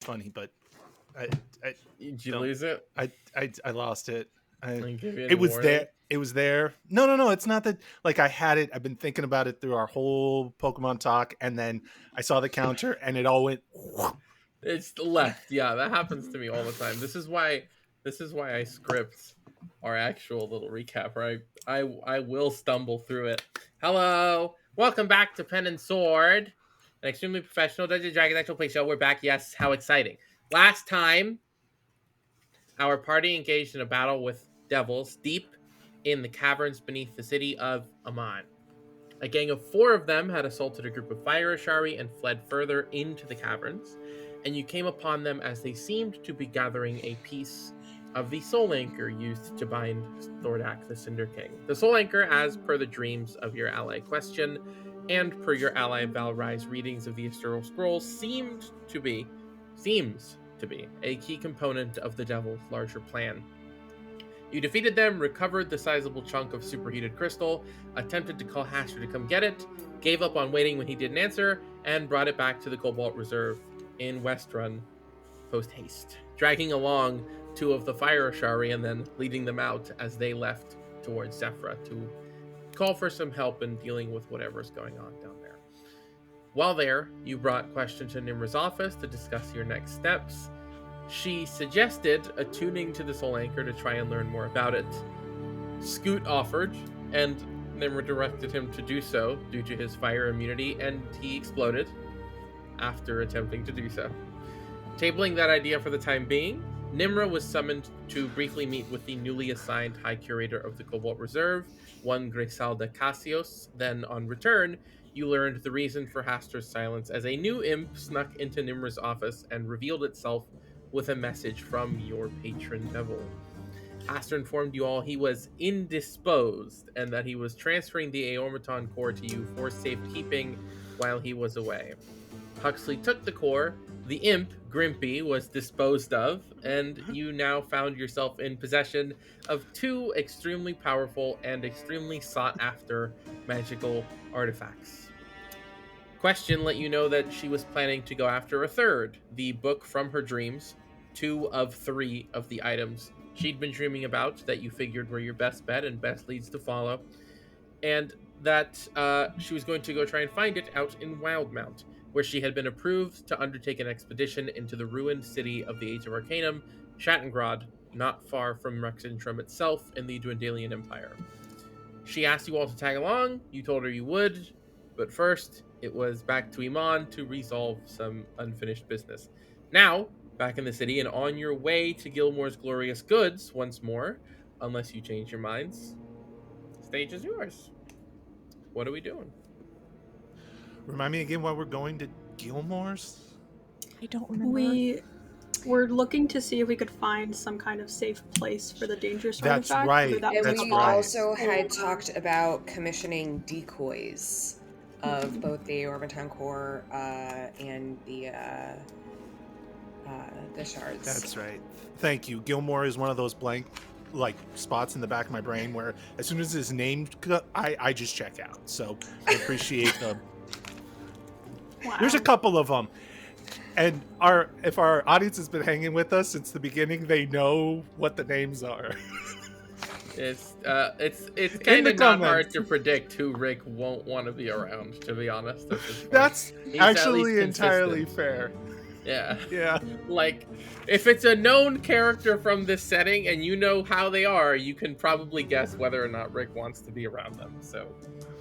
funny, but I Did you don't- lose it? I lost it. Give you any It was warning? there. It was there. No. It's not that. Like I had it. I've been thinking about it through our whole Pokemon talk, and then I saw the counter, and it all went. It's left. Yeah, that happens to me all the time. This is why I script our actual little recap, right? I will stumble through it. Hello. Welcome back to Pen and Sword, an extremely professional Dungeons & Dragons actual play show. We're back. Yes, how exciting. Last time, our party engaged in a battle with devils deep in the caverns beneath the city of Emon. A gang of 4 of them had assaulted a group of fire Ashari and fled further into the caverns, and you came upon them as they seemed to be gathering a piece of the soul anchor used to bind Thordak the Cinder King. The soul anchor, as per the dreams of your ally Question, and per your ally Valrai's readings of the Astral Scrolls, seems to be a key component of the Devil's larger plan. You defeated them, recovered the sizable chunk of superheated crystal, attempted to call Haster to come get it, gave up on waiting when he didn't answer, and brought it back to the Cobalt Reserve in Westrun post-haste, dragging along 2 of the Fire Ashari and then leading them out as they left towards Zephyra to call for some help in dealing with whatever's going on down there. While there, you brought Question to Nimra's office to discuss your next steps. She suggested attuning to the soul anchor to try and learn more about it. Scoot offered, and Nimra directed him to do so due to his fire immunity, and he exploded after attempting to do so. Tabling that idea for the time being, Nimra was summoned to briefly meet with the newly assigned High Curator of the Cobalt Reserve, one Griselda Cassios. Then, on return, you learned the reason for Haster's silence as a new imp snuck into Nimra's office and revealed itself with a message from your patron devil. Haster informed you all he was indisposed and that he was transferring the Aormaton core to you for safekeeping while he was away. Huxley took the core, the imp, Grimpy, was disposed of, and you now found yourself in possession of 2 extremely powerful and extremely sought-after magical artifacts. Question let you know that she was planning to go after a 3rd, the book from her dreams, 2 of 3 of the items she'd been dreaming about that you figured were your best bet and best leads to follow, and that she was going to go try and find it out in Wildmount, where she had been approved to undertake an expedition into the ruined city of the Age of Arcanum, Shattengrod, not far from Rexentrum itself in the Dwendalian Empire. She asked you all to tag along, you told her you would, but first, it was back to Emon to resolve some unfinished business. Now, back in the city and on your way to Gilmore's Glorious Goods once more, unless you change your minds. Stage is yours. What are we doing? Remind me again why we're going to Gilmore's. I don't remember. We're looking to see if we could find some kind of safe place for the dangerous That's artifact. right. That And That's we right. also had talked about commissioning decoys of both the Orbiton core and the shards. That's right. Thank you. Gilmore is one of those blank spots in the back of my brain where as soon as his name I just check out. So I appreciate them. Wow. There's a couple of them. And if our audience has been hanging with us since the beginning, they know what the names are. It's kind of not hard to predict who Rick won't want to be around, to be honest. That's He's actually entirely consistent. fair. Yeah. Yeah. Like, if it's a known character from this setting and you know how they are, you can probably guess whether or not Rick wants to be around them. So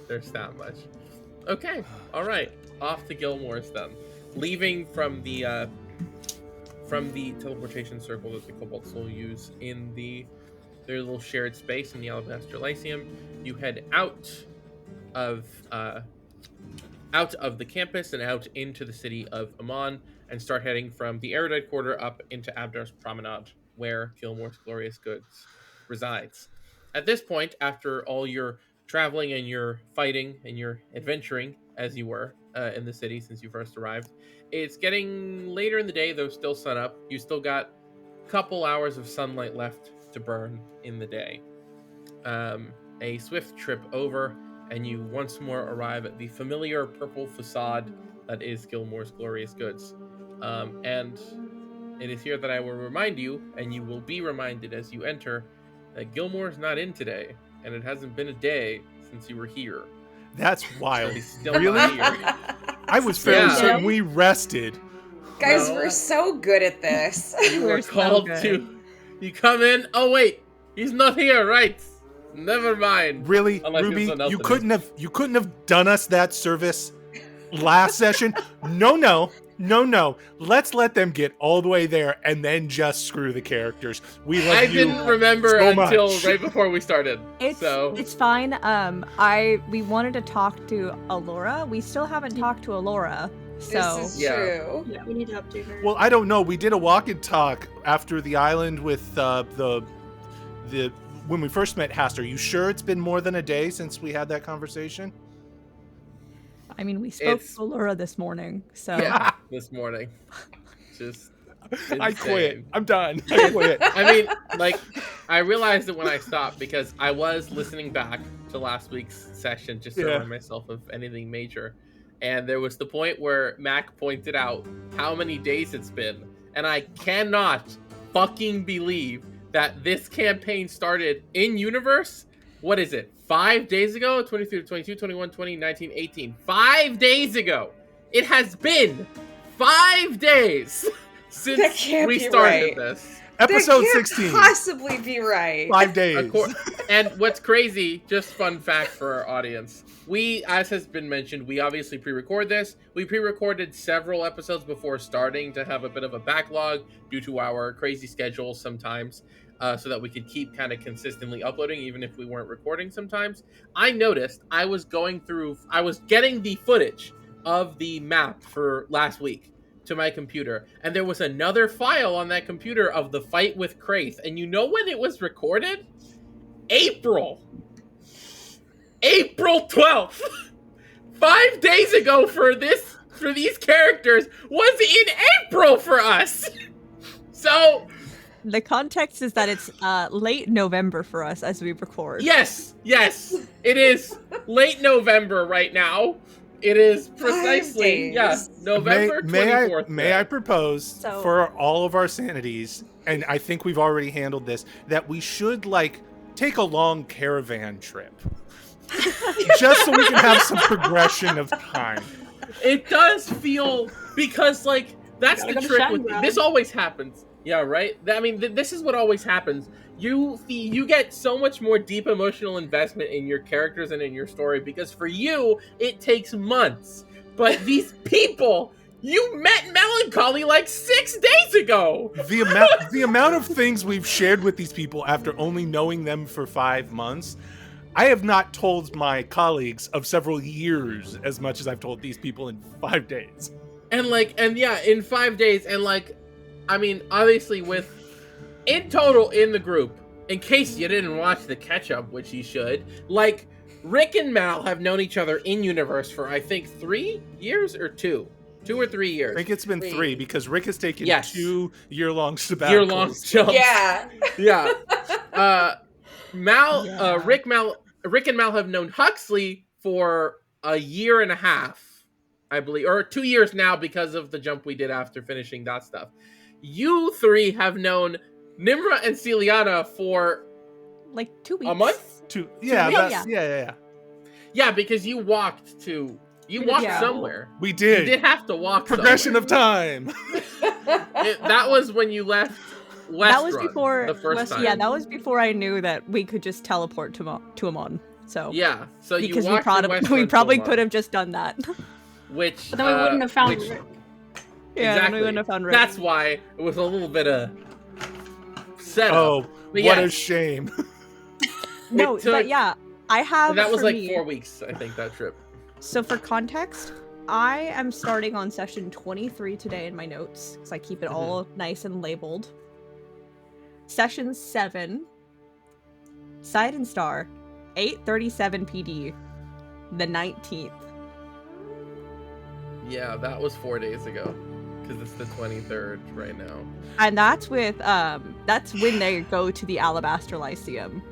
there's that much. Okay. All right. Off to Gilmore's then. Leaving from the teleportation circle that the Cobalt Soul use in their little shared space in the Alabaster Lyceum, you head out of the campus and out into the city of Emon and start heading from the Erudite Quarter up into Abdar's Promenade, where Gilmore's Glorious Goods resides. At this point, after all your traveling and your fighting and your adventuring, as you were in the city since you first arrived, it's getting later in the day, though still sun up. You still got a couple hours of sunlight left to burn in the day. A swift trip over, and you once more arrive at the familiar purple facade that is Gilmore's Glorious Goods. And it is here that I will remind you, and you will be reminded as you enter, that Gilmore's not in today, and it hasn't been a day since you were here. That's So wild. he's still Really? not here. I was fairly Yeah. certain we rested. Guys, No. we're so good at this. You were We're so called good. to. You come in. Oh wait, he's not here. Right. Never mind. Really, Unless Ruby, it's something you else couldn't have done us that service last session. No. Let's let them get all the way there and then just screw the characters. We love I you. didn't remember so until much. right before we started. So It's fine. We wanted to talk to Alora. We still haven't talked to Alora. So This is Yeah. true. Yeah, we need to update her. Well, I don't know. We did a walk and talk after the island with the when we first met Hast. Are you sure it's been more than a day since we had that conversation? I mean, we spoke It's- to Alora this morning. So yeah, this morning, just I quit. insane. I'm done. I quit. I mean, like, I realized it when I stopped because I was listening back to last week's session just to Yeah. remind myself of anything major. And there was the point where Mac pointed out how many days it's been. And I cannot fucking believe that this campaign started in universe. What is it? 5 days ago? 23, 22, 21, 20, 19, 18. 5 days ago. It has been 5 days That since can't we be started right. this. Episode That can't 16. possibly be right. 5 days. Of course. And what's crazy, just fun fact for our audience, we, as has been mentioned, we obviously pre-record this. We pre-recorded several episodes before starting to have a bit of a backlog due to our crazy schedules sometimes, so that we could keep kind of consistently uploading even if we weren't recording sometimes. I noticed I was getting the footage of the map for last week to my computer, and there was another file on that computer of the fight with Kraith. And you know when it was recorded? April 12th. 5 days ago for these characters was in April for us. So the context is that it's late November for us as we record. yes, it is late November right now. It is 5 precisely days. November 24th. May I propose So- for all of our sanities, and I think we've already handled this, that we should take a long caravan trip. Just so we can have some progression of time. It does feel, because that's Gotta the go to trick with Shanghai. this. Always happens. Yeah, right. I mean, this is what always happens. You get so much more deep emotional investment in your characters and in your story because for you it takes months, but these people you met Melancholy 6 days ago. The amount of things we've shared with these people after only knowing them for 5 months, I have not told my colleagues of several years as much as I've told these people in 5 days. And in 5 days, and I mean, obviously in total in the group, in case you didn't watch the catch up, which you should, Rick and Mal have known each other in universe for I think 3 years or 2 or 3 years. I think it's been 3 because Rick has taken Yes. 2 year-long sabbaticals. Year-long jumps. Yeah. Yeah. Mal, Yeah. Rick and Mal have known Huxley for a year and a half, I believe, or 2 years now because of the jump we did after finishing that stuff. You three have known Nimra and Celiana for 2 weeks. a month? Yeah, weeks? yeah. Yeah, because you walked Yeah. somewhere. We You did. did have to walk Progression somewhere. of time. That was when you left Westrun That was before the first time. Yeah, that was before I knew that we could just teleport to Emon. So Yeah, so because you we walked from probably Westrun to could have just done that. which But then we wouldn't have found which- Rick. Yeah, then exactly. we wouldn't have found Rick. That's why it was a little bit of setup. Oh, But what a yes. shame. No, It took- but yeah, I have. And that was for like me, 4 weeks, I think, that trip. So for context, I am starting on session 23 today in my notes because I keep it all nice and labeled. Session 7, Side and Star, 8:37 PD, the 19th. Yeah, that was 4 days ago. Because it's the 23rd right now. And that's with that's when they go to the Alabaster Lyceum.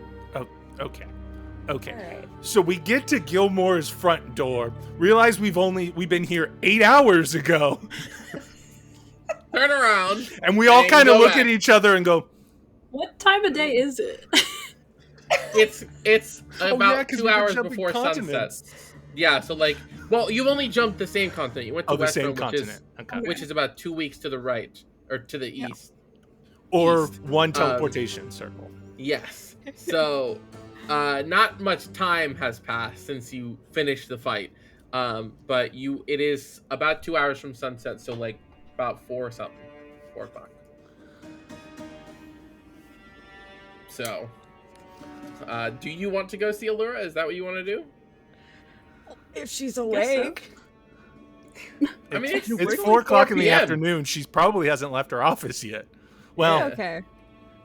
Okay. All right. So we get to Gilmore's front door, realize we've been here 8 hours ago. turn around. And we all And kind of go look back. at each other and go, What time of day is it? It's Oh, about yeah, 'cause 2 we've been hours jumping before sunset. continents. Yeah, so like, well, you've only jumped the same continent. You went to "Oh, the same Western, continent." Okay. which is about 2 weeks to the right or to the east. Or East. one teleportation circle. Yes. So, not much time has passed since you finished the fight. But it is about 2 hours from sunset, so like about 4 o'clock. So, do you want to go see Allura? Is that what you want to do? If she's Guess so. awake. I mean, it's It's only 4 o'clock in the PM. afternoon. She probably hasn't left her office yet. Well, Yeah. Okay.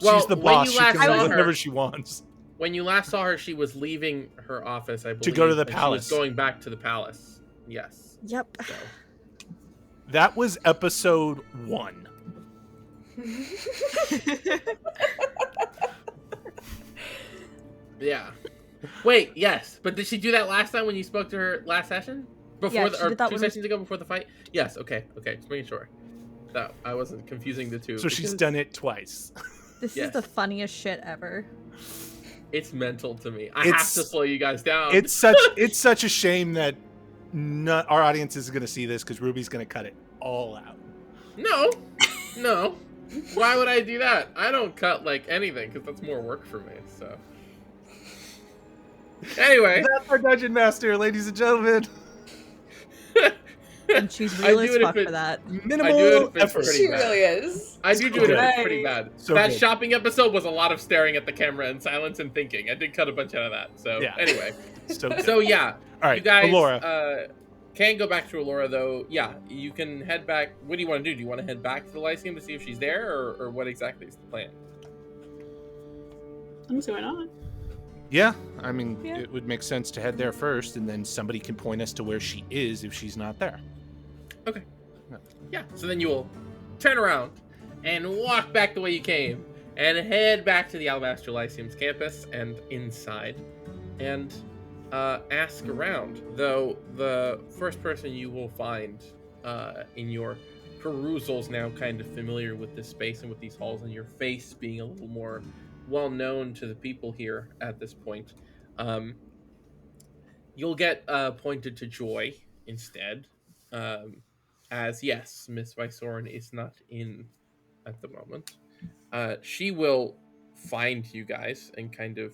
Well, she's the when boss. you She last can saw do her- whatever she wants. When you last saw her, she was leaving her office, I believe. go to the and palace. She was going back to the palace. Yes. Yep. So. That was episode 1. Yeah. Wait, yes. But did she do that last time when you spoke to her last session? Yeah, Before she did that two when we- sessions ago before the fight? Yes, okay. Just making sure. That I wasn't confusing the two. So she's because done it twice. This Yes. is the funniest shit ever. It's mental to me. I have It's- to slow you guys down. It's such a shame that our audience is going to see this because Ruby's going to cut it all out. No. Why would I do that? I don't cut like anything because that's more work for me. So anyway, That's our dungeon master, ladies and gentlemen. And she's I real do as it if fuck it- for that. I do it Minimal if it's effort. pretty She bad. really is. I do it if it's pretty bad. So that good. shopping episode was a lot of staring at the camera in silence and thinking. I did cut a bunch out of that. So Yeah. anyway, So good. so yeah, all right, you guys Allura. can go back to Allura though. Yeah, you can head back. What do you want to do? Do you want to head back to the Lyceum to see if she's there, or what exactly is the plan? I don't see why not. Yeah, I mean, Yeah. it would make sense to head there first, and then somebody can point us to where she is if she's not there. Yeah, so then you will turn around and walk back the way you came and head back to the Alabaster Lyceum's campus and inside and ask around. Though the first person you will find in your perusals, now kind of familiar with this space and with these halls, and your face being a little more well known to the people here at this point, you'll get pointed to Joy instead. As yes, Miss Vysoren is not in at the moment. She will find you guys and kind of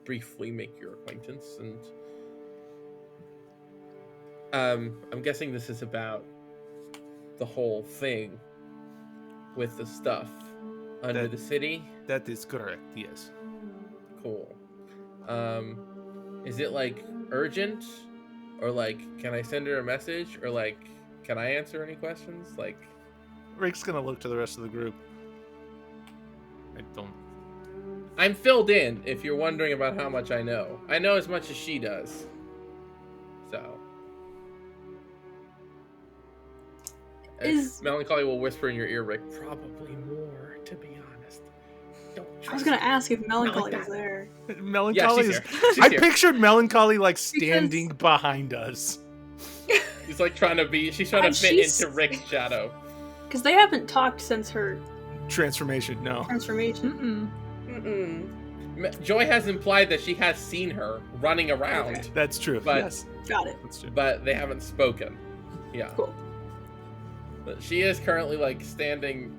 briefly make your acquaintance. And I'm guessing this is about the whole thing with the stuff under the city. That is correct, yes. Cool. Is it like urgent, or like can I send her a message, or like can I answer any questions? Like, Rick's going to look to the rest of the group. I don't... I'm filled in if you're wondering about how much I know. I know as much as she does. So. Is- Melancholy will whisper in your ear, Rick, probably more, to be honest. Don't I was trust gonna me. ask if Melancholy like was that. there. Melancholy she's is... here. She's I here. pictured Melancholy, like, standing behind us. She's like trying to be, she's trying And to fit she's- into Rick's shadow. Because they haven't talked since her Transformation, no. transformation. Joy has implied that she has seen her running around, Okay. That's true. But- Yes, Got it. that's true. but they haven't spoken. Yeah. Cool. But she is currently like standing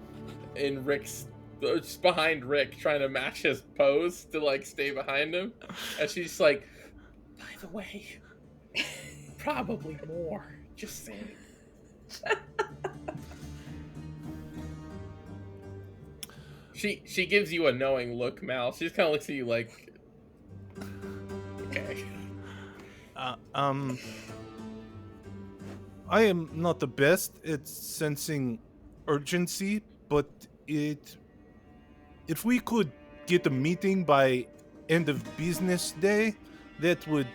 in Rick's, just behind Rick, trying to match his pose to like stay behind him. And she's like, by the way, probably more. Just saying. She gives you a knowing look, Mal. She just kind of looks at you like, okay. I am not the best at sensing urgency, but if we could get a meeting by end of business day, that would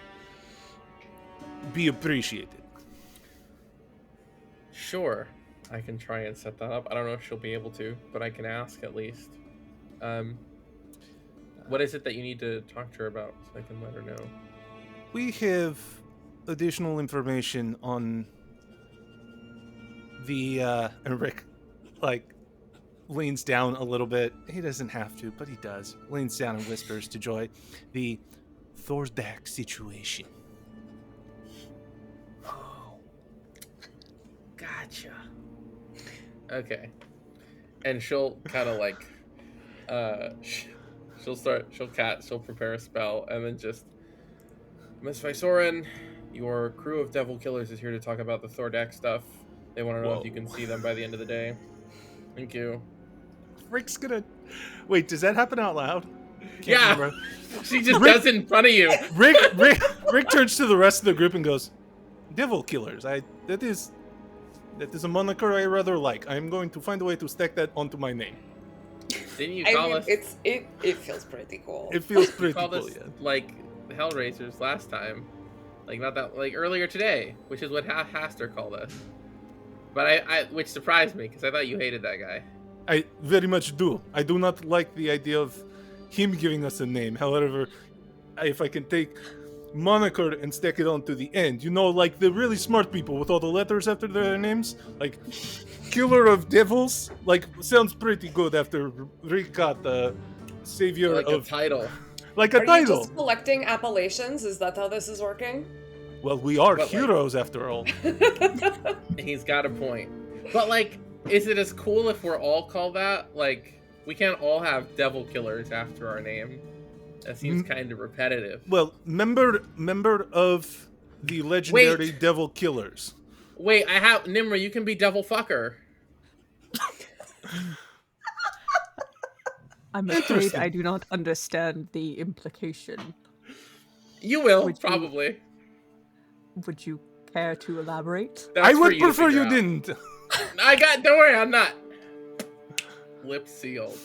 be appreciated. Sure, I can try and set that up. I don't know if she'll be able to, but I can ask at least. What is it that you need to talk to her about so I can let her know? We have additional information on the and Rick like leans down a little bit. He doesn't have to, but he does. Leans down and whispers to Joy, the Thordak situation. Oh, gotcha. Okay, and she'll kind of like, she'll prepare a spell, and then just, Miss Vysoren, your crew of devil killers is here to talk about the Thordak stuff. They want to know if you can see them by the end of the day. Thank you. Rick's gonna... Wait, does that happen out loud? Can't Yeah, remember. she just does it in front of you. Rick turns to the rest of the group and goes, "Devil killers. That is a moniker I rather like. I'm going to find a way to stack that onto my name." Didn't you I call mean, us? it feels pretty cool. It feels pretty Called cool, us yeah. like Hellraisers last time, like not that like earlier today, which is what Haster called us. But I which surprised me because I thought you hated that guy. I very much do. I do not like the idea of him giving us a name. However, if I can take moniker and stack it onto the end, like the really smart people with all the letters after their names, like Killer of Devils, like sounds pretty good after Rick got the savior Like of a title. like a Are title. you just collecting appellations? Is that how this is working? Well, we are But, like- heroes after all. He's got a point. But like, is it as cool if we're all called that? Like, we can't all have devil killers after our name. That seems kind of repetitive. Well, member of the legendary Devil Killers. Wait, I have Nimra. You can be devil fucker. I'm afraid Interesting. I do not understand the implication. You will Would you- probably. Would you care to elaborate? That's I for would you to prefer figure you out. didn't. Don't worry, I'm not. Lips sealed.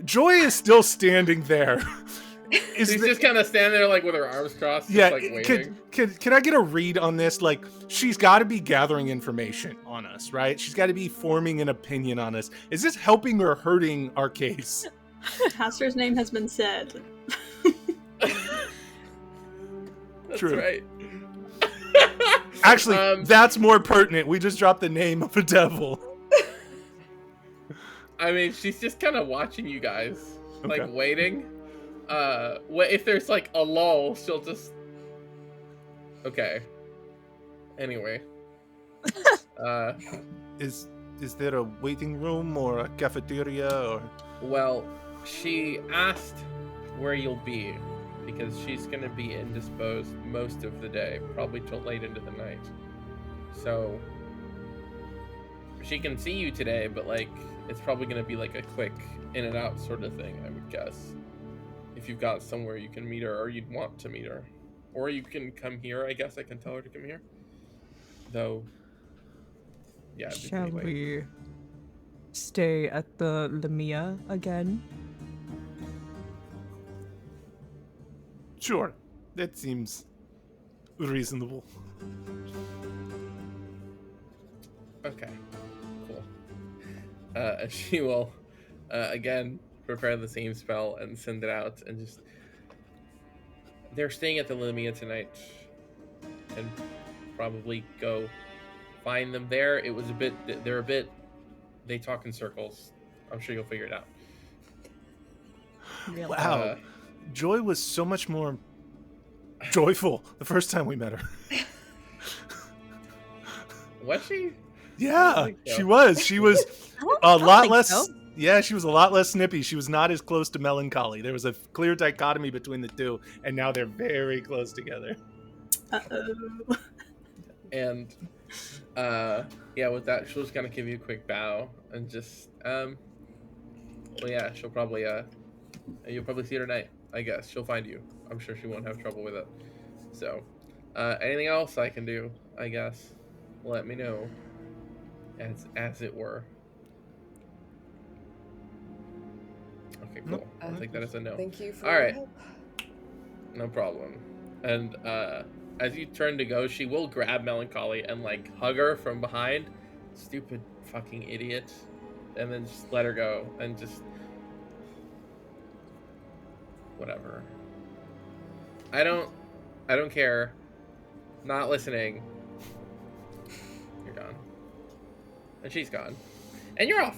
Joy is still standing there. She's just kind of standing there, like with her arms crossed, yeah. just like waiting. Can I get a read on this? Like, she's got to be gathering information on us, right? She's got to be forming an opinion on us. Is this helping or hurting our case? Haster's name has been said. That's True. right. Actually, that's more pertinent. We just dropped the name of a devil. I mean, she's just kind of watching you guys, like Okay. waiting. If there's like a lull, she'll just. Okay. Anyway. Is there a waiting room or a cafeteria or? Well, she asked where you'll be because she's gonna be indisposed most of the day, probably till late into the night. So she can see you today, but like it's probably gonna be like a quick in and out sort of thing, I would guess. If you've got somewhere you can meet her, or you'd want to meet her, or you can come here. I guess I can tell her to come here. Though, yeah. Shall anyway. we stay at the Lamia again? Sure, that seems reasonable. Okay, cool. She will, again, prepare the same spell and send it out, and just... They're staying at the Lamia tonight, and probably go find them there. It was a bit... They talk in circles. I'm sure you'll figure it out. Really? Wow, Joy was so much more joyful the first time we met her. Was she? Yeah, think so. she was. She was a I don't lot think less. so. Yeah, she was a lot less snippy. She was not as close to melancholy. There was a clear dichotomy between the two, and now they're very close together. Uh-oh. And, yeah, with that, she'll just kind of give you a quick bow, and just, well, yeah, she'll probably, you'll probably see her tonight, I guess. She'll find you. I'm sure she won't have trouble with it. So, anything else I can do, I guess, let me know, as it were. Okay, cool. Nope. I'll take that as a no. Thank you for All your right. help. No problem. And as you turn to go, she will grab Melancholy and like hug her from behind. Stupid fucking idiot. And then just let her go and just whatever. I don't care. Not listening. You're gone. And she's gone. And you're off.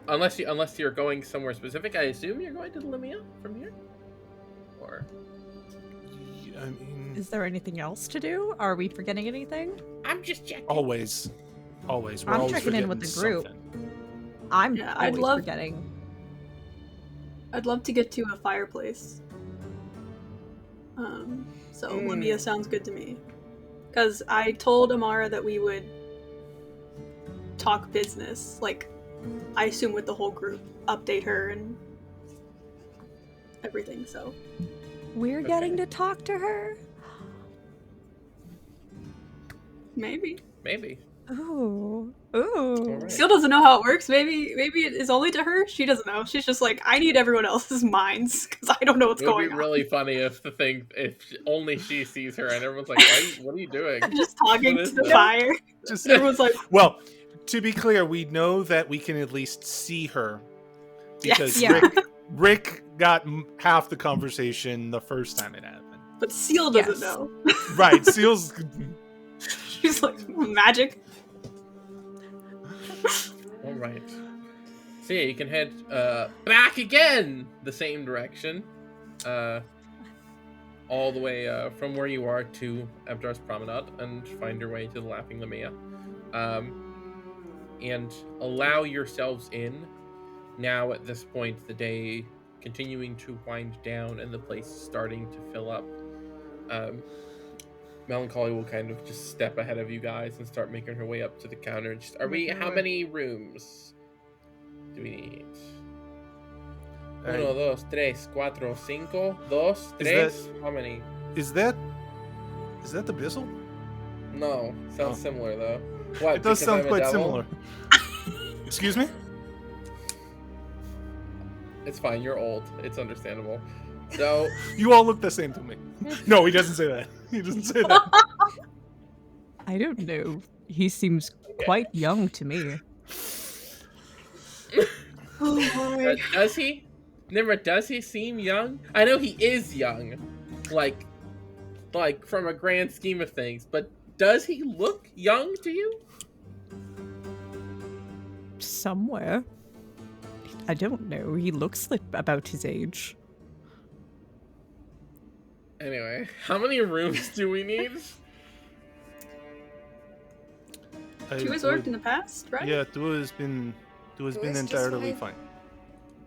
Unless you're going somewhere specific, I assume you're going to the Limia from here? Or... I mean, Is there anything else to do? Are we forgetting anything? I'm just checking. always. We're I'm always checking in with forgetting the group. something. I'm Yeah, I'd always love- forgetting. I'd love to get to a fireplace. So Limia sounds good to me. Because I told Amara that we would talk business, like, I assume with the whole group, update her and everything, so. We're getting to talk to her? Maybe. Ooh. Ooh. Alright. Seal doesn't know how it works. Maybe it is only to her. She doesn't know. She's just like, I need everyone else's minds because I don't know what's It would going be on. really funny if only she sees her and everyone's like, what are you doing? Just talking What to is the that? fire. Just And everyone's like, well, to be clear, we know that we can at least see her because Yes. Yeah. Rick got half the conversation the first time it happened. but Seal doesn't Yes. know. Right, Seal's. She's like, magic. All right. So yeah, you can head back again the same direction, all the way from where you are to Abdar's Promenade, and find your way to the Laughing Lamia, and allow yourselves in. Now at this point, the day continuing to wind down and the place starting to fill up. Melancholy will kind of just step ahead of you guys and start making her way up to the counter. And just, how many rooms do we need? Uno, dos, tres, cuatro, cinco, dos, tres. How many? Is that the Bizzle? No, sounds similar though. What? It does because sound I'm a quite devil? similar. Excuse me? It's fine. You're old. It's understandable. So You all look the same to me. No, he doesn't say that. He doesn't say that. I don't know. He seems quite young to me. Oh boy. does he? Nimra, does he seem young? I know he is young, like from a grand scheme of things. But does he look young to you? Somewhere. I don't know. He looks like about his age. Anyway, how many rooms do we need? Two has worked in the past, right? Yeah, two has been just entirely fine. fine.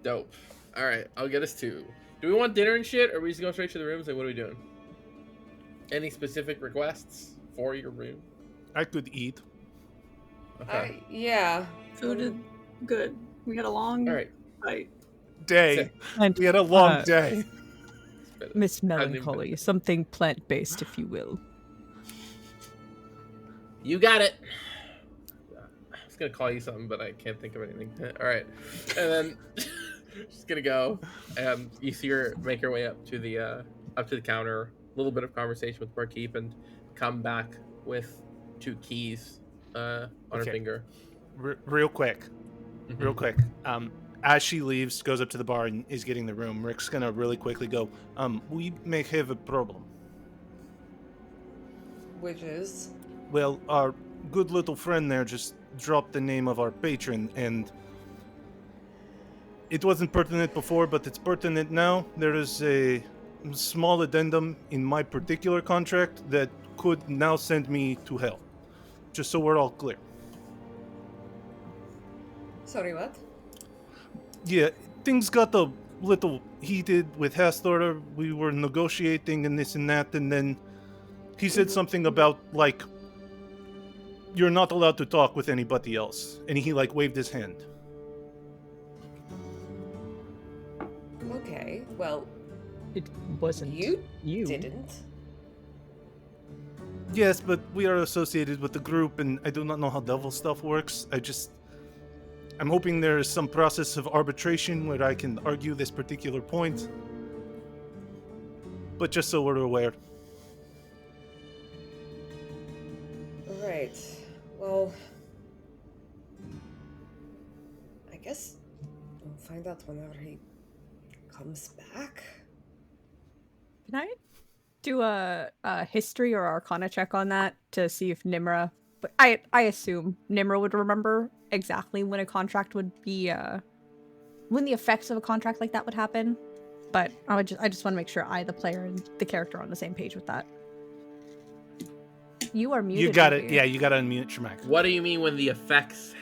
Dope. All right, I'll get us two. Do we want dinner and shit, or are we just going straight to the rooms? Like, what are we doing? Any specific requests for your room? I could eat. Okay. Yeah. Food is good. We had a long All right. fight. Day. And We had a long day. Miss Hasn't even Melancholy, something plant-based, if you will. You got it. I was gonna call you something, but I can't think of anything. All right, and then she's gonna go, and you see her make her way up to the counter. A little bit of conversation with barkeep, and come back with 2 keys on her Okay. finger. Real quick. As she leaves, goes up to the bar and is getting the room, Rick's gonna really quickly go, we may have a problem. Which is? Well, our good little friend there just dropped the name of our patron, and it wasn't pertinent before, but it's pertinent now. There is a small addendum in my particular contract that could now send me to hell. Just so we're all clear. Sorry, what? Yeah, things got a little heated with Hastor. We were negotiating and this and that, and then he said something about, like, you're not allowed to talk with anybody else. And he, like, waved his hand. Okay, well, It wasn't you you. didn't. Yes, but we are associated with the group, and I do not know how devil stuff works. I'm hoping there is some process of arbitration where I can argue this particular point. But just so we're aware. Alright. Well, I guess we'll find out whenever he comes back. Can I do a history or arcana check on that to see if Nimra... But I assume Nimra would remember exactly when a contract would be, when the effects of a contract like that would happen. But I just want to make sure I, the player, and the character are on the same page with that. You are muted. You got it. Ruby. Yeah, you got to unmute your mic. What do you mean when the effects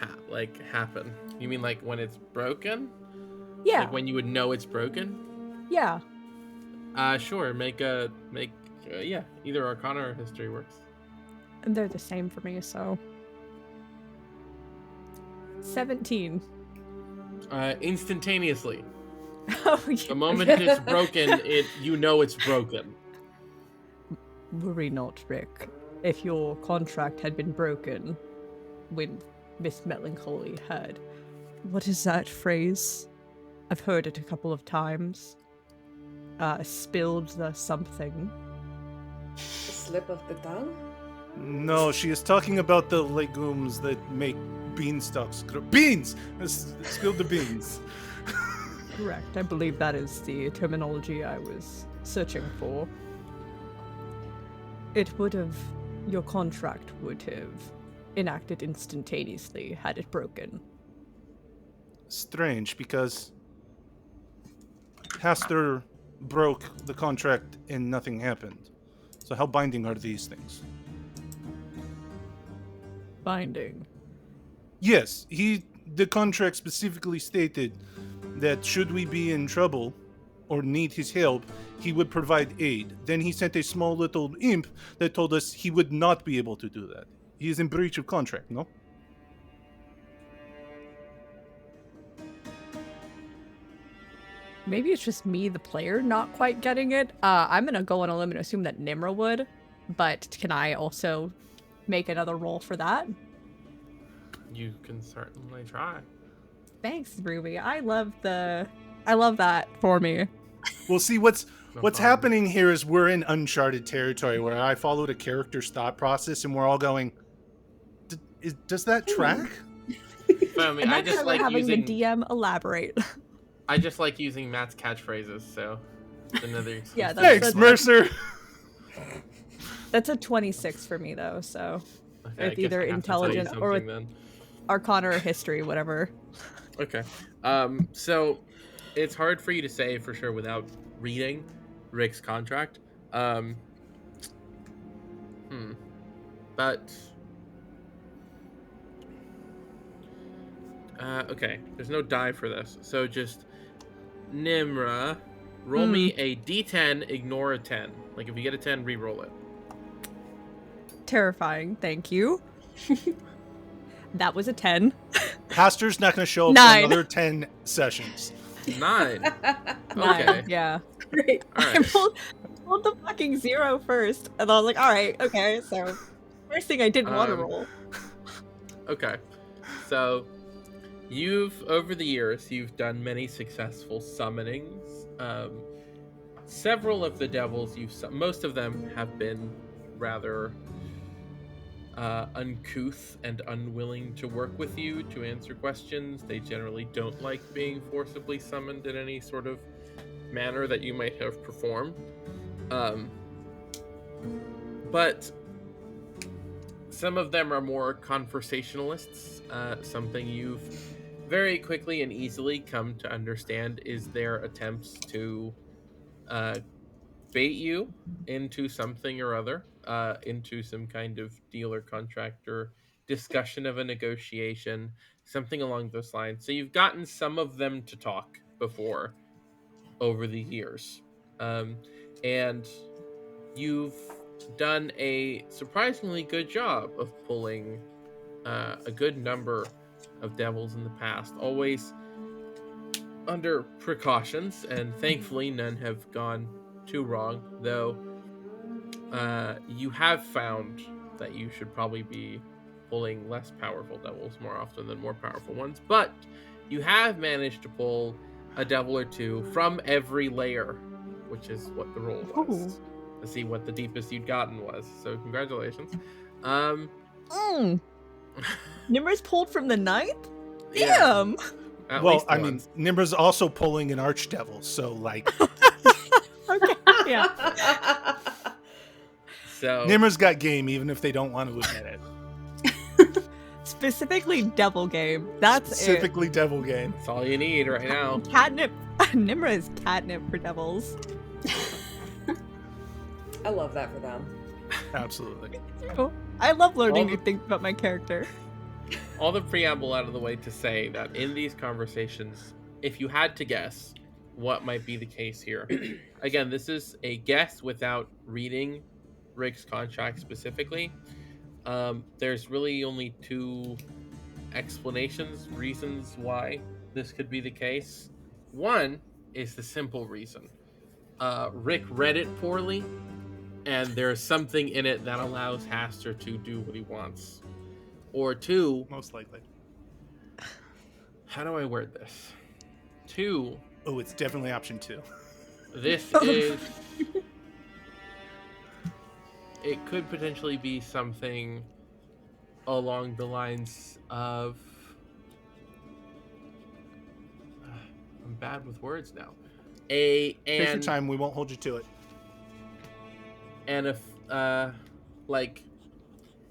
happen? You mean like when it's broken? Yeah. Like when you would know it's broken? Yeah. Sure. Yeah. Either Arcana or History works. And they're the same for me, so. 17. Instantaneously. Oh, yeah. The moment it's broken, you know it's broken. Worry not, Rick. If your contract had been broken when Miss Melancholy had... What is that phrase? I've heard it a couple of times. Spilled the something. A slip of the tongue? No, she is talking about the legumes that make beanstalks grow. Beans! Spilled the beans. Correct. I believe that is the terminology I was searching for. It would have... Your contract would have enacted instantaneously had it broken. Strange, because Haster broke the contract and nothing happened. So how binding are these things? Binding. Yes, the contract specifically stated that should we be in trouble or need his help, he would provide aid. Then he sent a small little imp that told us he would not be able to do that. He is in breach of contract, no? Maybe it's just me, the player, not quite getting it. I'm gonna go on a limb and assume that Nimra would, but can I also make another roll for that? You can certainly try. Thanks, Ruby. I love that for me. Well, see, what's problem. happening here is we're in uncharted territory where I followed a character's thought process and we're all going, does that track? But, I mean, And I that's just why we're like having using the DM elaborate. I just like using Matt's catchphrases, so it's another excuse. Yeah, Thanks, Mercer. That's a 26 for me, though, so Okay, I it's guess either I have to tell you intelligent or something then. Arcana or history, whatever. Okay. So it's hard for you to say for sure without reading Rick's contract. But okay, there's no die for this. So just Nimra, roll me a D10, ignore a 10. Like if you get a 10, re-roll it. Terrifying, thank you. That was a 10. Haster's not going to show up 9. for another 10 sessions. 9. 9, Okay. yeah. Great. All I right. rolled the fucking 0 first, and I was like, alright, okay, so first thing I didn't want to roll. Okay. So over the years, you've done many successful summonings. Several of the devils most of them have been rather uncouth and unwilling to work with you to answer questions. They generally don't like being forcibly summoned in any sort of manner that you might have performed. But some of them are more conversationalists. Something you've very quickly and easily come to understand is their attempts to bait you into something or other, into some kind of deal or contract or discussion of a negotiation, something along those lines. So you've gotten some of them to talk before over the years. And you've done a surprisingly good job of pulling a good number of devils in the past, always under precautions, and thankfully none have gone too wrong, though you have found that you should probably be pulling less powerful devils more often than more powerful ones, but you have managed to pull a devil or two from every layer, which is what the roll was. To see what the deepest you'd gotten was. So congratulations. Nimra's pulled from the 9th? Yeah, Damn! at Well, least I mean, once. Nimra's also pulling an archdevil, so like Okay, yeah. So Nimra's got game, even if they don't want to admit it. Specifically devil game. That's Specifically devil game. That's all you need right now. it. Catnip. Nimra is catnip for devils. I love that for them. Absolutely. I love learning All new the- things about my character. All the preamble out of the way to say that in these conversations, if you had to guess what might be the case here, again, this is a guess without reading Rick's contract specifically. There's really only two explanations, reasons why this could be the case. One is the simple reason. Rick read it poorly, and there's something in it that allows Haster to do what he wants. Or two, Most likely. how do I word this? Two, Oh, it's definitely option 2. this is... It could potentially be something along the lines of... I'm bad with words now. Take your time. We won't hold you to it. And if like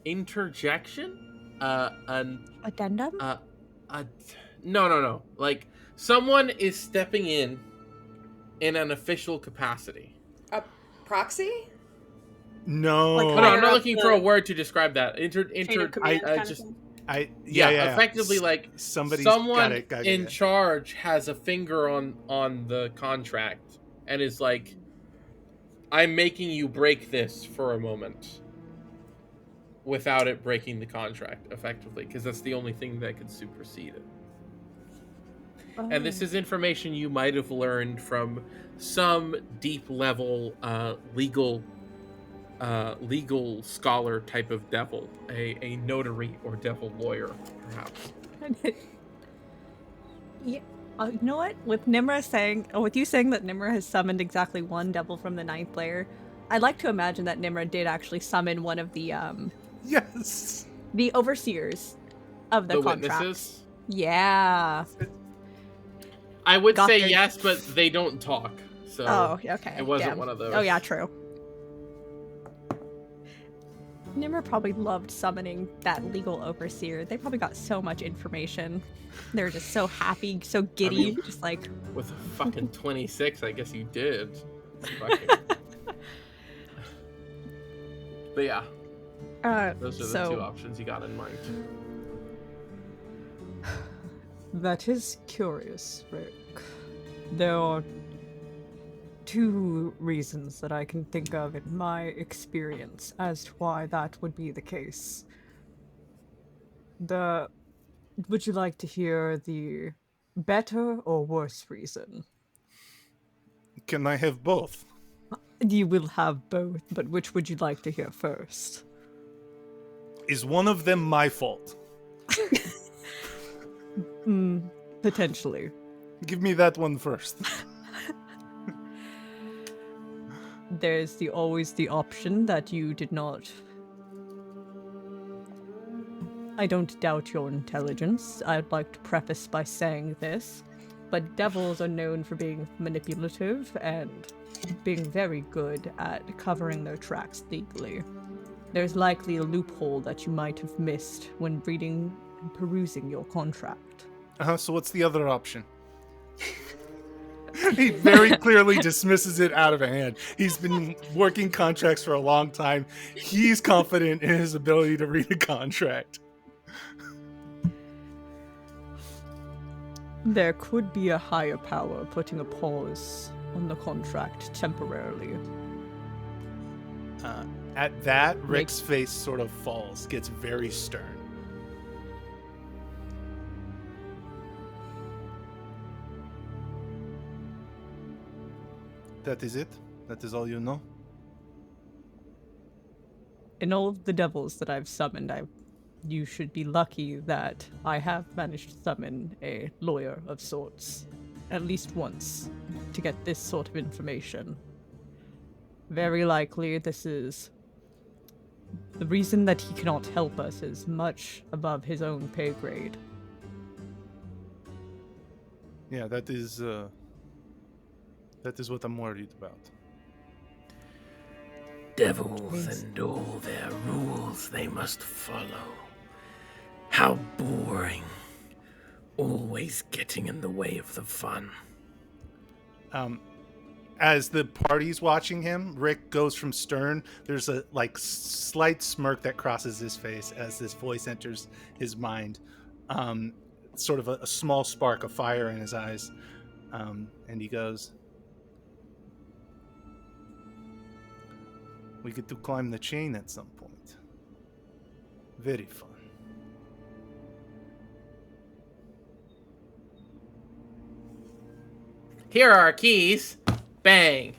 interjection, Addendum? no, like someone is stepping in an official capacity. A proxy? No. Like, Oh, no, I'm higher not up looking for the a word to describe that. chain of command I kind of just thing. yeah, Yeah. effectively like Somebody's someone got it. in charge has a finger on the contract and is like, I'm making you break this for a moment without it breaking the contract effectively, because that's the only thing that could supersede it. And this is information you might have learned from some deep level legal scholar type of devil, a notary or devil lawyer, perhaps. Yeah. You know what? With Nimra saying, with you saying that Nimra has summoned exactly one devil from the 9th layer, I'd like to imagine that Nimra did actually summon one of the Yes. the overseers of the contract. Witnesses. Yeah. I would Got say their- yes, but they don't talk. So Oh, okay. it wasn't damn. one of those. Oh yeah, true. Nimra probably loved summoning that legal overseer. They probably got so much information. They're just so happy, so giddy, mean- just like With a fucking 26, I guess you did. Fucking... But yeah, those are the two options you got in mind. That is curious, Rick. There are two reasons that I can think of in my experience as to why that would be the case. Would you like to hear the better or worse reason? Can I have both? You will have both, but which would you like to hear first? Is one of them my fault? Potentially. Give me that one first. There's always the option that you did not. I don't doubt your intelligence. I'd like to preface by saying this, but devils are known for being manipulative and being very good at covering their tracks legally. There's likely a loophole that you might have missed when reading and perusing your contract. So what's the other option? He very clearly dismisses it out of hand. He's been working contracts for a long time. He's confident in his ability to read a contract. There could be a higher power putting a pause on the contract temporarily. At that, Rick's face sort of falls, gets very stern. That is it? That is all you know? In all of the devils that I've summoned, you should be lucky that I have managed to summon a lawyer of sorts, at least once, to get this sort of information. Very likely this is... The reason that he cannot help us is much above his own pay grade. Yeah, that is what I'm worried about. Devils and all their rules they must follow. How boring. Always getting in the way of the fun. As the party's watching him, Rick goes from stern. There's a slight smirk that crosses his face as this voice enters his mind. Sort of a small spark of fire in his eyes. And he goes, "We get to climb the chain at some point. Very fun." Here are our keys. Bang.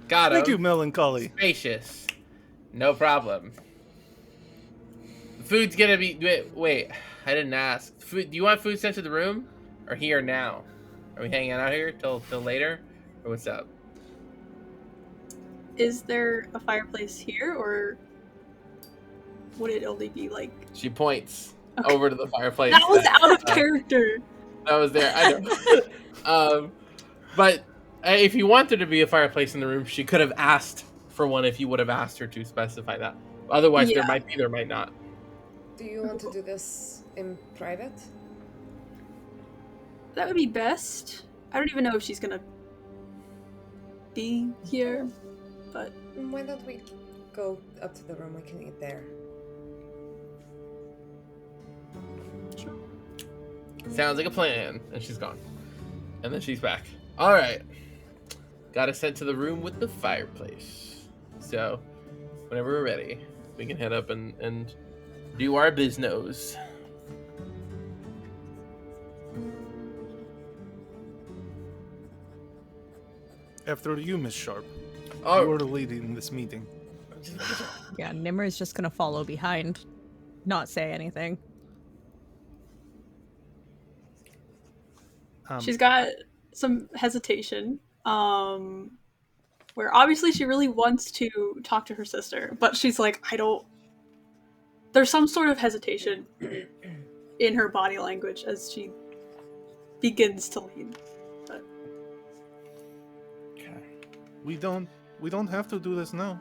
Got 'em. Thank you, Melancholy. Spacious. No problem. The food's gonna be... Wait, I didn't ask. Food, do you want food sent to the room? Or here now? Are we hanging out here till later? Or what's up? Is there a fireplace here, or would it only be like... She points Okay. over to the fireplace. That was out of character! That was there. I know. But if you want there to be a fireplace in the room, she could have asked for one if you would have asked her to specify that. Otherwise, Yeah. there might be, there might not. Do you want to do this in private? That would be best. I don't even know if she's gonna be here, but... Why don't we go up to the room? We can eat there. Sounds like a plan. And she's gone. And then she's back. All right. Got us sent to the room with the fireplace. So, whenever we're ready, we can head up and do our business. After you, Miss Sharp. Oh, You are leading this meeting. Yeah, Nimmer is just gonna follow behind, not say anything. She's got some hesitation, where obviously she really wants to talk to her sister, but she's like, there's some sort of hesitation in her body language as she begins to lead. But We don't have to do this now.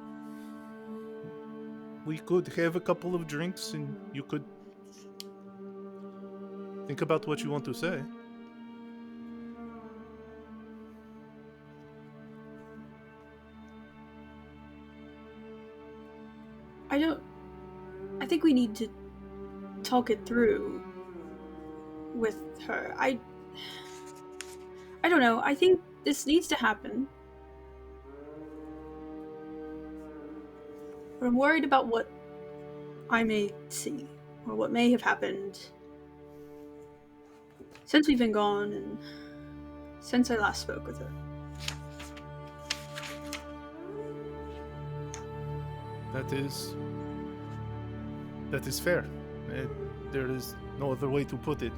We could have a couple of drinks and you could think about what you want to say. I think we need to talk it through with her. I don't know. I think this needs to happen. But I'm worried about what I may see, or what may have happened since we've been gone and since I last spoke with her. That is fair. There is no other way to put it.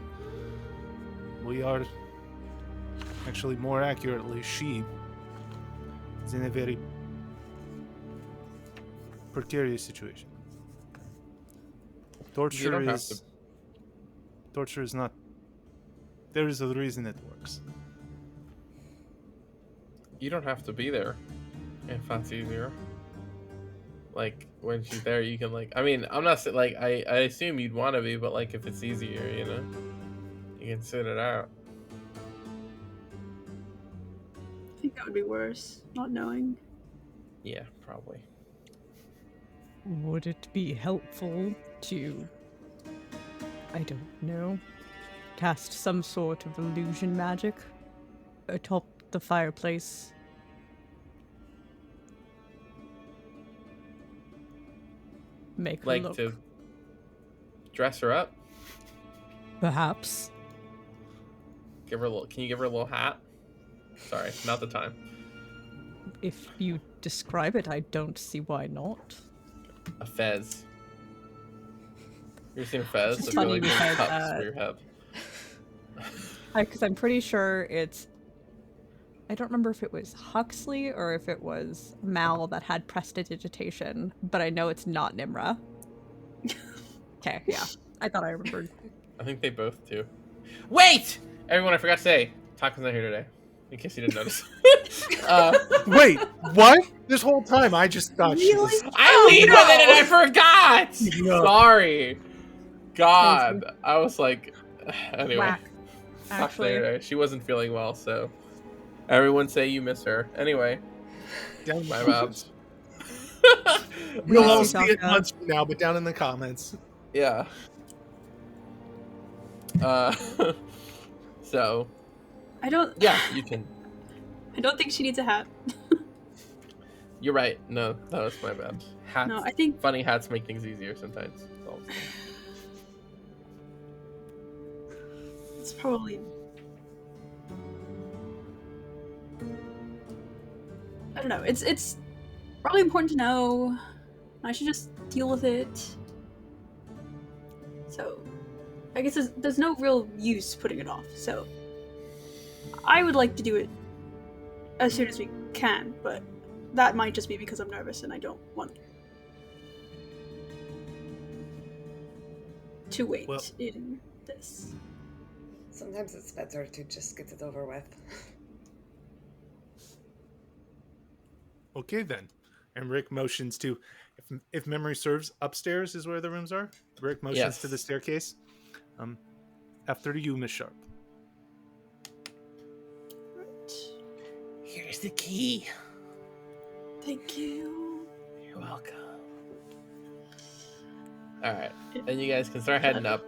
We are, actually more accurately, she is in a very precarious situation. You don't have Torture is not... There is a reason it works. you don't have to be there if that's easier. Like, when she's there, you can, like... I mean, I'm not... Like, I assume you'd want to be, but, like, if it's easier, you know? You can sit it out. I think that would be worse, not knowing. Yeah, probably. Would it be helpful to, I don't know, cast some sort of illusion magic atop the fireplace? Make her Like, look. to dress her up? Perhaps. Give her a little... Can you give her a little hat? Sorry, not the time. If you describe it, I don't see why not. A fez. You've seen fez? It's I feel funny like there's because, cups for your head. Because I'm pretty sure it's... I don't remember if it was Huxley or if it was Mal that had prestidigitation, but I know it's not Nimra. Okay, yeah. I thought I remembered. I think they both do. Wait! Everyone, I forgot to say, Taco's not here today. In case you didn't notice. Wait, what? This whole time I just thought she was... I lead with it and I forgot! No. Sorry. God. I was like, anyway. Whack. Talk Actually, later. She wasn't feeling well, so everyone say you miss her. Anyway, Down in the my bad. comments. We You'll miss all you, see it Sasha. months from now, but down in the comments. Yeah. Uh, so I don't. yeah, you can. I don't think she needs a hat. You're right. No, that was my bad. Hats. No, I think Funny hats make things easier sometimes. it's probably. I don't know. It's probably important to know. I should just deal with it. So, I guess there's no real use putting it off. So, I would like to do it as soon as we can, but that might just be because I'm nervous and I don't want to wait Well- in this. Sometimes it's better to just get it over with. Okay, then. And Rick motions to, if memory serves, upstairs is where the rooms are. Rick motions to the Yes. staircase. After you, Miss Sharp. Right. Here's the key. Thank you. You're welcome. All right, and you guys can start heading up,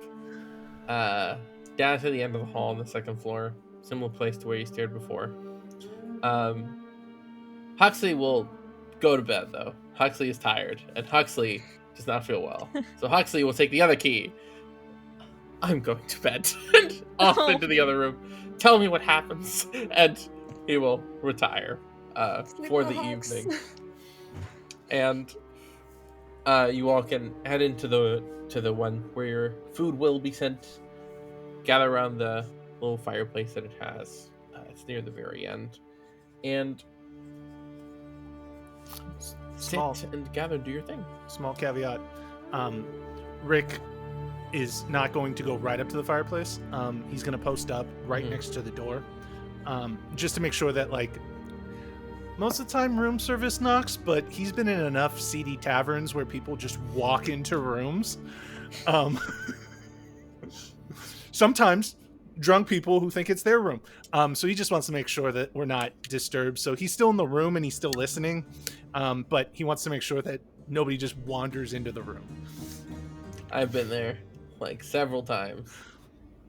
down to the end of the hall on the second floor, similar place to where you stared before. Huxley will go to bed though. Huxley is tired, and Huxley does not feel well. So Huxley will take the other key. I'm going to bed, and off into the other room. Tell me what happens, and he will retire for the evening. And you all can head into the one where your food will be sent. Gather around the little fireplace that it has. It's near the very end, and Small. sit and gather and do your thing. Small caveat. Rick is not going to go right up to the fireplace. He's going to post up right next to the door, just to make sure that, like, most of the time room service knocks, but he's been in enough seedy taverns where people just walk into rooms. Sometimes drunk people who think it's their room. So he just wants to make sure that we're not disturbed. So he's still in the room and he's still listening, but he wants to make sure that nobody just wanders into the room. I've been there like several times.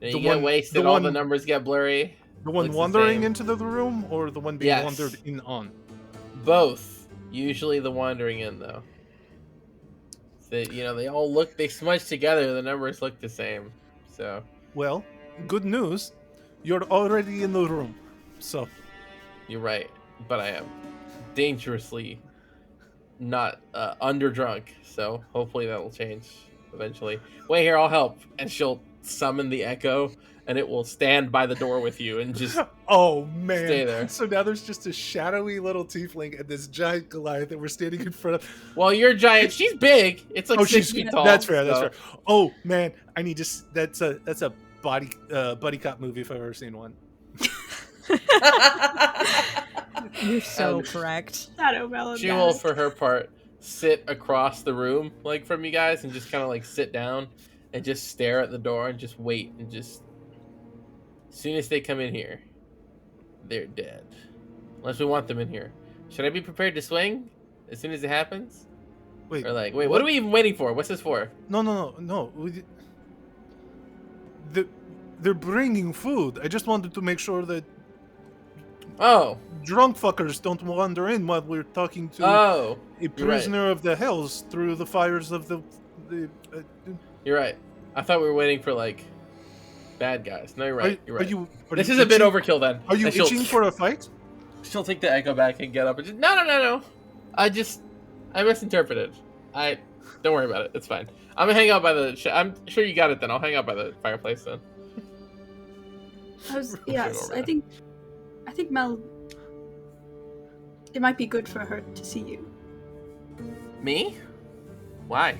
And The you get one- wasted, the all one- the numbers get blurry. The one Looks the wandering same. into the room, or the one being Yes. wandered in on? Both. Usually the wandering in though. They all look, they smudge together, the numbers look the same. So Well, good news. You're already in the room. So, you're right, but I am dangerously not under drunk. So hopefully that'll change eventually. Wait here, I'll help. And she'll summon the echo, and it will stand by the door with you and just oh man. stay there. So now there's just a shadowy little tiefling and this giant Goliath that we're standing in front of. Well, you're giant. She's big. It's like Oh, 6 she's feet tall. that's fair. That's so- fair. Oh man, I need to. That's a buddy cop movie if I've ever seen one. You're so And- correct. Shadow Melon. She will, for her part, sit across the room, like from you guys, and just kind of like sit down and just stare at the door and just wait and just. As soon as they come in here, they're dead. Unless we want them in here. Should I be prepared to swing as soon as it happens? Wait, Or like, wait, what are we even waiting for? What's this for? No. They're bringing food. I just wanted to make sure that Oh, drunk fuckers don't wander in while we're talking to oh, a prisoner of the hells through the fires of the you're right. I thought we were waiting for like bad guys. No, you're right. You're right. Are This you is a bit itching- overkill then. Are you And she'll- itching for a fight? She'll take the echo back and get up and just no. I misinterpreted. Don't worry about it. It's fine. I'm gonna hang out by the. I'm sure you got it then. I'll hang out by the fireplace then. Yes, over I think Mel. It might be good for her to see you. Me? Why?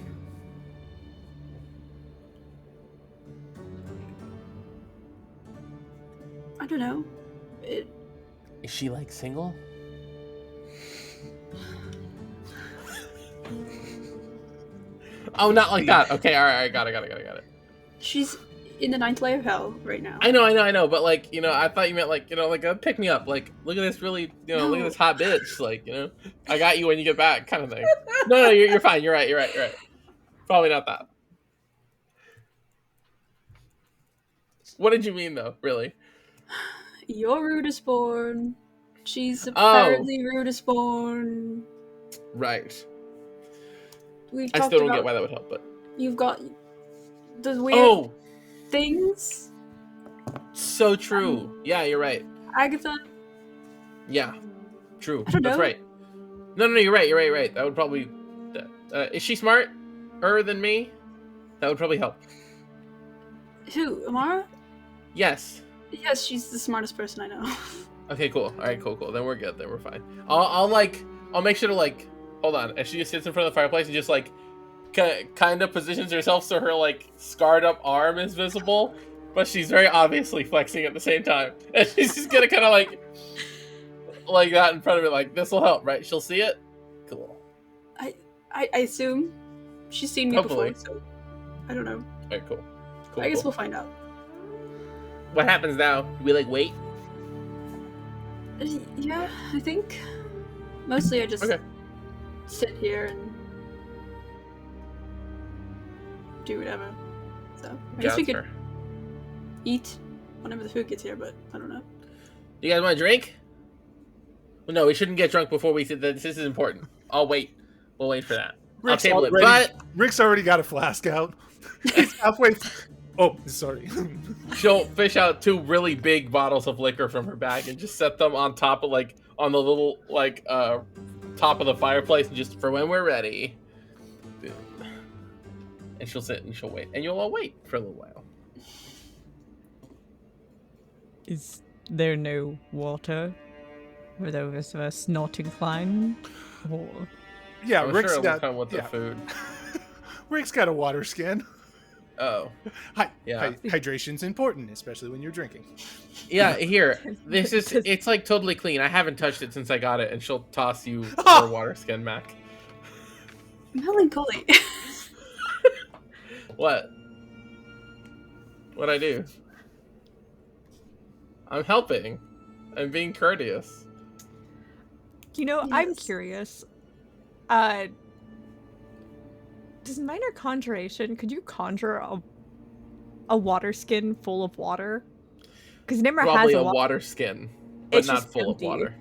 I don't know. Is she like single? Oh, not like that. Okay, all right, got it. She's in the 9th layer of hell right now. I know, but like, I thought you meant like, like a pick me up, like, look at this really, look at this hot bitch, like, I got you when you get back, kind of thing. No, you're fine. You're right. Probably not that. What did you mean though? Really? You're Rudisborn. She's apparently Rudisborn. Right. We've I talked still don't about get why that would help, but you've got the weird things. So true. Yeah, you're right. Agatha. Yeah, true. I don't That's know. right. No, you're right. That would probably. Is she smarter than me? That would probably help. Who? Amara? Yes. Yes, she's the smartest person I know. Okay, cool. All right, cool. Then we're good. Then we're fine. I'll make sure to like hold on. And she just sits in front of the fireplace and just like kind of positions herself so her like scarred up arm is visible, but she's very obviously flexing at the same time. And she's just gonna kind of like that in front of it. Like this will help, right? She'll see it. Cool. I assume she's seen me Hopefully. before, so I don't know. All right, cool. I guess we'll find out. What happens now? Do we like wait? Yeah, I think. Mostly I just Okay. sit here and do whatever. So I guess we could Gotcha. eat whenever the food gets here, but I don't know. You guys want a drink? Well, no, we shouldn't get drunk before we sit. This is important. I'll wait. We'll wait for that. I'll table it. But Rick's already got a flask out. He's halfway. Oh, sorry. she'll fish out 2 really big bottles of liquor from her bag and just set them on top of on the little top of the fireplace, and just for when we're ready. And she'll sit and she'll wait, and you'll all wait for a little while. Is there no water for those of us not inclined? Or... Yeah, I'm Rick's sure it'll got. come with the food. Rick's got a water skin. Oh, yeah. Hydration's important, especially when you're drinking. Yeah, here. It's like totally clean. I haven't touched it since I got it, and she'll toss you her water skin, Mac. Melancholy. What? What'd I do? I'm helping. I'm being courteous. I'm Yes. curious. Does minor conjuration, could you conjure a water skin full of water? Because Nimra Probably has a water skin, but It's not just full empty. of water.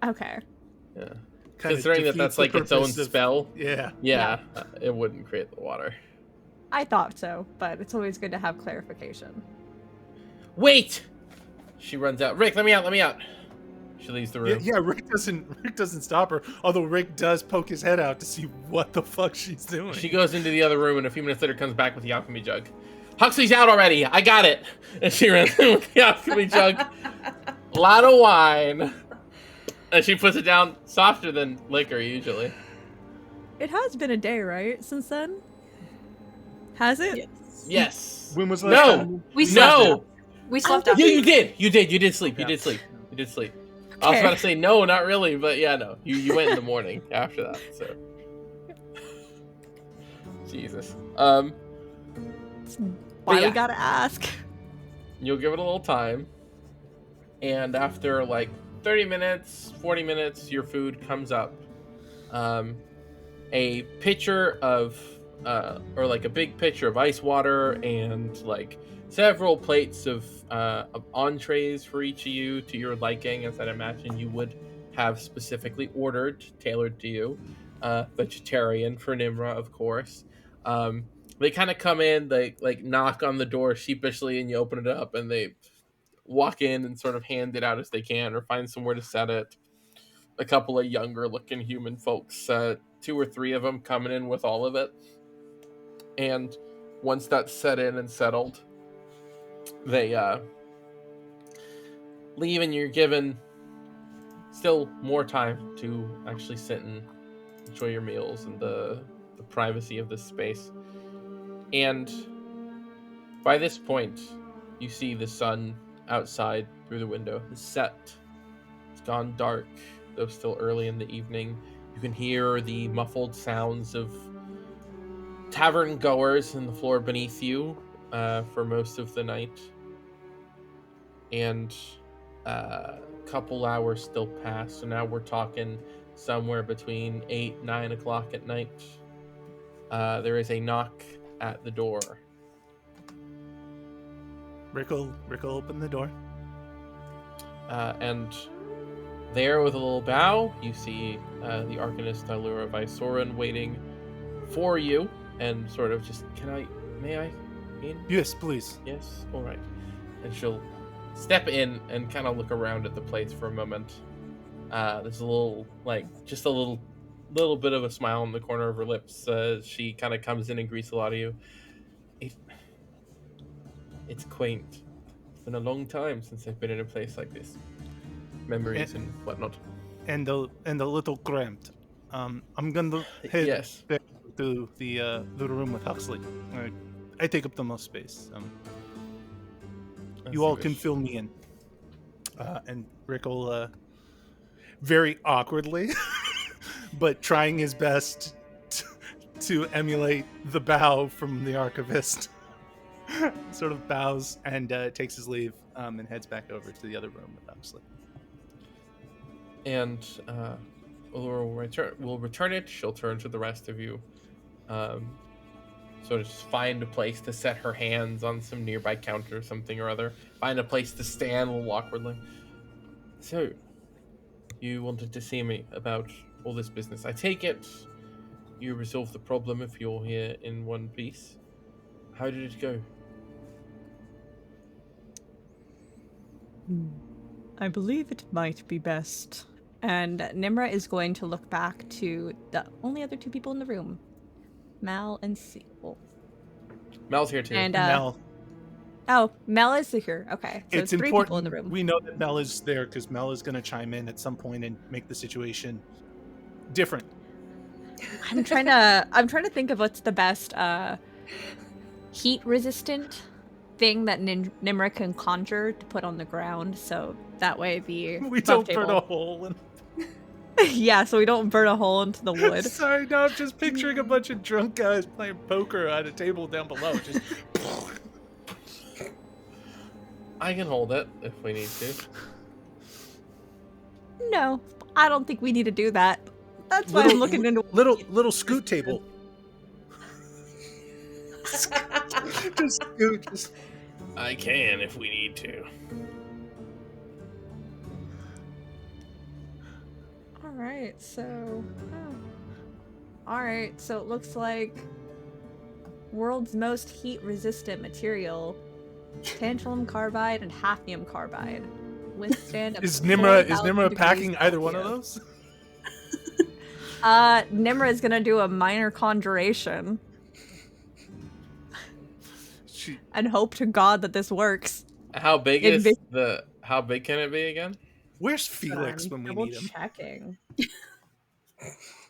Okay. Yeah. Kinda Considering that defeats that's the like its own purpose of- spell. Yeah. Yeah, it wouldn't create the water. I thought so, but it's always good to have clarification. Wait! She runs out. Rick, let me out. She leaves the room. Yeah, Rick doesn't stop her. Although Rick does poke his head out to see what the fuck she's doing. She goes into the other room, and a few minutes later comes back with the alchemy jug. Huxley's out already. I got it. And she runs in with the alchemy jug. A lot of wine. And she puts it down softer than liquor usually. It has been a day, right? Since then? Has it? Yes. Yes. When was the last No. time? We slept. No. We slept Oh, after. Yeah, you did. You did sleep. Yeah. You did sleep. I was about to say no, not really, but yeah, no. You went in the morning after that. So. Jesus. Why But yeah. we gotta ask? You'll give it a little time, and after like 30 minutes, 40 minutes, your food comes up. A pitcher of, or like a big pitcher of ice water, and like several plates of entrees for each of you to your liking, as I'd imagine you would have specifically ordered, tailored to you. Vegetarian for Nimra, of course. They kind of come in, they like knock on the door sheepishly, and you open it up, and they walk in and sort of hand it out as they can, or find somewhere to set it. A couple of younger looking human folks, 2 or 3 of them coming in with all of it. And once that's set in and settled, they leave, and you're given still more time to actually sit and enjoy your meals and the privacy of this space. And by this point, you see the sun outside through the window. It's set. It's gone dark, though still early in the evening. You can hear the muffled sounds of tavern goers on the floor beneath you, for most of the night, and a couple hours still pass. So now we're talking somewhere between 8-9 o'clock at night. There is a knock at the door. Rick will open the door. And there, with a little bow, you see the Arcanist Alura Visoran waiting for you, and sort of just, may I in? Yes, please. Yes, all right. And she'll step in and kind of look around at the place for a moment. There's a little, just a little bit of a smile on the corner of her lips. She kind of comes in and greets a lot of you. It's quaint. It's been a long time since I've been in a place like this. Memories and whatnot. And a little cramped. I'm gonna head back to the room with Huxley. I take up the most space. You all can fill me in. And Rick will very awkwardly, but trying his best to emulate the bow from the archivist, sort of bows and takes his leave and heads back over to the other room with Huxley. And we'll return it. She'll turn to the rest of you. So just find a place to set her hands on some nearby counter or something or other. Find a place to stand a little awkwardly. So, you wanted to see me about all this business. I take it you resolved the problem if you're here in one piece. How did it go? I believe it might be best. And Nimra is going to look back to the only other two people in the room, Mal and Seal. Mel's here too. And Mel. Oh, Mel is here. Okay, so it's three important people in the room. We know that Mel is there because Mel is going to chime in at some point and make the situation different. I'm trying to think of what's the best heat resistant thing that Nimra can conjure to put on the ground, so that way the We don't burn a hole in. Yeah, so we don't burn a hole into the wood. Sorry, no, I'm just picturing a bunch of drunk guys playing poker at a table down below. Just I can hold it if we need to. No, I don't think we need to do that. That's why I'm looking into little scoot table. Just scoot. I can if we need to. Alright, so Alright, so it looks like world's most heat resistant material, tantalum carbide and hafnium carbide, withstand Is Nimra packing either one of those? Nimra is gonna do a minor conjuration and hope to God that this works. How big how big can it be again? Where's Felix when we need him? Checking.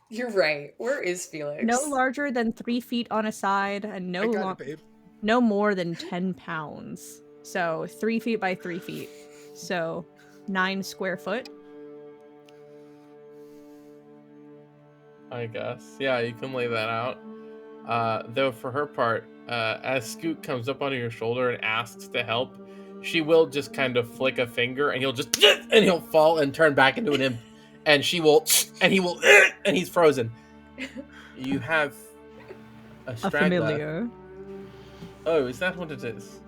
You're right. Where is Felix? No larger than 3 feet on a side, and no more than 10 pounds. So 3 feet by 3 feet. So 9 square foot. I guess. Yeah, you can lay that out. Though for her part, as Scoot comes up on your shoulder and asks to help, she will just kind of flick a finger and he'll fall and turn back into an imp. And he will, and he's frozen. You have a straggler. Familiar. Oh, is that what it is?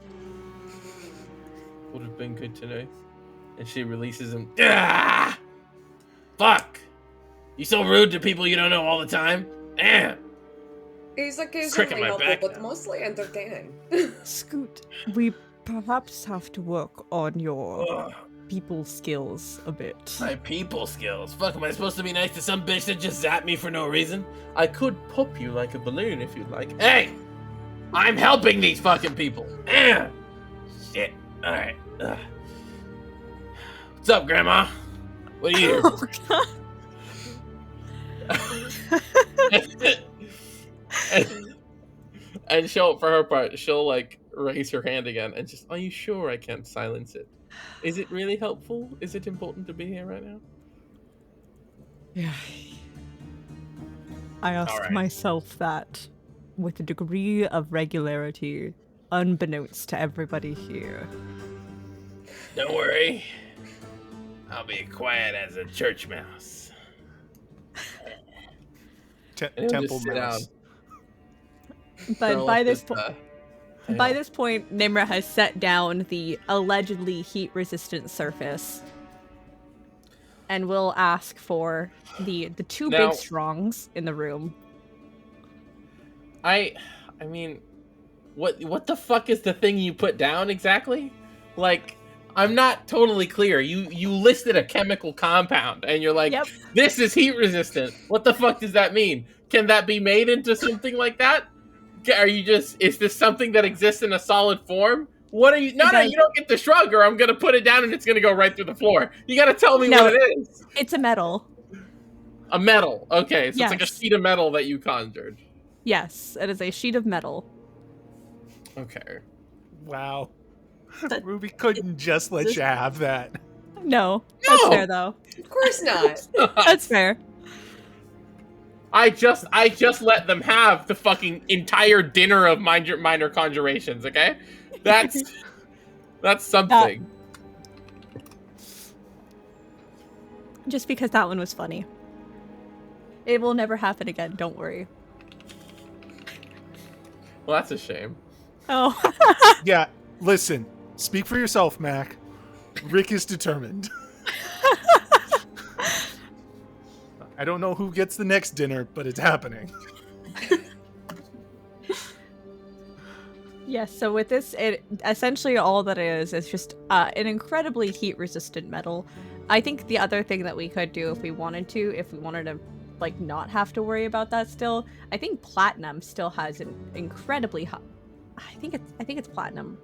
Would have been good to know. And she releases him. Ah! Fuck! You so rude to people you don't know all the time. Damn! He's occasionally helpful, but mostly entertaining. Scoot, we perhaps have to work on your people skills a bit. My people skills? Fuck, am I supposed to be nice to some bitch that just zapped me for no reason? I could pop you like a balloon if you'd like. Hey! I'm helping these fucking people! Shit. Alright. What's up, Grandma? What are you here? And she'll, for her part, she'll like raise her hand again and just, are you sure I can't silence it? Is it really helpful? Is it important to be here right now? Yeah. I ask myself that with a degree of regularity unbeknownst to everybody here. Don't worry. I'll be quiet as a church mouse. And he'll Temple just sit down. mouse. But Curl by up this his, point, tail. by this point, Nimra has set down the allegedly heat-resistant surface, and will ask for the two Now- big strongs in the room. I mean, what the fuck is the thing you put down exactly? Like, I'm not totally clear. You listed a chemical compound, and you're like, Yep. this is heat resistant. What the fuck does that mean? Can that be made into something like that? Are you is this something that exists in a solid form? What are you? No, does. you don't get the shrug, or I'm gonna put it down and it's gonna go right through the floor. You gotta tell me No. what it is. It's a metal. A metal. Okay, so it's like a Yes. sheet of metal that you conjured. Yes, it is a sheet of metal. Okay. Wow. That- Ruby couldn't just let you have that. No, that's No! fair though. Of course not. That's fair. I just let them have the fucking entire dinner of minor conjurations, okay? That's something. Just because that one was funny. It will never happen again, don't worry. Well, that's a shame. Oh. Yeah, listen. Speak for yourself, Mac. Rick is determined. I don't know who gets the next dinner, but it's happening. Yes, so with this, it essentially all that is just an incredibly heat-resistant metal. I think the other thing that we could do if we wanted to, like, not have to worry about that still, I think platinum still has an incredibly high... I think it's platinum.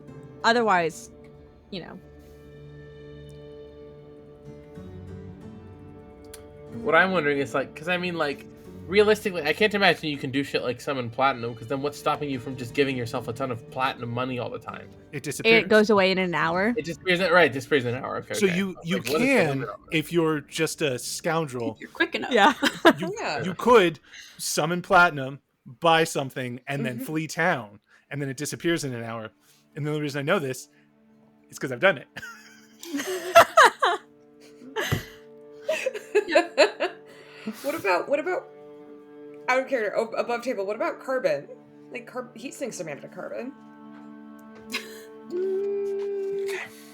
Otherwise, you know. What I'm wondering is, like, because I mean, like, realistically, I can't imagine you can do shit like summon platinum, because then what's stopping you from just giving yourself a ton of platinum money all the time? It disappears. It goes away in an hour. It just isn't right. Just disappears in an hour. Okay. So okay. you Like, what is the can, limit on that? if you're just a scoundrel, If you're quick enough. Yeah. Yeah. you could summon platinum, buy something, and then Mhm. flee town, and then it disappears in an hour. And the only reason I know this is because I've done it. What about out of character, above table, what about carbon? Like heat sinks are made out of carbon.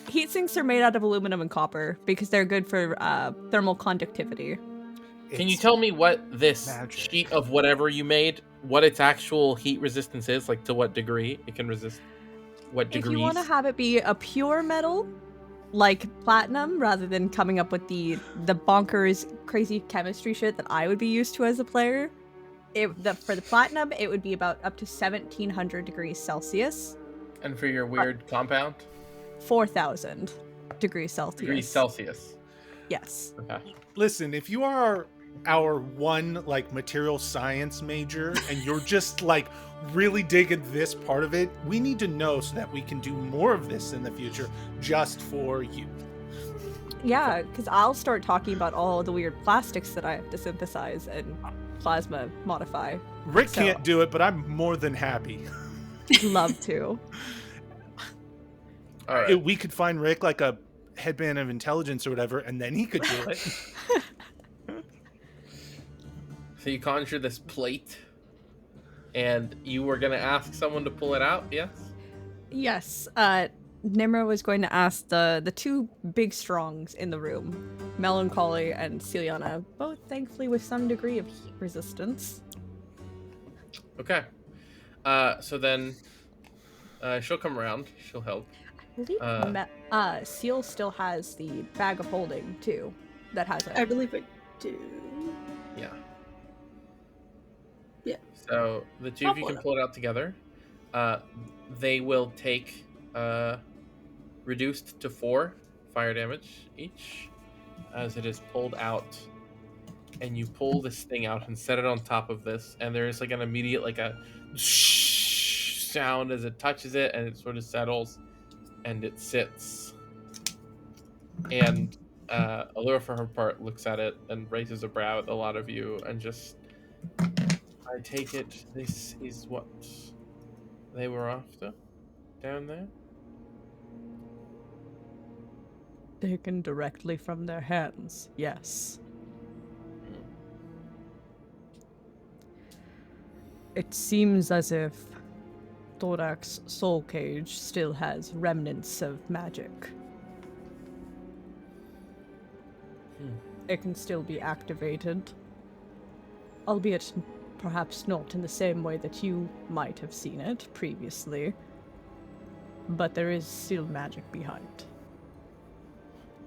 Heat sinks are made out of aluminum and copper because they're good for thermal conductivity. Can you It's tell me what this magic. sheet of whatever you made, what its actual heat resistance is? Like, to what degree it can resist? What If degrees? you want to have it be a pure metal, like platinum, rather than coming up with the bonkers, crazy chemistry shit that I would be used to as a player, for the platinum, it would be about up to 1700 degrees Celsius, And for your weird compound? 4000 degrees Celsius. Degrees Celsius. Yes. Okay. Listen, if you are our one like material science major and you're just like really digging this part of it, we need to know so that we can do more of this in the future just for you. Yeah, because I'll start talking about all the weird plastics that I have to synthesize and plasma modify. Rick So- can't do it, but I'm more than happy. Love to. All right. We could find Rick like a headband of intelligence or whatever, and then he could do it. So you conjure this plate, and you were gonna ask someone to pull it out. Yes. Yes, Nimra was going to ask the two big strongs in the room, Melancholy and Celiana, both thankfully with some degree of heat resistance. Okay. So then, she'll come around. She'll help. I believe Seal still has the bag of holding too, that has I it. believe I do. Yeah. Yeah. So the two I'll of you pull can it pull it out together. They will take reduced to 4 fire damage each as it is pulled out. And you pull this thing out and set it on top of this, and there is like an immediate like a sound as it touches it, and it sort of settles, and it sits. And Allura, for her part, looks at it and raises a brow at a lot of you, and just, I take it this is what they were after. down there? Taken directly from their hands, yes. It seems as if Thorak's soul cage still has remnants of magic. It can still be activated, albeit perhaps not in the same way that you might have seen it previously, but there is still magic behind.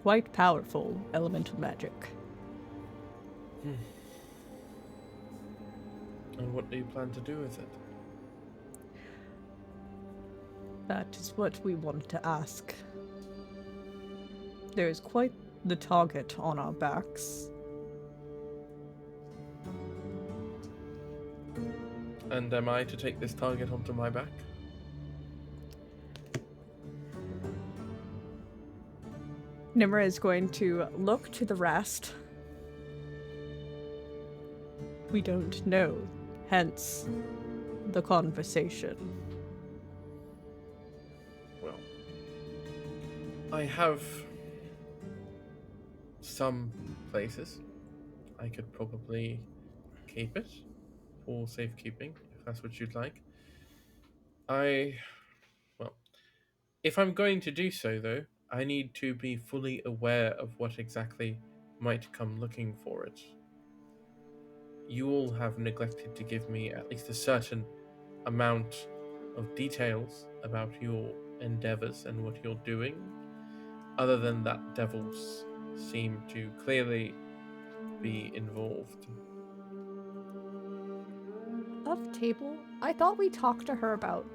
Quite powerful elemental magic. And what do you plan to do with it? That is what we want to ask. There is quite the target on our backs. And am I to take this target onto my back? Nimra is going to look to the rest. We don't know, hence the conversation. Well, I have some places I could probably keep it for safekeeping, if that's what you'd like. If I'm going to do so, though, I need to be fully aware of what exactly might come looking for it. You all have neglected to give me at least a certain amount of details about your endeavors and what you're doing. Other than that, devils seem to clearly be involved. Of table, I thought we talked to her about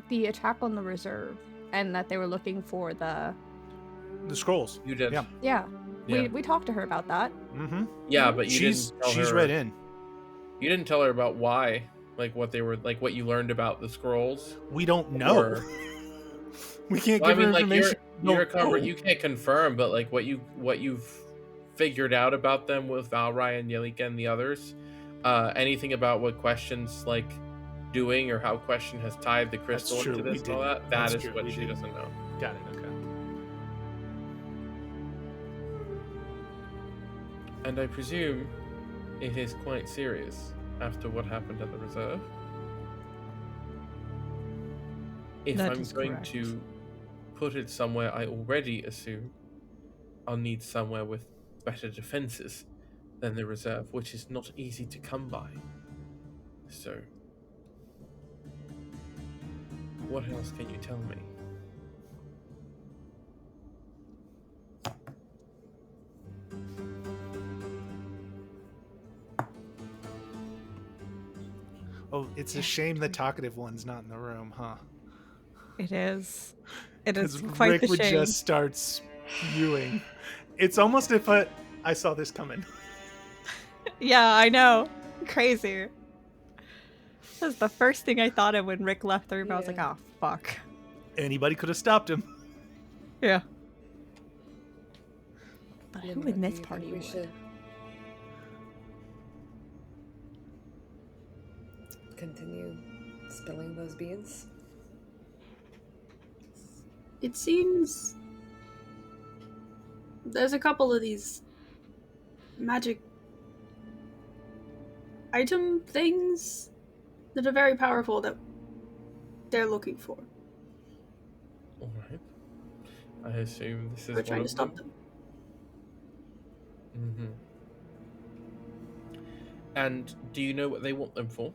the attack on the reserve, and that they were looking for the scrolls. You did. Yeah. Yeah. Yeah. We talked to her about that. Mm-hmm. Yeah, but you She's didn't tell her. read in. You didn't tell her about why, like what they were, like what you learned about the scrolls. We don't know. Or- We can't Well, I give her mean, like information. you can't confirm, but like what you've figured out about them with Valrai and Yelika and the others. Anything about what Question's like doing or how Question has tied the crystal That's true, into we this and all didn't. that. That's That is true, what we she didn't. doesn't know. Got it. Okay. And I presume it is quite serious after what happened at the reserve. If That I'm is going correct. to put it somewhere, I already assume I'll need somewhere with better defenses than the reserve, which is not easy to come by. So, what else can you tell me? Oh, it's a shame the talkative one's not in the room, huh? It is. It is Because quite Rick the would shame. just start spewing. It's almost if I saw this coming. Yeah, I know. Crazy. That's the first thing I thought of when Rick left the room. I was like, Yeah. oh, fuck. Anybody could have stopped him. Yeah. But Then who what in do this you party think we would? should continue spilling those beans? It seems there's a couple of these magic item things that are very powerful that they're looking for. All right. I assume this is We're one trying to of stop them. them. Mm-hmm. And do you know what they want them for?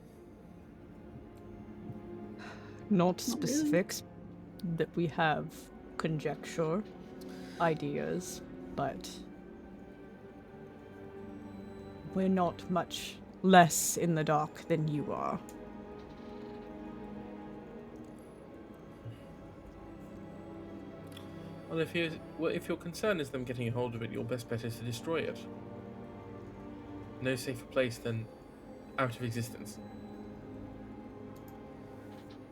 Not Not really. specifics that we have conjecture, ideas, but we're not much less in the dark than you are. Well, if your concern is them getting a hold of it, your best bet is to destroy it. No safer place than out of existence.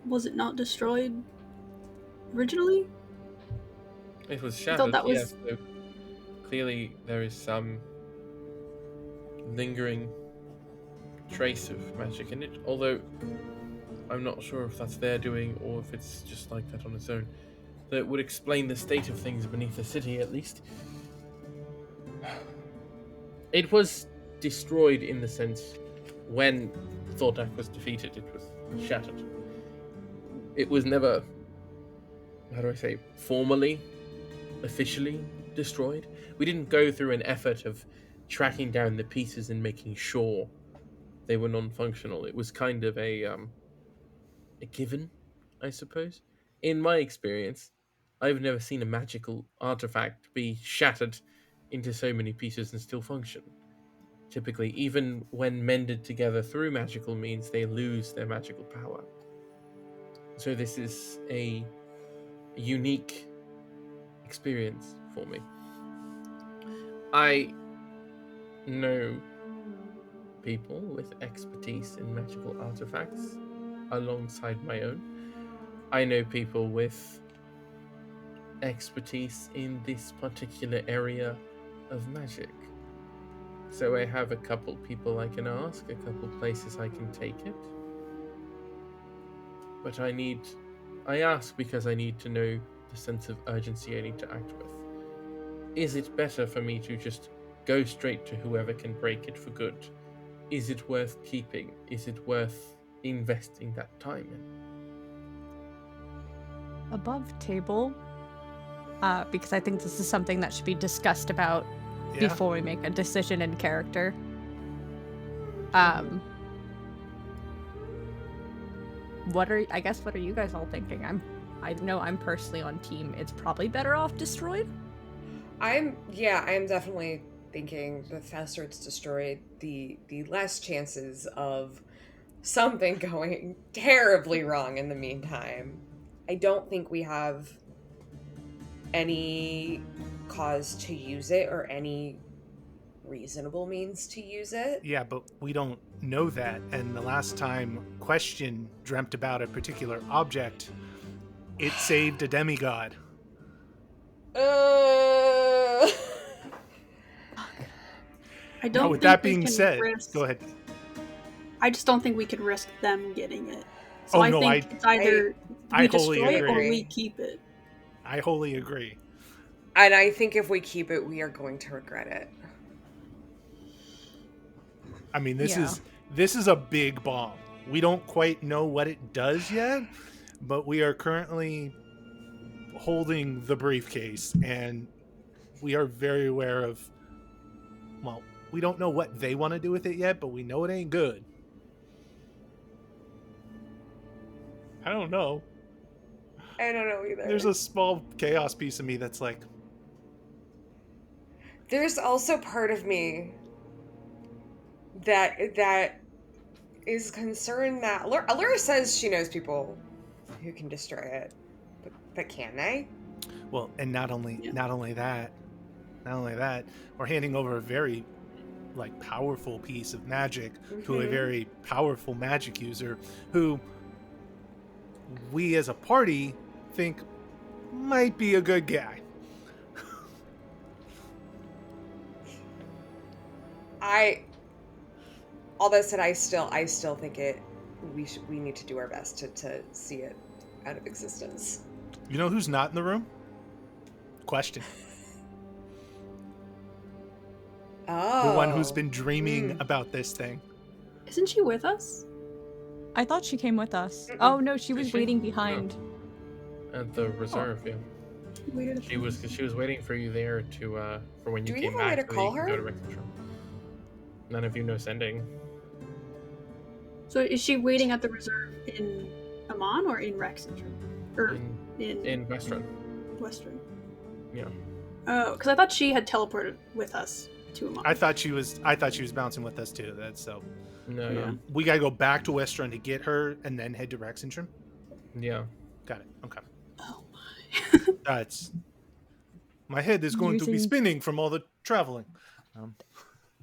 Was it not destroyed originally? It was I shattered, thought that was- yes. So clearly there is some lingering trace of magic in it. Although I'm not sure if that's their doing or if it's just like that on its own. That would explain the state of things beneath the city, at least. It was destroyed in the sense when Thordak was defeated, it was shattered. It was never, how do I say, formally, officially destroyed. We didn't go through an effort of tracking down the pieces and making sure they were non-functional. It was kind of a given, I suppose. In my experience, I've never seen a magical artifact be shattered into so many pieces and still function. Typically, even when mended together through magical means, they lose their magical power. So this is a unique experience for me. I know people with expertise in magical artifacts alongside my own. I know people with expertise in this particular area of magic. So I have a couple people I can ask, a couple places I can take it. But I ask because I need to know the sense of urgency I need to act with. Is it better for me to just go straight to whoever can break it for good? Is it worth keeping? Is it worth investing that time in? Above table, because I think this is something that should be discussed about before we make a decision in character. What are you guys all thinking? I know I'm personally on team. It's probably better off destroyed. I am definitely thinking the faster it's destroyed, the less chances of something going terribly wrong in the meantime. I don't think we have any cause to use it or any reasonable means to use it. Yeah, but we don't know that. And the last time Question dreamt about a particular object, it saved a demigod. I don't. Now, with think that we being can said, risk, go ahead. I just don't think we can risk them getting it. So Oh, I no, think it's either I we wholly destroy it or agree. we keep it. I wholly agree. And I think if we keep it, we are going to regret it. I mean, this is a big bomb. We don't quite know what it does yet, but we are currently holding the briefcase, and we are very aware of, well, we don't know what they want to do with it yet, but we know it ain't good. I don't know. I don't know either. There's a small chaos piece of me that's like... There's also part of me that is concerned that Allura says she knows people who can destroy it, but can they? Well, and not only that, we're handing over a very powerful piece of magic to a very powerful magic user who we as a party think might be a good guy. All that said, I still think we need to do our best to see it out of existence. You know who's not in the room? Question. Oh. The one who's been dreaming about this thing. Isn't she with us? I thought she came with us. Mm-mm. Oh no, she was Did she? waiting behind. At the reserve, yeah. Weird. She was waiting for you there to for when you Do we came have a way back. to so that you call can go her? to Rex Control. None of you know sending. So is she waiting at the reserve in Emon or in Rex Central? Or In Western. Western? Yeah. Oh, because I thought she had teleported with us to Emon. I thought she was bouncing with us too. That's so. No, Yeah. We gotta go back to Western to get her, and then head to Rexentrum. yeah. Got it. Okay. Oh my. That's my head is going to be Using- spinning from all the traveling.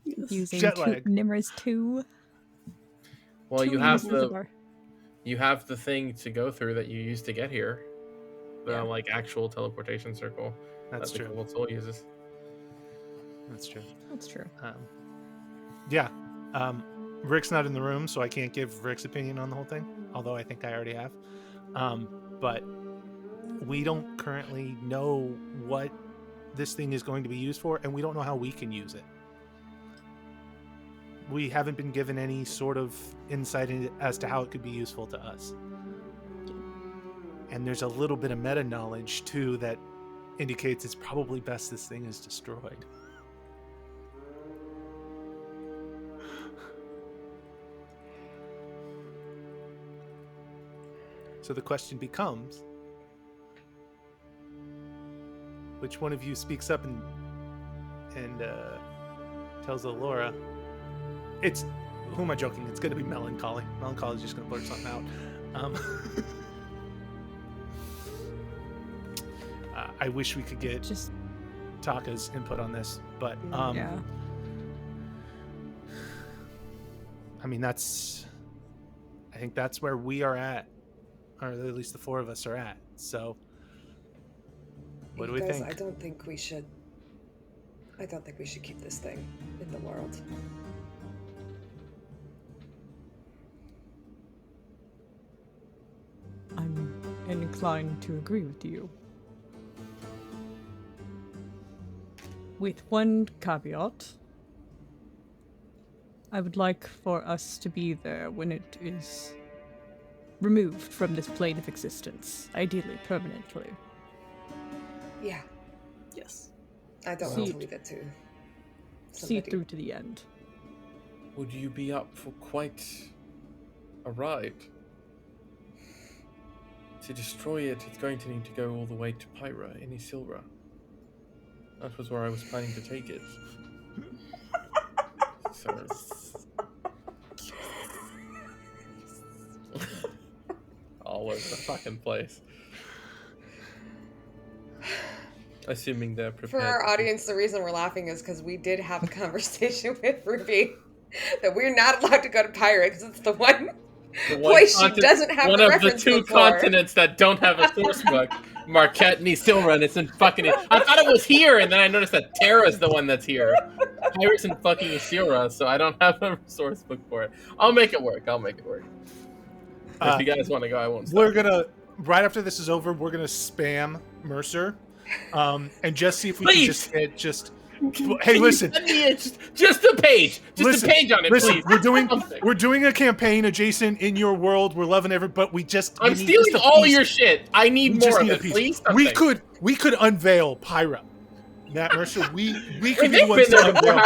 Using Jet lag. Nimra's 2. Well, you two have uses of our- you have the thing to go through that you used to get here. The Yeah. actual teleportation circle. That's that true. The Cobalt Soul uses. That's true. That's true. Yeah. Rick's not in the room, so I can't give Rick's opinion on the whole thing. although I think I already have. But we don't currently know what this thing is going to be used for, and we don't know how we can use it. We haven't been given any sort of insight as to how it could be useful to us. And there's a little bit of meta knowledge too that indicates it's probably best this thing is destroyed. So the question becomes, which one of you speaks up and tells Allura? It's, who am I joking? It's going to be Melancholy. Melancholy's just going to blurt something out. I wish we could get just Taka's input on this, but yeah. I mean, I think that's where we are at, or at least the four of us are at. So, what do we think? I don't think we should keep this thing in the world. I'm inclined to agree with you. With one caveat. I would like for us to be there when it is removed from this plane of existence, ideally permanently. Yeah. Yes. I don't want to leave it to somebody. See it through to the end. Would you be up for quite a ride? To destroy it, it's going to need to go all the way to Pyra in Isilra. That was where I was planning to take it. So... all over the fucking place. Assuming they're prepared. For our audience, the reason we're laughing is because we did have a conversation with Ruby that we're not allowed to go to Pyra because it's the one place she doesn't have one the of reference the two book for. continents that don't have a source book. Marquette and Isilra, and it's in fucking... I thought it was here, and then I noticed that Terra's the one that's here. Pyra's in fucking Isilra, so I don't have a source book for it. I'll make it work. If you guys want to go, I won't stop. We're gonna, right after this is over, we're gonna spam Mercer, and just see if we can just get Hey, listen. Just a page. Just a page on it, listen, please. We're doing a campaign adjacent in your world. We're loving every, but I'm stealing all your shit. I need more of it, please. Something. We could unveil Pyra. Matt Mercer, we could be the ones to unveil.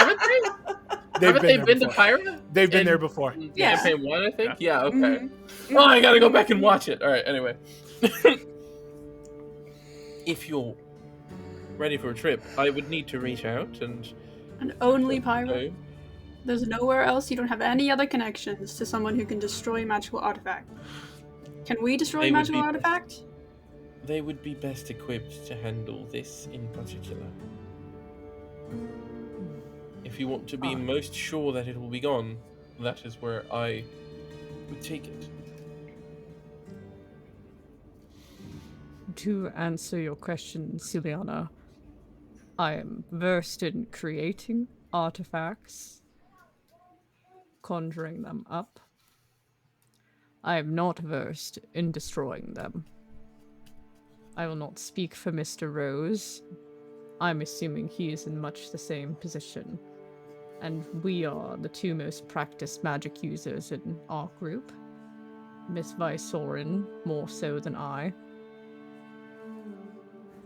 Haven't they been to Pyra? They've been there before. Yeah. Campaign 1, I think? Yeah, okay. Mm-hmm. Oh, I gotta go back and watch it. Alright, anyway. If you're ready for a trip, I would need to reach out and only Pyra? There's nowhere else? You don't have any other connections to someone who can destroy magical artifact? Can we destroy magical artifact? They would be best equipped to handle this in particular. If you want to be most sure that it will be gone, that is where I would take it. To answer your question, Ciliana, I am versed in creating artifacts, conjuring them up. I am not versed in destroying them. I will not speak for Mr. Rose. I'm assuming he is in much the same position. And we are the two most practiced magic users in our group. Miss Vysoren more so than I.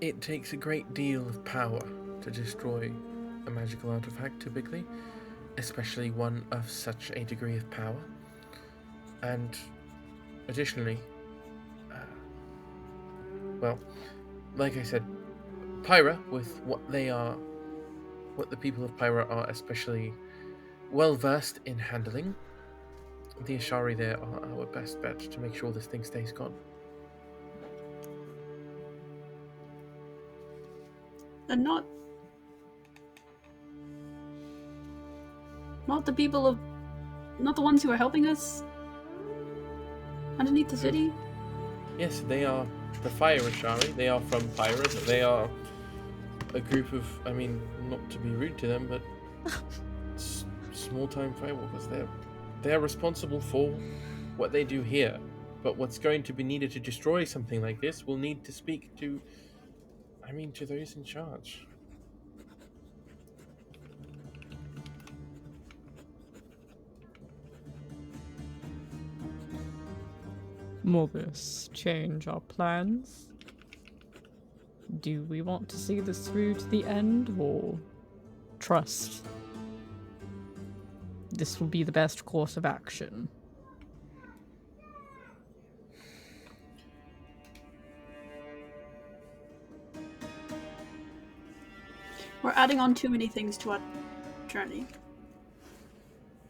It takes a great deal of power to destroy a magical artifact, typically, especially one of such a degree of power. And additionally, well, like I said, Pyra, with what the people of Pyra are especially well versed in handling, the Ashari there are our best bet to make sure this thing stays gone. And not the people of... not the ones who are helping us underneath the city? Yes, they are the Fire Ashari. They are from Pyra, but they are a group of, I mean, not to be rude to them, but small-time firewalkers. They're responsible for what they do here, But what's going to be needed to destroy something like this will need to speak to those in charge. Will this change our plans? Do we want to see this through to the end, or trust this will be the best course of action? We're adding on too many things to our journey.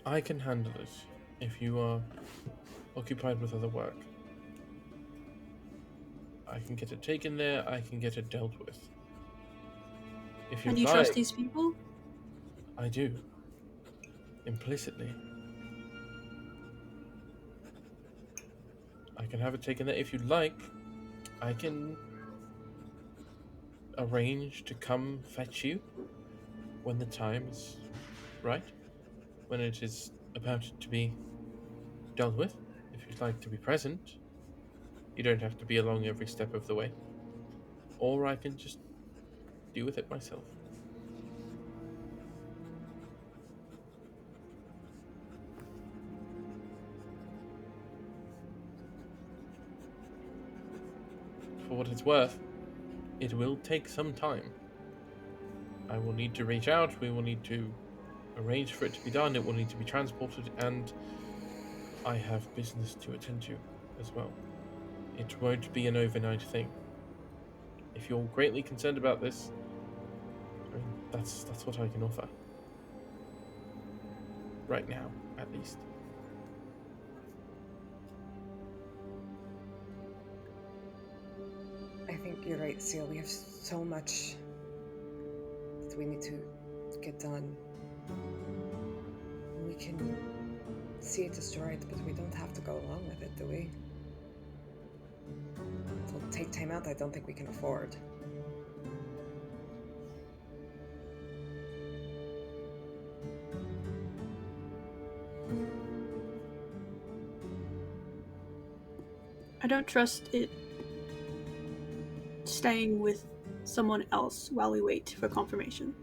I can handle it if you are occupied with other work. I can get it taken there, I can get it dealt with. If And you like, trust these people? I do. Implicitly. I can have it taken there. If you'd like, I can arrange to come fetch you when the time is right, when it is about to be dealt with. If you'd like to be present, you don't have to be along every step of the way. Or I can just deal with it myself. For what it's worth, it will take some time. I will need to reach out, we will need to arrange for it to be done, it will need to be transported, and I have business to attend to as well. It won't be an overnight thing. If you're greatly concerned about this, I mean, that's what I can offer. Right now, at least. I think you're right, Seal. We have so much that we need to get done. We can see it destroyed, but we don't have to go along with it, do we? It'll take time out I don't think we can afford. I don't trust it staying with someone else while we wait for confirmation.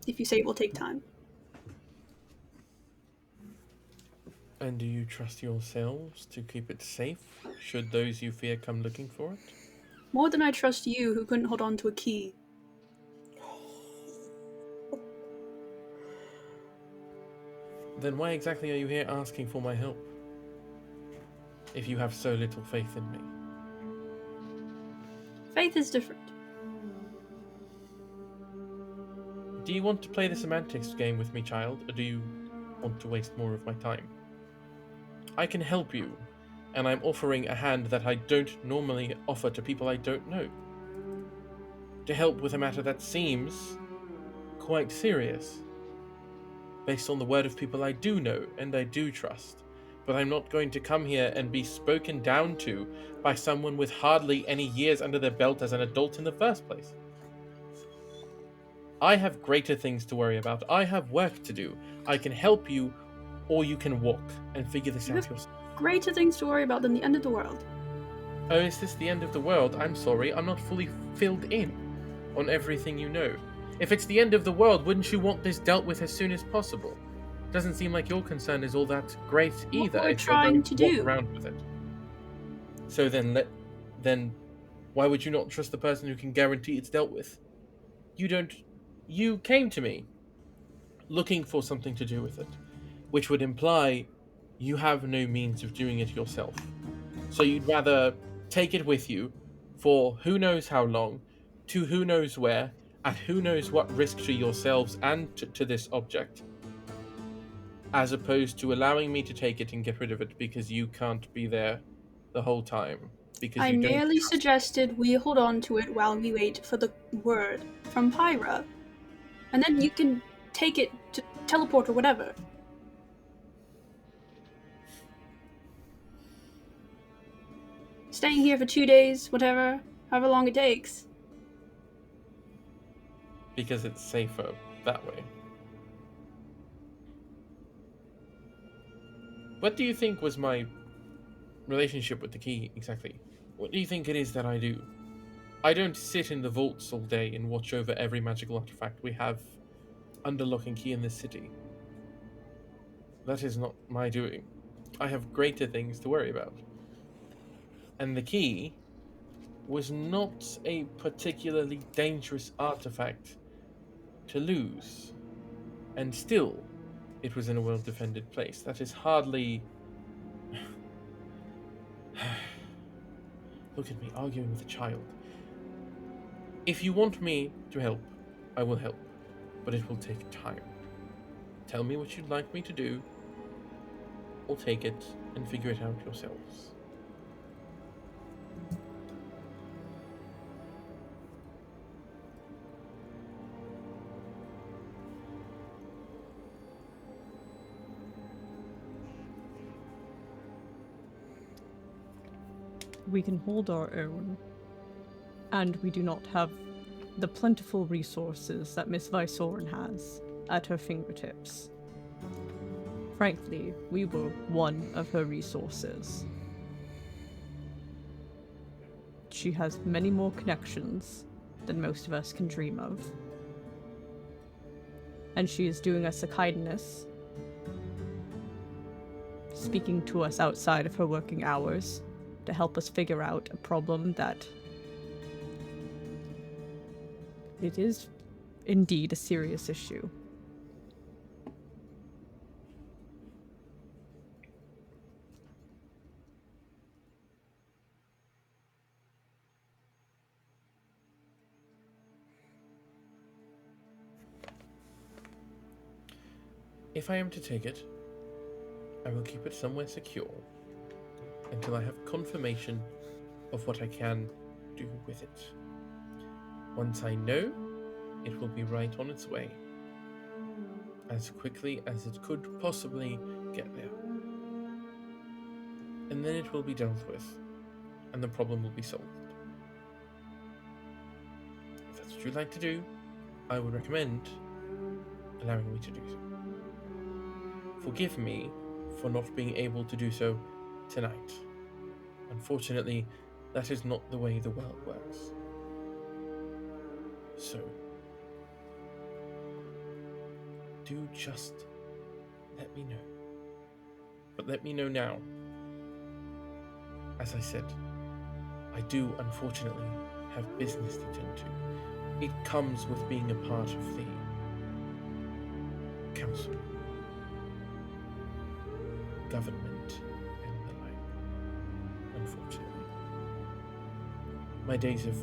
If you say it will take time. And do you trust yourselves to keep it safe, should those you fear come looking for it? More than I trust you, who couldn't hold on to a key. Then why exactly are you here asking for my help? If you have so little faith in me. Faith is different. Do you want to play the semantics game with me, child, or do you want to waste more of my time? I can help you, and I'm offering a hand that I don't normally offer to people I don't know. To help with a matter that seems quite serious, based on the word of people I do know and I do trust. But I'm not going to come here and be spoken down to by someone with hardly any years under their belt as an adult in the first place. I have greater things to worry about. I have work to do. I can help you, or you can walk and figure this out yourself. Greater things to worry about than the end of the world. Oh, is this the end of the world? I'm sorry, I'm not fully filled in on everything you know. If it's the end of the world, wouldn't you want this dealt with as soon as possible? Doesn't seem like your concern is all that great either. What we're if you're trying going to walk do. around with it. So then why would you not trust the person who can guarantee it's dealt with? You came to me looking for something to do with it, which would imply you have no means of doing it yourself. So you'd rather take it with you for who knows how long, to who knows where, at who knows what risk to yourselves and to this object, as opposed to allowing me to take it and get rid of it because you can't be there the whole time. Because I you don't merely trust. suggested we hold on to it while we wait for the word from Pyra. And then you can take it to teleport or whatever. Staying here for 2 days, whatever, however long it takes. Because it's safer that way. What do you think was my relationship with the key, exactly? What do you think it is that I do? I don't sit in the vaults all day and watch over every magical artifact we have under lock and key in this city. That is not my doing. I have greater things to worry about. And the key was not a particularly dangerous artifact to lose. And still, it was in a well-defended place. That is hardly... Look at me arguing with a child. If you want me to help, I will help. But it will take time. Tell me what you'd like me to do, or take it and figure it out yourselves. We can hold our own, and we do not have the plentiful resources that Miss Vysoren has at her fingertips. Frankly, we were one of her resources. She has many more connections than most of us can dream of. And she is doing us a kindness, speaking to us outside of her working hours to help us figure out a problem that it is indeed a serious issue. If I am to take it, I will keep it somewhere secure until I have confirmation of what I can do with it. Once I know, it will be right on its way, as quickly as it could possibly get there. And then it will be dealt with, and the problem will be solved. If that's what you'd like to do, I would recommend allowing me to do so. Forgive me for not being able to do so tonight. Unfortunately, that is not the way the world works. So, do just let me know. But let me know now. As I said, I do unfortunately have business to tend to. It comes with being a part of the council, government, and the like. Unfortunately, my days of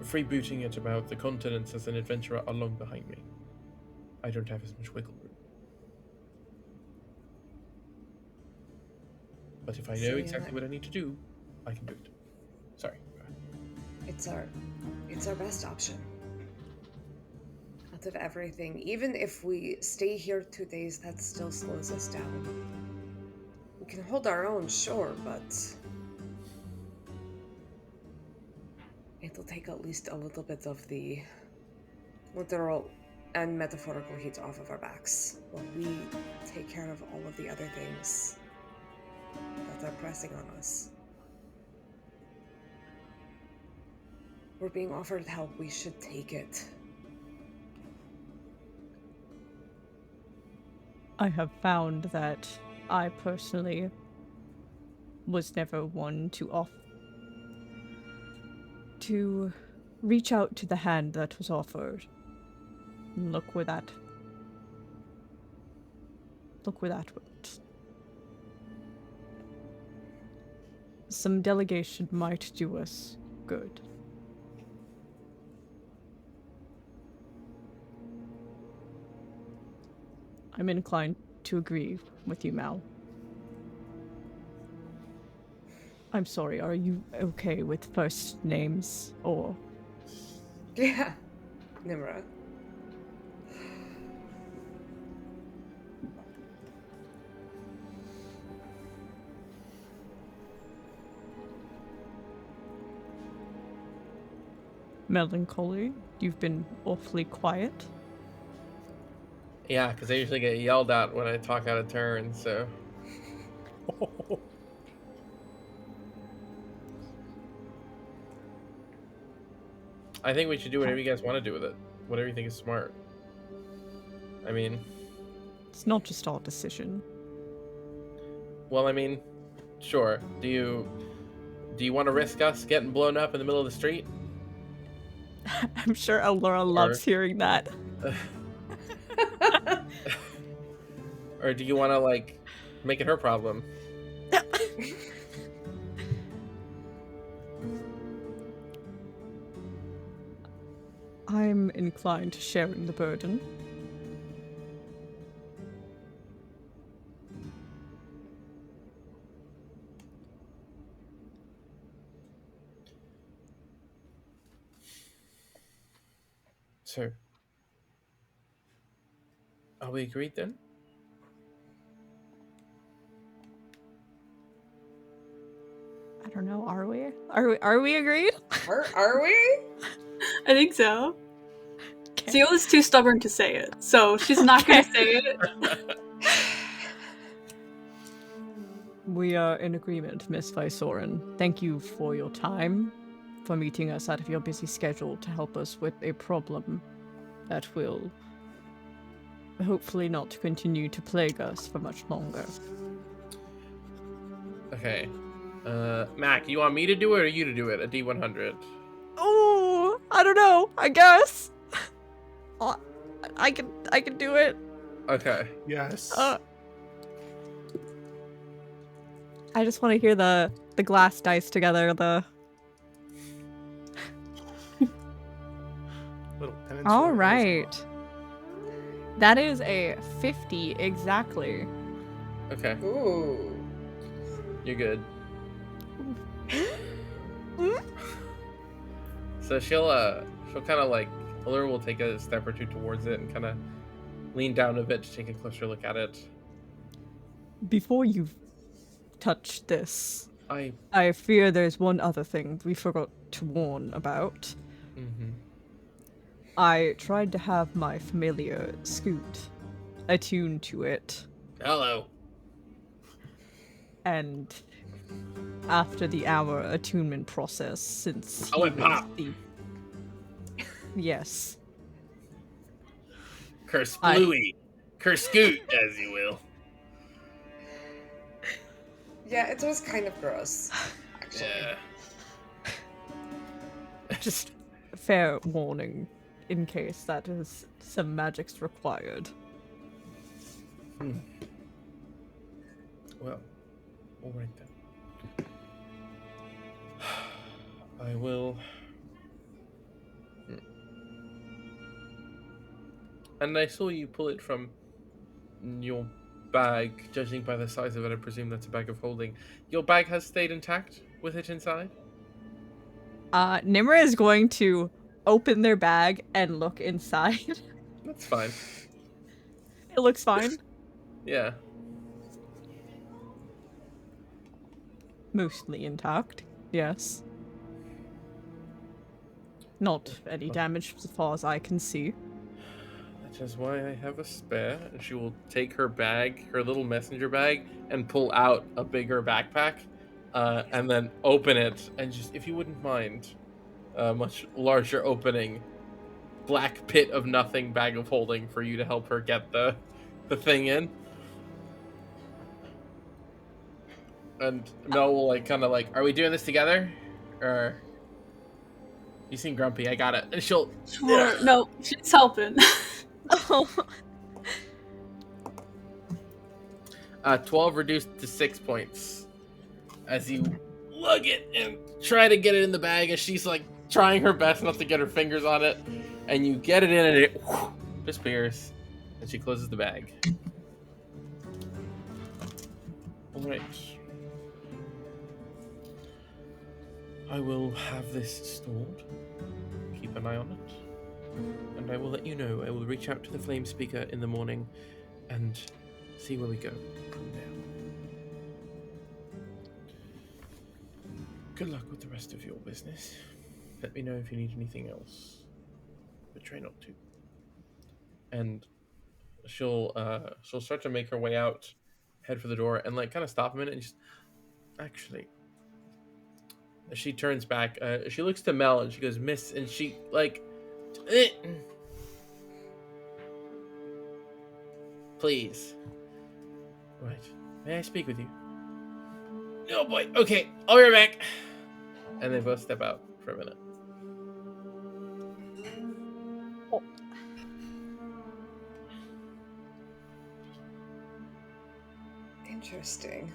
freebooting at about the continents as an adventurer are long behind me. I don't have as much wiggle room. But if I know exactly what I need to do, I can do it. Sorry. It's our best option. Out of everything, even if we stay here 2 days, that still slows us down. We can hold our own, sure, but it'll take at least a little bit of the literal and metaphorical heat off of our backs while we take care of all of the other things that are pressing on us. We're being offered help, we should take it. I have found that I personally was never one to reach out to the hand that was offered. And look where that went. Some delegation might do us good. I'm inclined to agree with you, Mal. I'm sorry, are you okay with first names, or? Yeah, Nimra. Melancholy, you've been awfully quiet. Yeah, because I usually get yelled at when I talk out of turn, so... I think we should do whatever you guys want to do with it. Whatever you think is smart. I mean, It's not just our decision. well, I mean, sure. Do you want to risk us getting blown up in the middle of the street? I'm sure Elora loves hearing that. Or do you want to, like, make it her problem? I'm inclined to sharing the burden. So, are we agreed then? I don't know, are we? Are we agreed? Are we? I think so. Okay. Ciola's too stubborn to say it, so she's not gonna say it. We are in agreement, Miss Visoren. Thank you for your time, for meeting us out of your busy schedule to help us with a problem that will hopefully not continue to plague us for much longer. Okay. Mac, you want me to do it or you to do it? A D100. Oh, I don't know. I guess. I can do it. Okay. Yes. I just want to hear the glass dice together. Little penance All for it. right. That is a 50 exactly. Okay. Ooh. You're good. So she'll kind of like, Allura will take a step or two towards it and kind of lean down a bit to take a closer look at it. Before you touch this, I I fear there's one other thing we forgot to warn about. I tried to have my familiar Scoot attune to it, Hello. and after the hour attunement process, since Oh, it popped. Yes. Curse Bluey. Curse Scoot, as you will. Yeah, it was kind of gross, actually. Yeah. Just fair warning, in case that is some magic's required. Well, all right then. I will. And I saw you pull it from your bag. Judging by the size of it, I presume that's a bag of holding. Your bag has stayed intact with it inside? Nimra is going to open their bag and look inside. That's fine. It looks fine. Yeah. Mostly intact, yes. Not any damage as far as I can see. That is why I have a spare. And she will take her bag, her little messenger bag, and pull out a bigger backpack. And then open it. And just, if you wouldn't mind, a much larger opening. Black pit of nothing bag of holding for you to help her get the thing in. And Mel will like kind of like, are we doing this together? Or you seem grumpy, I got it. And she'll Sure. No, she's helping. Oh. 12 reduced to 6 points. As you lug it and try to get it in the bag, and she's like trying her best not to get her fingers on it. And you get it in and it disappears. And she closes the bag. Alright. I will have this stored. Keep an eye on it. And I will let you know. I will reach out to the flame speaker in the morning and see where we go from there. Good luck with the rest of your business. Let me know if you need anything else. But try not to. And she'll start to make her way out head for the door and like kind of stop a minute and just actually. She turns back. She looks to Mel and she goes, "Miss," and she like, please. Right. May I speak with you? No, boy. Okay, I'll be right back. And they both step out for a minute. Interesting.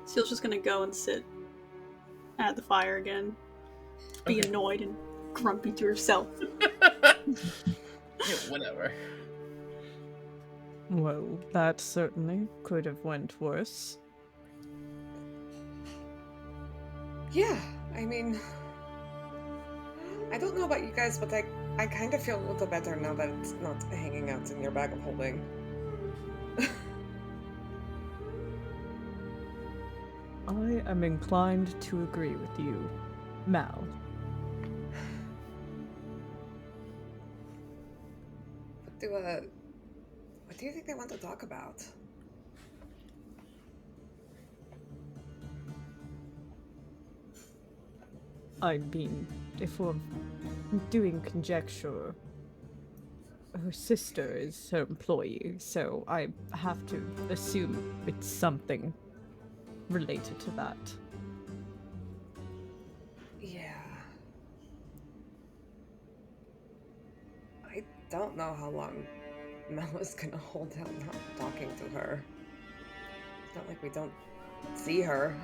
Seal's just gonna go and sit at the fire again. Be Okay. annoyed and grumpy to herself. Yeah, whatever. Well, that certainly could have went worse. Yeah, I mean, I don't know about you guys, but I kind of feel a little better now that it's not hanging out in your bag of holding. I am inclined to agree with you, Mal. What do you think they want to talk about? I mean, if we're doing conjecture, her sister is her employee, so I have to assume it's something related to that. Yeah. I don't know how long Mel is gonna hold out not talking to her. It's not like we don't see her.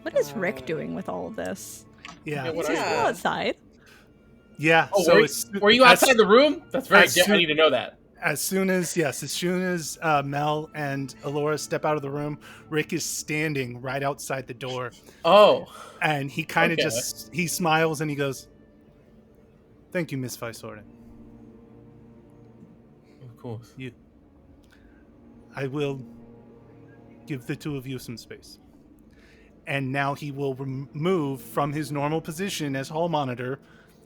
What is Rick doing with all of this? Yeah. what He's are just you- outside. Yeah. Oh, So were you outside the room? That's very. as soon- I need to know that. as soon as Mel and Alora step out of the room, Rick is standing right outside the door, Oh, and he kind of Okay. he smiles and he goes, "Thank you, Miss Visorin. of course. I will give the two of you some space." And now he will move from his normal position as hall monitor,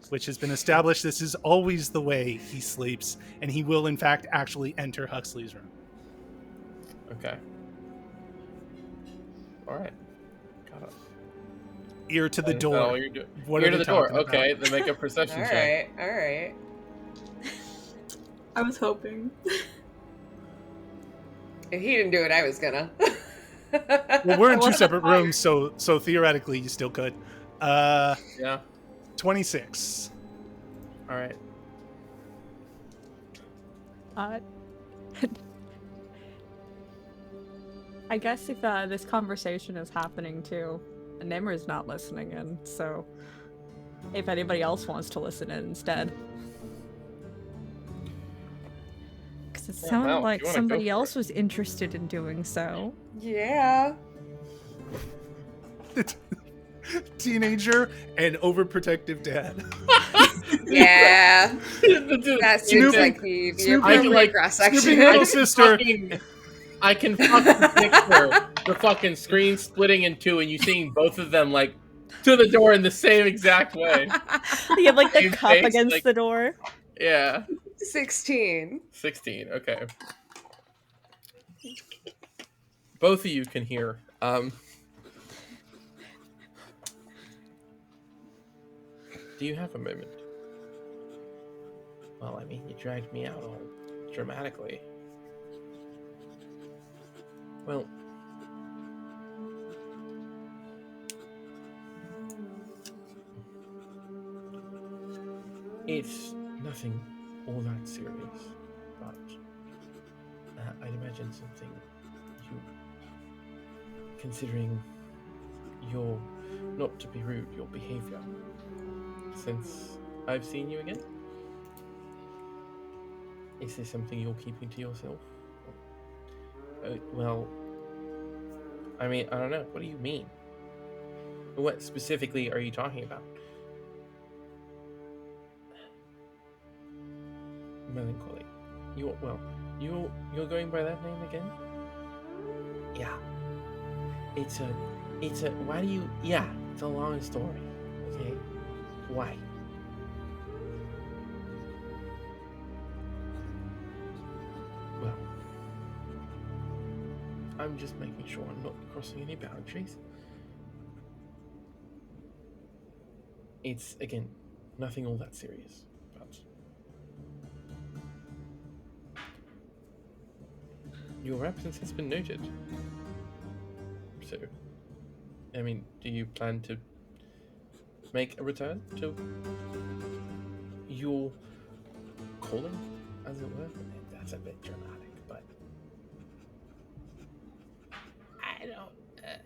which has been established. This is always the way he sleeps, and he will, in fact, actually enter Huxley's room. Okay. All right. Got it. Ear to the Is that door. all you're doing? What Ear are to they the door. talking about? Okay, then make a perception check. All right. I was hoping. If he didn't do it, I was gonna. Well, we're in two What's separate the fire? rooms, so theoretically you still could. Yeah. 26. All right. I guess if this conversation is happening too, Nimmer's not listening in, so if anybody else wants to listen in instead. Because it Yeah, sounded Mel, if like you wanna go somebody for else it. was interested in doing so. Yeah. Teenager and overprotective dad. Yeah. That seems Snooping- like the Snooping- appropriate like, cross Snooping section. little sister. I can fucking picture the fucking screen splitting in two and you seeing both of them like to the door in the same exact way. You have like the Same cup face, against like- the door. Yeah. 16. 16. Okay. Both of you can hear. Do you have a moment? Well, I mean, you dragged me out all dramatically. Well, it's nothing all that serious, but I'd imagine something you, considering your, not to be rude, your behavior since I've seen you again. Is this something you're keeping to yourself? Well, I mean, I don't know. What do you mean? What specifically are you talking about? Melancholy. You're going by that name again? Yeah. It's a why do you yeah, it's a long story. Okay? Why? Well, I'm just making sure I'm not crossing any boundaries. It's again nothing all that serious, but your absence has been noted. So, I mean, do you plan to make a return to your calling, as it were? That's a bit dramatic, but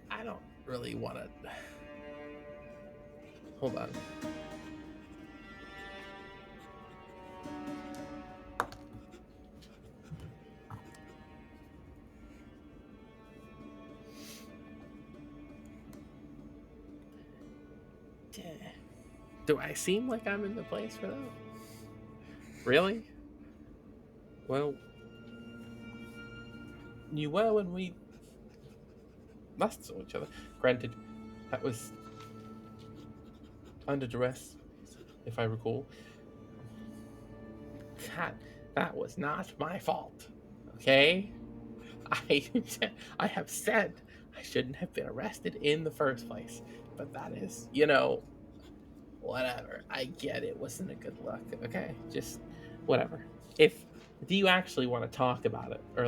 I don't really want to. Hold on. Do I seem like I'm in the place for that? Really? Well, you were when we last saw each other. Granted, that was under duress, if I recall. That was not my fault. Okay? I have said I shouldn't have been arrested in the first place. But that is, whatever. I get it wasn't a good look. Okay? Just whatever. Do you actually want to talk about it? Or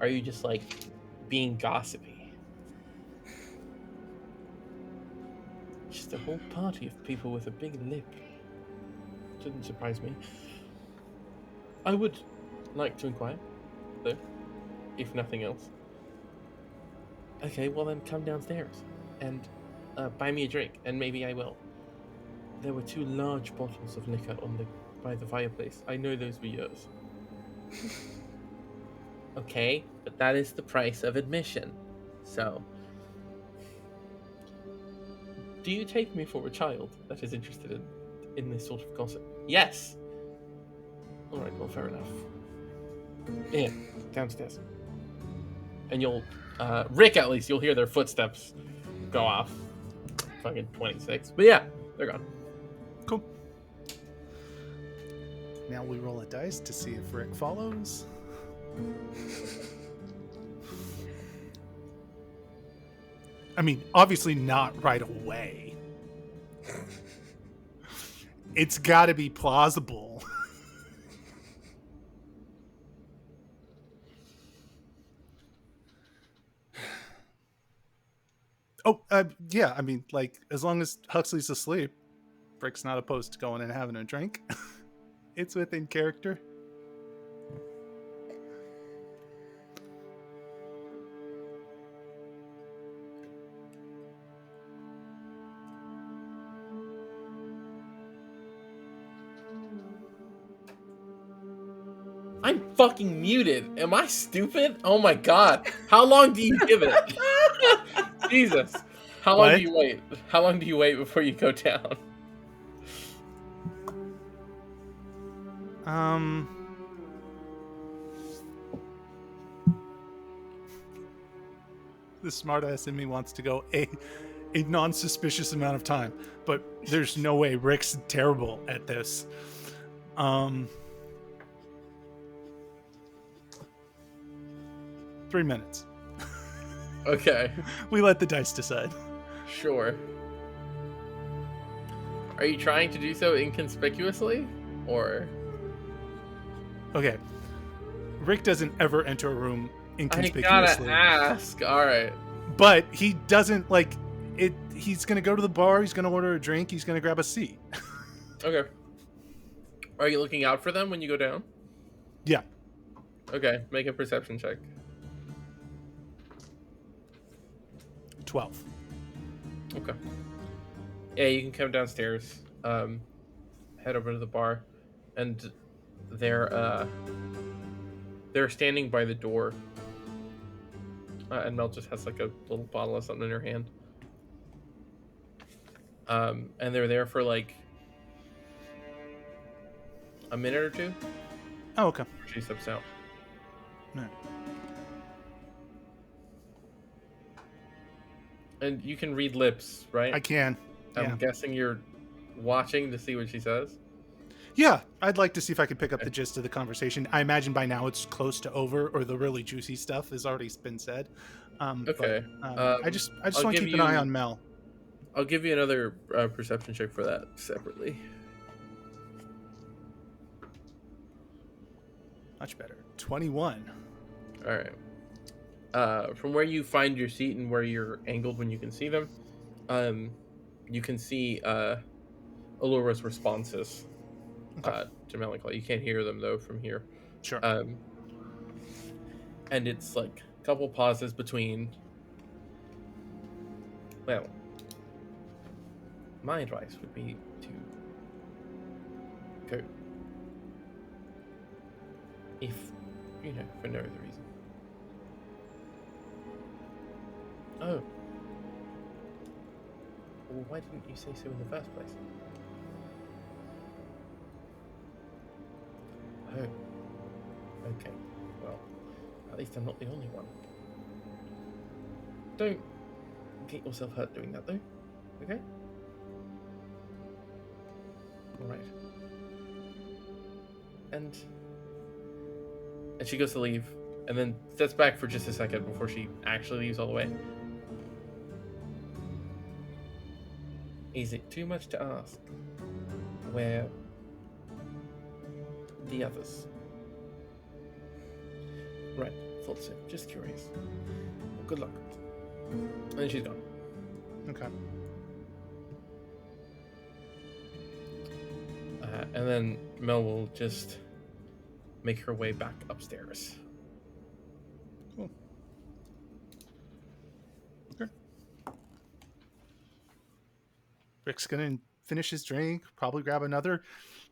are you just being gossipy? Just a whole party of people with a big lip. Didn't surprise me. I would like to inquire, though, if nothing else. Okay, well then come downstairs and buy me a drink, and maybe I will. There were 2 large bottles of liquor by the fireplace. I know those were yours. Okay, but that is the price of admission. So, do you take me for a child that is interested in this sort of gossip? Yes! Alright, well, fair enough. Yeah, downstairs. And you'll, Rick at least, you'll hear their footsteps go off. Fucking 26. But yeah, they're gone. Cool. Now we roll a dice to see if Rick follows. I mean, obviously not right away. It's got to be plausible. Oh, yeah, I mean, as long as Huxley's asleep, Rick's not opposed to going and having a drink. It's within character. I'm fucking muted. Am I stupid? Oh my god. How long do you give it? Jesus. How long do you wait? How long do you wait before you go down? The smartass in me wants to go a non-suspicious amount of time, but there's no way. Rick's terrible at this. 3 minutes. Okay. We let the dice decide. Sure. Are you trying to do so inconspicuously? Or... Okay. Rick doesn't ever enter a room inconspicuously. I gotta ask. Alright. But he doesn't, he's gonna go to the bar, he's gonna order a drink, he's gonna grab a seat. Okay. Are you looking out for them when you go down? Yeah. Okay, make a perception check. 12. Okay. Yeah, you can come downstairs, head over to the bar, and they're standing by the door, and Mel just has a little bottle of something in her hand. And they're there for a minute or two, Oh, okay. She steps out. No. And you can read lips, right? I can. Yeah. I'm guessing you're watching to see what she says. Yeah, I'd like to see if I could pick up the gist of the conversation. I imagine by now it's close to over, or the really juicy stuff has already been said. Okay. I just I'll want to keep an eye on Mel. I'll give you another perception check for that separately. Much better. 21. All right. From where you find your seat and where you're angled when you can see them, you can see Allura's responses to Melancholy. You can't hear them though from here. Sure. And it's like a couple pauses between. Well, my advice would be to go, if for no other reason. Oh. Well, why didn't you say so in the first place? Oh. Okay. Well, at least I'm not the only one. Don't get yourself hurt doing that, though. Okay? Alright. And she goes to leave, and then steps back for just a second before she actually leaves all the way. Is it too much to ask where the others? Right, thought so. Just curious. Well, good luck. And then she's gone. Okay. And then Mel will just make her way back upstairs. Cool. Okay. Rick's gonna finish his drink, probably grab another.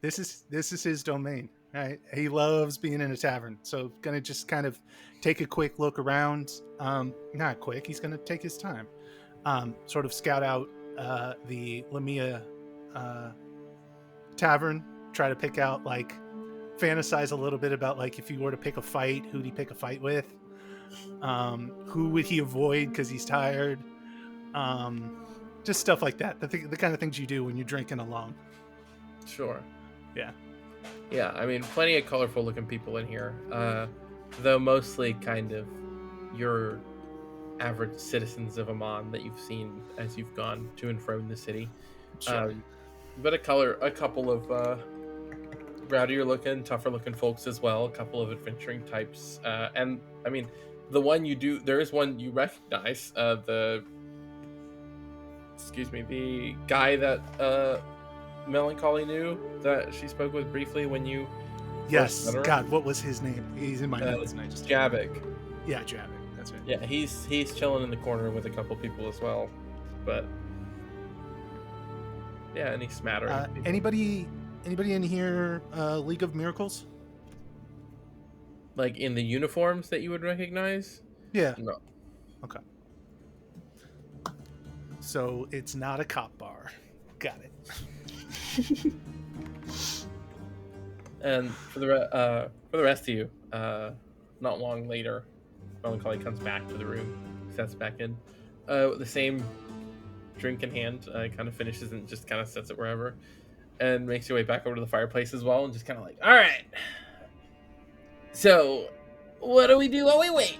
This is his domain, right? He loves being in a tavern, so gonna just kind of take a quick look around. Not quick. He's gonna take his time. Sort of scout out the Lamia tavern. Try to pick out, like, fantasize a little bit about, like, if you were to pick a fight, who'd he pick a fight with? Who would he avoid because he's tired? Just stuff like that. The kind of things you do when you're drinking alone. Sure. Yeah. Yeah, I mean, plenty of colorful looking people in here. Though mostly kind of your average citizens of Emon that you've seen as you've gone to and from the city. Sure. But a couple of rowdier looking, tougher looking folks as well. A couple of adventuring types. And I mean, there is one you recognize. The guy that Melancholy knew that she spoke with briefly when you. Yes. God, what was his name? He's in my notes, and I just. Javik. Yeah, Javik. That's right. Yeah, he's chilling in the corner with a couple people as well, but. Yeah, any smattering. Anybody in here League of Miracles? Like in the uniforms that you would recognize? Yeah. No. Okay. So it's not a cop bar. Got it. And for the rest of you, not long later, Melancholy comes back to the room, sets back in, with the same drink in hand, kind of finishes and just kind of sets it wherever, and makes your way back over to the fireplace as well, and just kind of like, all right, so what do we do while we wait?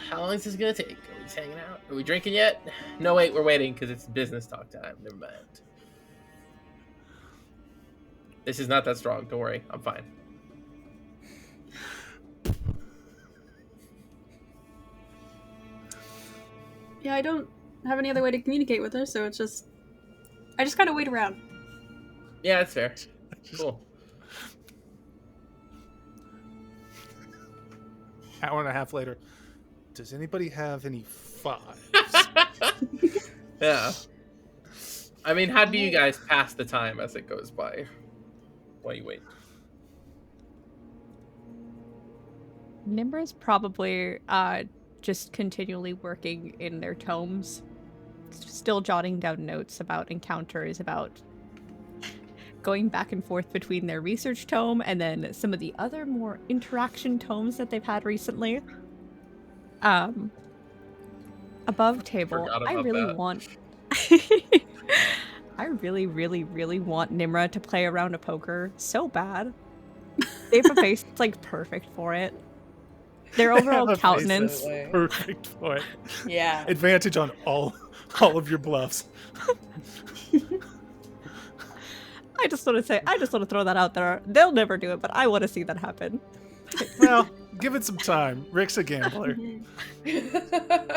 How long is this gonna take? Are we just hanging out? Are we drinking yet? No, wait, we're waiting because it's business talk time. Never mind. This is not that strong. Don't worry, I'm fine. Yeah, I don't have any other way to communicate with her, so I just kind of wait around. Yeah, that's fair. Cool. Hour and a half later. Does anybody have any fives? Yeah. I mean, how do you guys pass the time as it goes by? While you wait. Nimbra's probably just continually working in their tomes, still jotting down notes about encounters, about going back and forth between their research tome and then some of the other more interaction tomes that they've had recently. Above table, Forgot I about really that. want I really, really, really want Nimra to play around a poker so bad. They have a face that's like perfect for it. Their They overall have a face countenance. that's Absolutely. perfect for it. Yeah. Advantage on all of your bluffs. I just want to throw that out there. They'll never do it, but I want to see that happen. Well, give it some time. Rick's a gambler. Mm-hmm.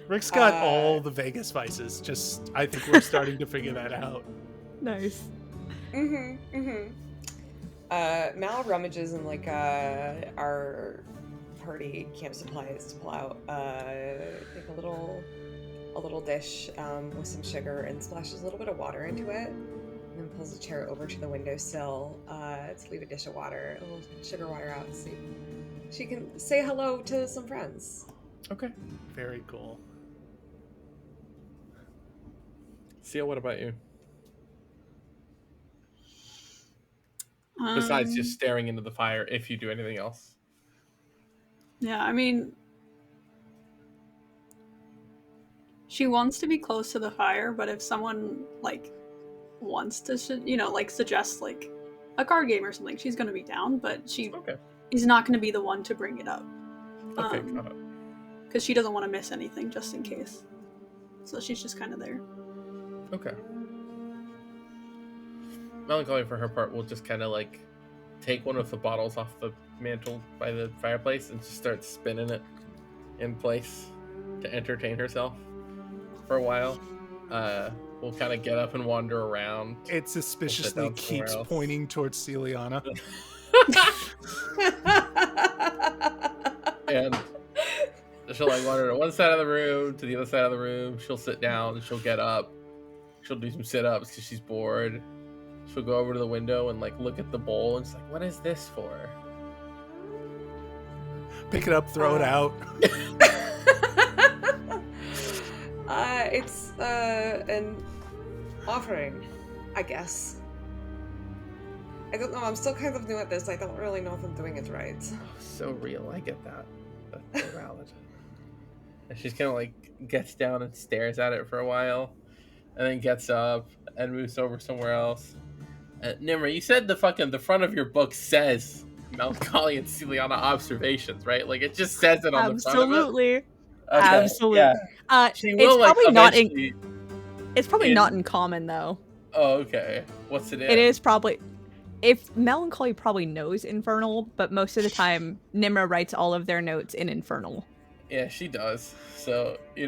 Rick's got all the Vegas vices. Just, I think we're starting to figure that out. Nice. Mal rummages in like our party camp supplies to pull out like a little dish with some sugar and splashes a little bit of water into it, and then pulls a chair over to the windowsill to leave a dish of water, a little sugar water out, so she can say hello to some friends. Okay. Very cool. Sia, what about you? Besides just staring into the fire, if you do anything else. Yeah, I mean, she wants to be close to the fire, but if someone like wants to, like suggest like a card game or something, she's gonna be down. But she is not gonna be the one to bring it up. Okay, got it. Because she doesn't want to miss anything, just in case. So she's just kind of there. Okay. Melancholy, for her part, will just kind of like take one of the bottles off the mantle by the fireplace and just start spinning it in place to entertain herself for a while. We'll kind of get up and wander around. It suspiciously We'll sit down somewhere keeps else. pointing towards Celiana. And she'll like wander to one side of the room, to the other side of the room. She'll sit down and she'll get up. She'll do some sit-ups because she's bored. She'll go over to the window and like look at the bowl and she's like, "What is this for?" Pick it up, throw it out. It's an offering, I guess. I don't know. I'm still kind of new at this. I don't really know if I'm doing it right. Oh, so real. I get that. That's so valid. And she's kind of like gets down and stares at it for a while, and then gets up and moves over somewhere else. Nimra, you said the front of your book says Melancholy and Celiana observations, right? Like it just says it on the front of it. Absolutely. Okay, Absolutely. yeah. She will, It's probably not in. eventually- It's probably not in common though. Oh, okay. What's it in? It is probably. If Melancholy probably knows Infernal, but most of the time Nimra writes all of their notes in Infernal. Yeah, she does. So, she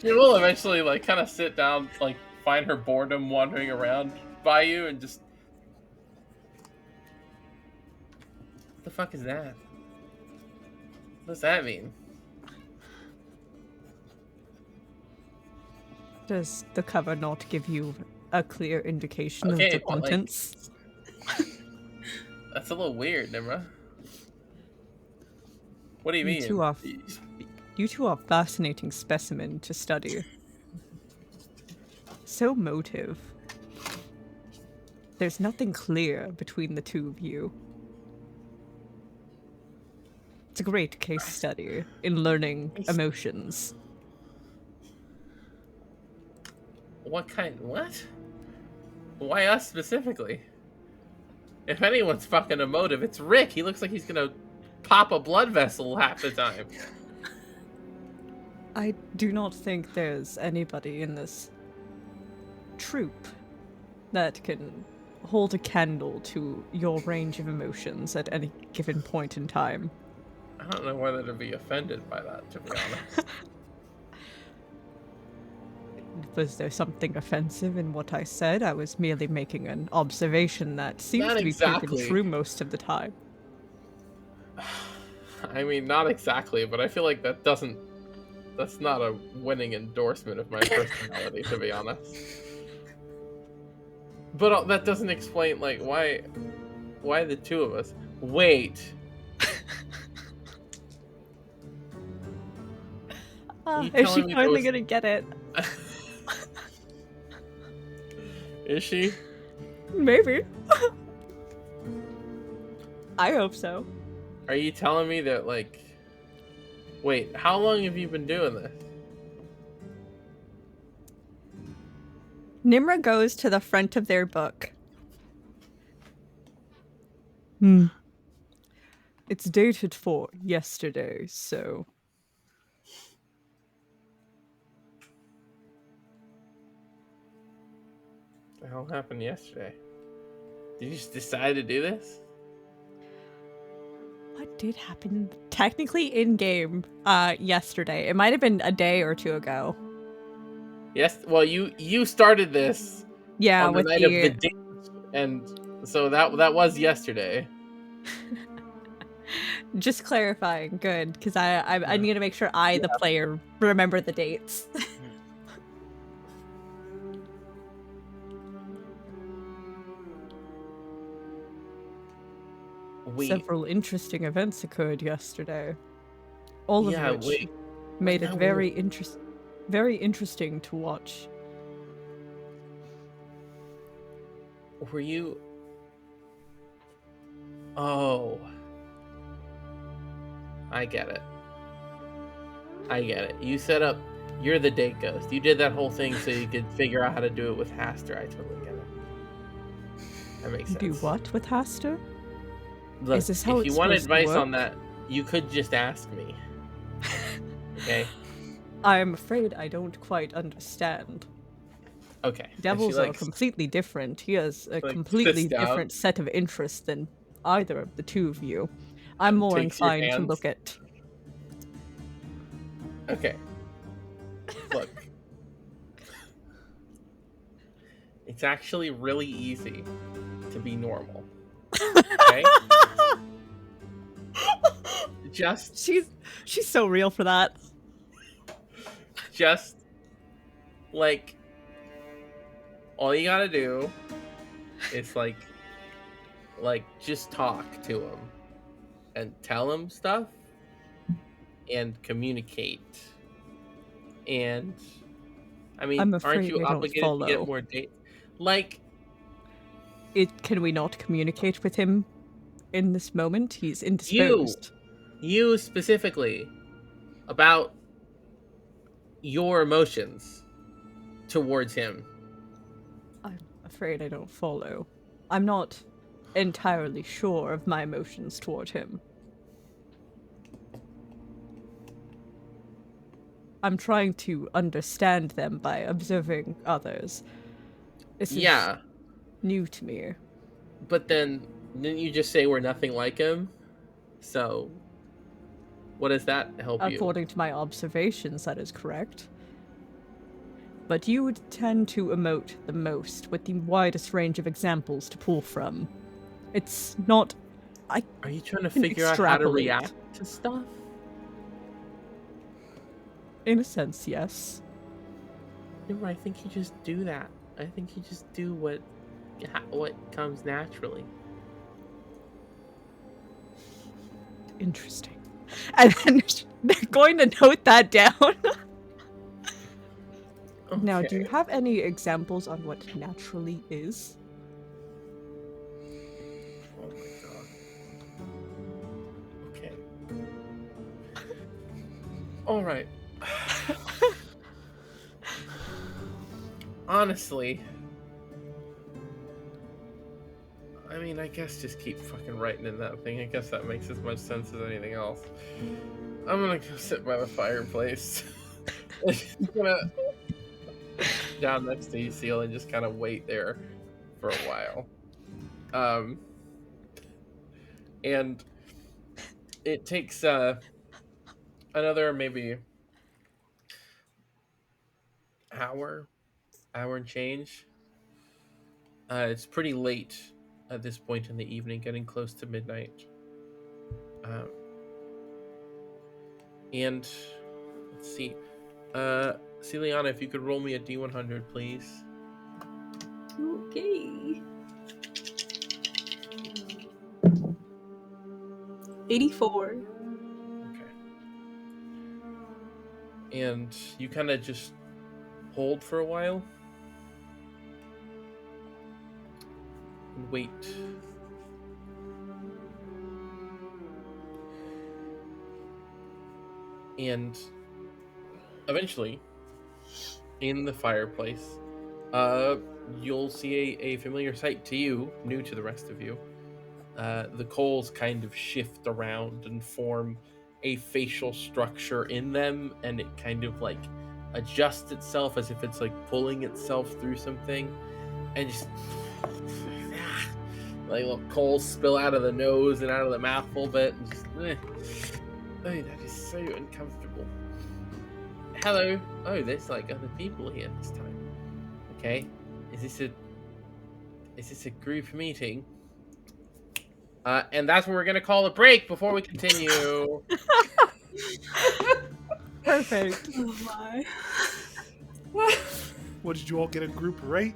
will eventually like kind of sit down, like find her boredom wandering around by you and just, what the fuck is that? What does that mean? Does the cover not give you a clear indication Okay, of the but, like, contents? That's a little weird, Nimra. What do you mean? You two are a fascinating specimen to study. So motive. There's nothing clear between the two of you. It's a great case study in learning emotions. What? Why us specifically? If anyone's fucking emotive, it's Rick. He looks like he's gonna pop a blood vessel half the time. I do not think there's anybody in this troupe that can hold a candle to your range of emotions at any given point in time. I don't know whether to be offended by that, to be honest. Was there something offensive in what I said? I was merely making an observation that seems Not to be exactly. proven true most of the time. I mean, not exactly, but I feel like that's not a winning endorsement of my personality, to be honest. But that doesn't explain, like, why the two of us. Wait. Is she finally gonna get it? Is she? Maybe. I hope so. Are you telling me that, like... Wait, how long have you been doing this? Nimra goes to the front of their book. It's dated for yesterday, so... What the hell happened yesterday? Did you just decide to do this? What did happen? Technically in-game, yesterday. It might have been a day or two ago. Yes, well, you started this Yeah, on the with night of the date, and so that was yesterday. Just clarifying, good, because I need to make sure I, the player, remember the dates. Several interesting events occurred yesterday. All of which made it very interesting to watch. Were you... Oh. I get it. You set up... You're the date ghost. You did that whole thing so you could figure out how to do it with Haster. I totally get it. That makes sense. Do what with Haster? Look, is this how if you want advice on that, you could just ask me. Okay? I'm afraid I don't quite understand. Okay. Devils are completely different. He has a completely different set of interests than either of the two of you. I'm more inclined to look at... Okay. Look. It's actually really easy to be normal. Okay? Just... She's so real for that. Just, like... All you gotta do is, like, just talk to him. And tell him stuff. And communicate. And... I mean, aren't you obligated to get more dates? Like... Can we not communicate with him in this moment? He's indisposed. You specifically. About your emotions towards him. I'm afraid I don't follow. I'm not entirely sure of my emotions toward him. I'm trying to understand them by observing others. This is new to me. But then, didn't you just say we're nothing like him? So, what does that help you? According to my observations, that is correct. But you would tend to emote the most, with the widest range of examples to pull from. It's not... Are you trying to figure out how to react to stuff? In a sense, yes. No, I think you just do that. I think you just do what comes naturally. Interesting. And then they're going to note that down. Okay. Now, do you have any examples on what naturally is? Oh my god. Okay. All right. Honestly, I mean, I guess just keep fucking writing in that thing. I guess that makes as much sense as anything else. I'm gonna go sit by the fireplace. Down next to Lucille and just kind of wait there for a while. And it takes another maybe hour and change. It's pretty late at this point in the evening, getting close to midnight. And let's see. Celiana, if you could roll me a D100, please. Okay. 84. Okay. And you kind of just hold for a while. wait. And eventually, in the fireplace, you'll see a familiar sight to you, new to the rest of you. The coals kind of shift around and form a facial structure in them, and it kind of like adjusts itself as if it's like pulling itself through something, and just like little coals spill out of the nose and out of the mouth a little bit, and just oh, that is so uncomfortable. Hello. Oh, there's like other people here this time. Okay, is this a group meeting? And that's what we're gonna call a break before we continue. Perfect. Oh my. What, did you all get a group rate?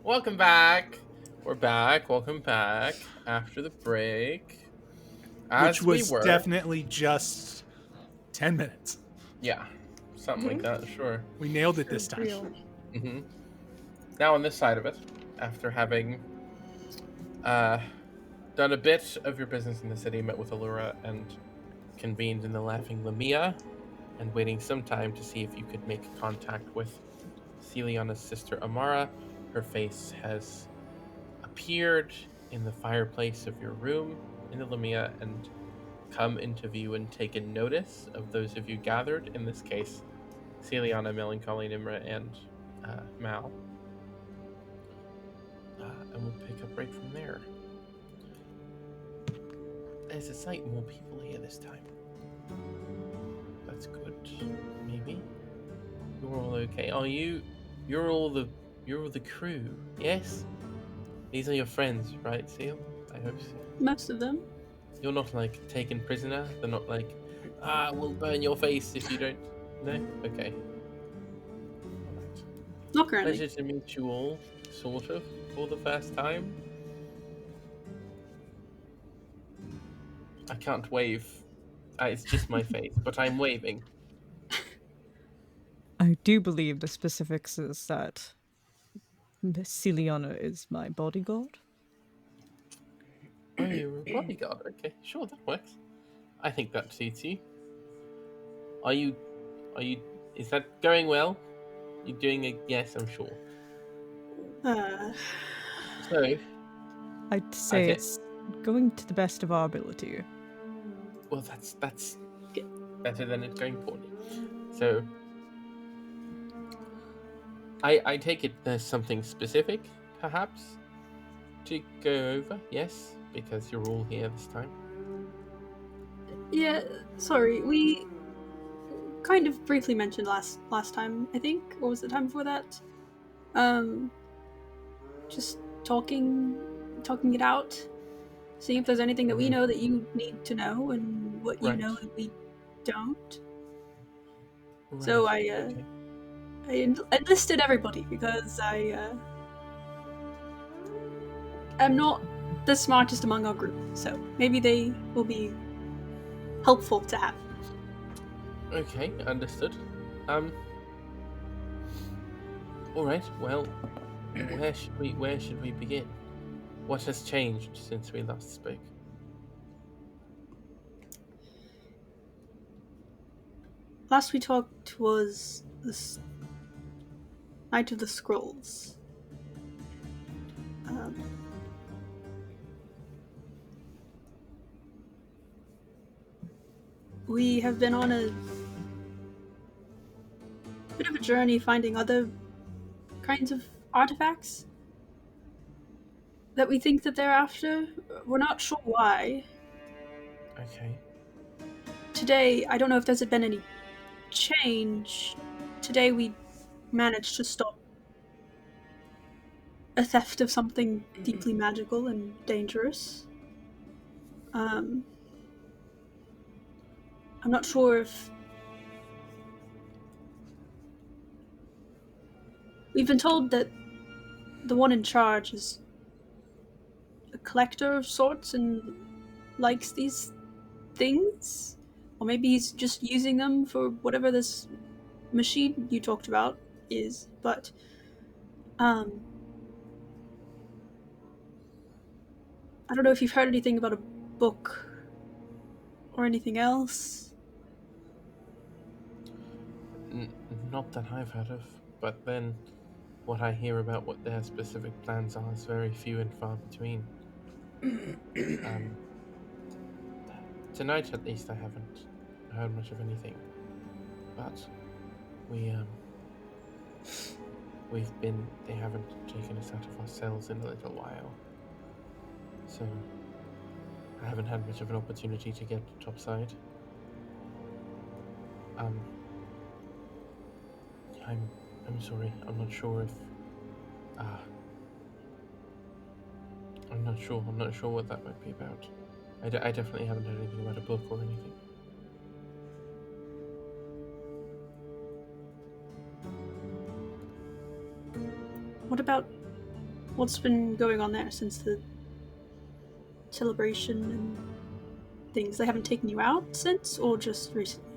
Welcome back. We're back. Welcome back after the break. Which As we was were. definitely just 10 minutes. Yeah, something like that, sure. We nailed it this time. Real. Mm-hmm. Now on this side of it, after having done a bit of your business in the city, met with Allura, and convened in the Laughing Lamia, and waiting some time to see if you could make contact with Celiana's sister Amara, her face has appeared in the fireplace of your room in the Lamia and come into view and taken notice of those of you gathered, in this case, Celiana, Melancholy, Nimra, and Mal. And we'll pick up right from there. There's a sight more people here this time. That's good. Maybe. You're all okay. Are you? You're all the crew, yes? These are your friends, right, Seal? I hope so. Most of them. You're not like taken prisoner. They're not like, we'll burn your face if you don't. No. Okay. All right. Not currently. Pleasure to meet you all, sort of, for the first time. I can't wave. It's just my face, but I'm waving. I do believe the specifics is that Miss Celiana is my bodyguard. Oh, you're a bodyguard. Okay, sure, that works. I think that suits you. Are you? Is that going well? You doing a? Yes, I'm sure. So, I'd say Okay. it's going to the best of our ability. well, that's better than it going poorly. So, I take it there's something specific, perhaps, to go over. Yes, because you're all here this time. Yeah, sorry. We kind of briefly mentioned last time, I think, or was the time before that? Just talking it out, seeing if there's anything that we know that you need to know, and what you Right. know that we don't. Right. So okay. I enlisted everybody because I'm not the smartest among our group, so maybe they will be helpful to have. Okay, understood. All right. Well, where should we begin? What has changed since we last spoke? Last we talked was the Night of the Scrolls. We have been on a bit of a journey finding other kinds of artifacts that we think that they're after. We're not sure why. Okay. Today, I don't know if there's been any change. Today we managed to stop a theft of something deeply magical and dangerous. I'm not sure if we've been told that the one in charge is a collector of sorts and likes these things, or maybe he's just using them for whatever this machine you talked about is. But I don't know if you've heard anything about a book or anything else. Not that I've heard of, but then what I hear about what their specific plans are is very few and far between. Tonight, at least, I haven't heard much of anything. But they haven't taken us out of our cells in a little while. So, I haven't had much of an opportunity to get topside. I'm sorry. I'm not sure if. I'm not sure. I'm not sure what that might be about. I definitely haven't heard anything about a book or anything. What about What's been going on there since the celebration and things? They haven't taken you out since, or just recently?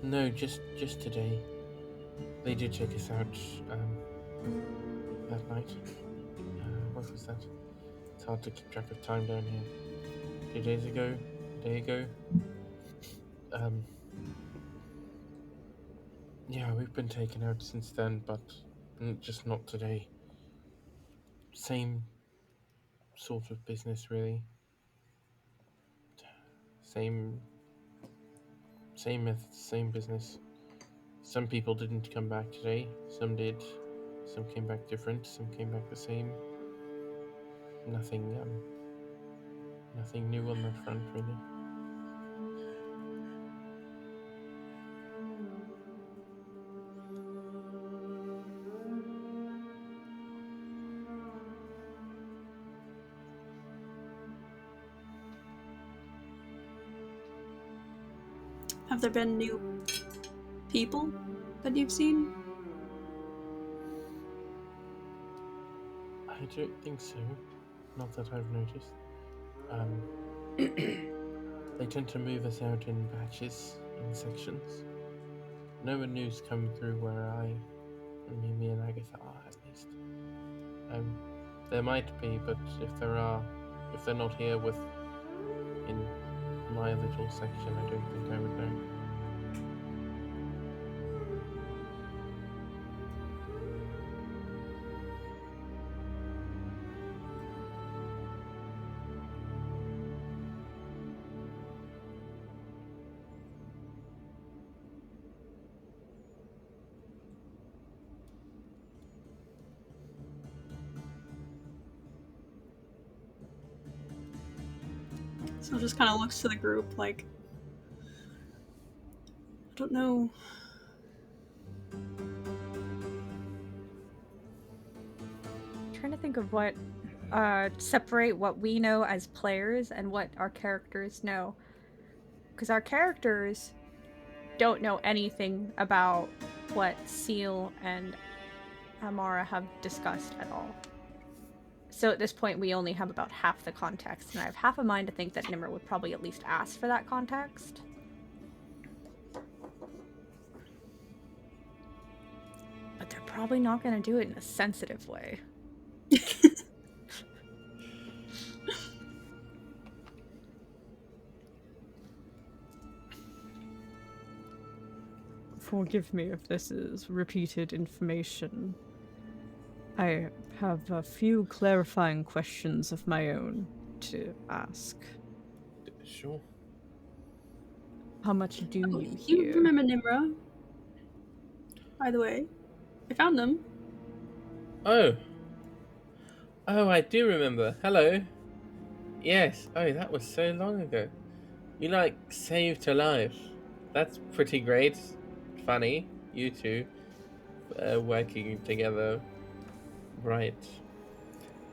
No, just today. They did take us out that night. What was that? It's hard to keep track of time down here. 2 days ago, a day ago. Yeah, we've been taken out since then, but just not today. Same sort of business, really. Same methods, same business. Some people didn't come back today. Some did. Some came back different. Some came back the same. Nothing new on that front, really. Have there been new people that you've seen? I don't think so. Not that I've noticed. They tend to move us out in batches, in sections. No one new's come through where me and Agatha are, at least. There might be, but if they're not here in my little section, I don't think I would know. So just kind of looks to the group like, I don't know. Trying to think of what separate what we know as players and what our characters know, because our characters don't know anything about what Seal and Amara have discussed at all. So at this point, we only have about half the context, and I have half a mind to think that Nimmer would probably at least ask for that context. But they're probably not going to do it in a sensitive way. Forgive me if this is repeated information. I have a few clarifying questions of my own to ask. Sure. How much do you You hear? remember Nimra? By the way, I found them. Oh, I do remember. Hello. Yes. Oh, that was so long ago. You saved her life. That's pretty great. Funny. You two working together. Right.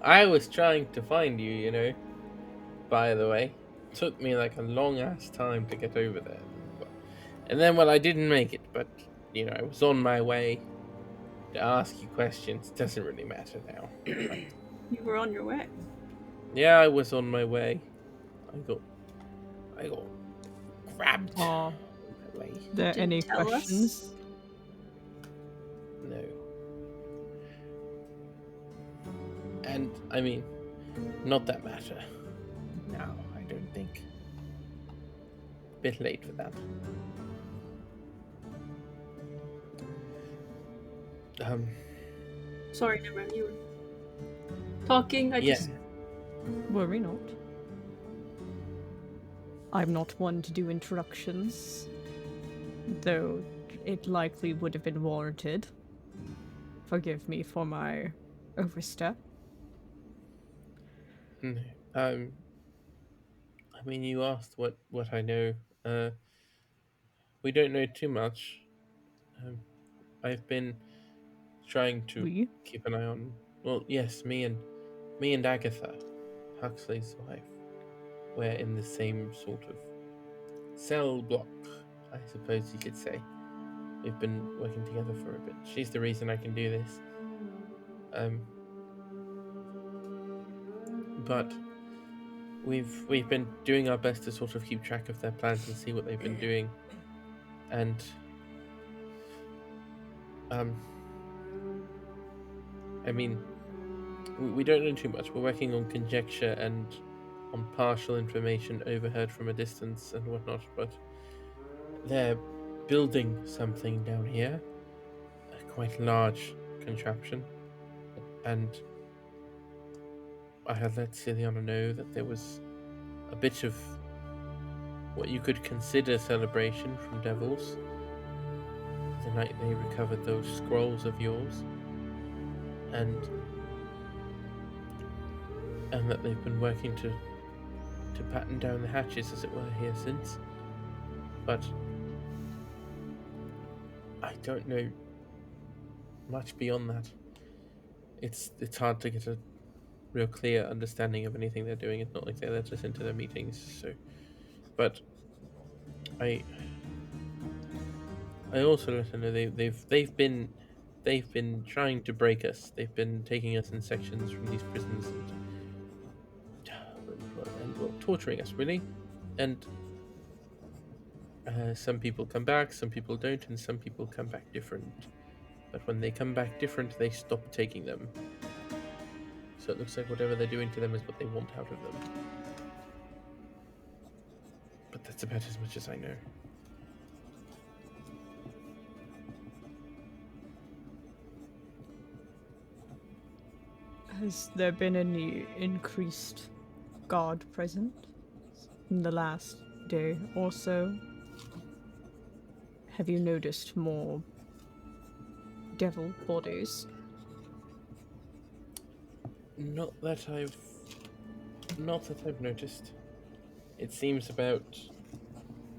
I was trying to find you, by the way. Took me a long ass time to get over there. And then, I didn't make it, but, I was on my way to ask you questions. Doesn't really matter now. You were on your way. Yeah, I was on my way. I got grabbed. Are On my way. there Didn't any tell us? questions? No. And, not that matter. No, I don't think. Bit late for that. Sorry, Nimra, you were talking. Yeah. Worry not. I'm not one to do introductions, though it likely would have been warranted. Forgive me for my overstep. No. You asked what I know. We don't know too much. I've been trying to keep an eye on. Well, yes, me and Agatha, Huxley's wife, we're in the same sort of cell block, I suppose you could say. We've been working together for a bit. She's the reason I can do this. but we've been doing our best to sort of keep track of their plans and see what they've been doing, and I mean, we don't know too much. We're working on conjecture and on partial information overheard from a distance and whatnot, but they're building something down here, a quite large contraption, and I had let Ciliana know that there was a bit of what you could consider celebration from devils the night they recovered those scrolls of yours, and that they've been working to batten down the hatches, as it were, here since. But I don't know much beyond that. It's hard to get a real clear understanding of anything they're doing. It's not like they let us into their meetings, so. But I also let her know they've been trying to break us. They've been taking us in sections from these prisons and well, torturing us really, and some people come back, some people don't, and some people come back different. But when they come back different, they stop taking them. So it looks like whatever they're doing to them is what they want out of them. But that's about as much as I know. Has there been any increased guard present in the last day or so? Have you noticed more devil bodies? Not that I've noticed. It seems about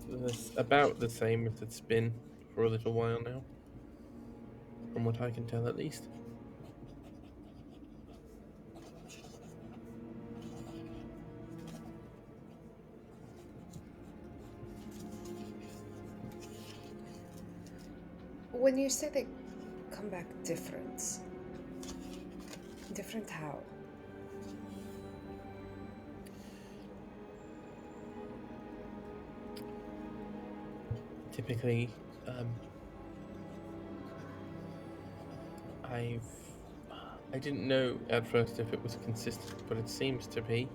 the same as it's been for a little while now, from what I can tell at least. When you say they come back different how? Typically, I didn't know at first if it was consistent, but it seems to be.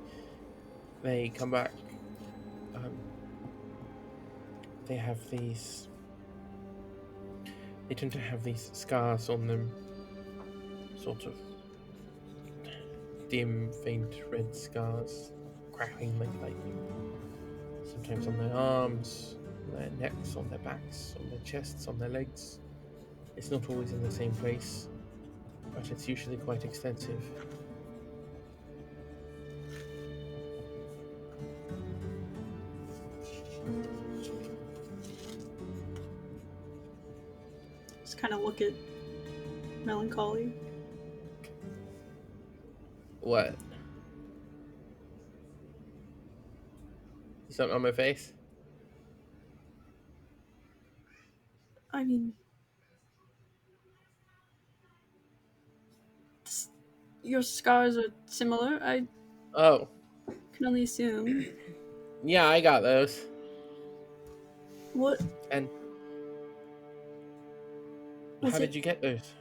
They come back. They have these. They tend to have these scars on them, sort of dim, faint red scars, crackling like lightning. Sometimes on their arms, on their necks, on their backs, on their chests, on their legs. It's not always in the same place, but it's usually quite extensive. Just kind of look at Melancholy. What? Something on my face? I mean, your scars are similar. I Oh, can only assume. yeah, I got those. What? And Was how it- did you get those?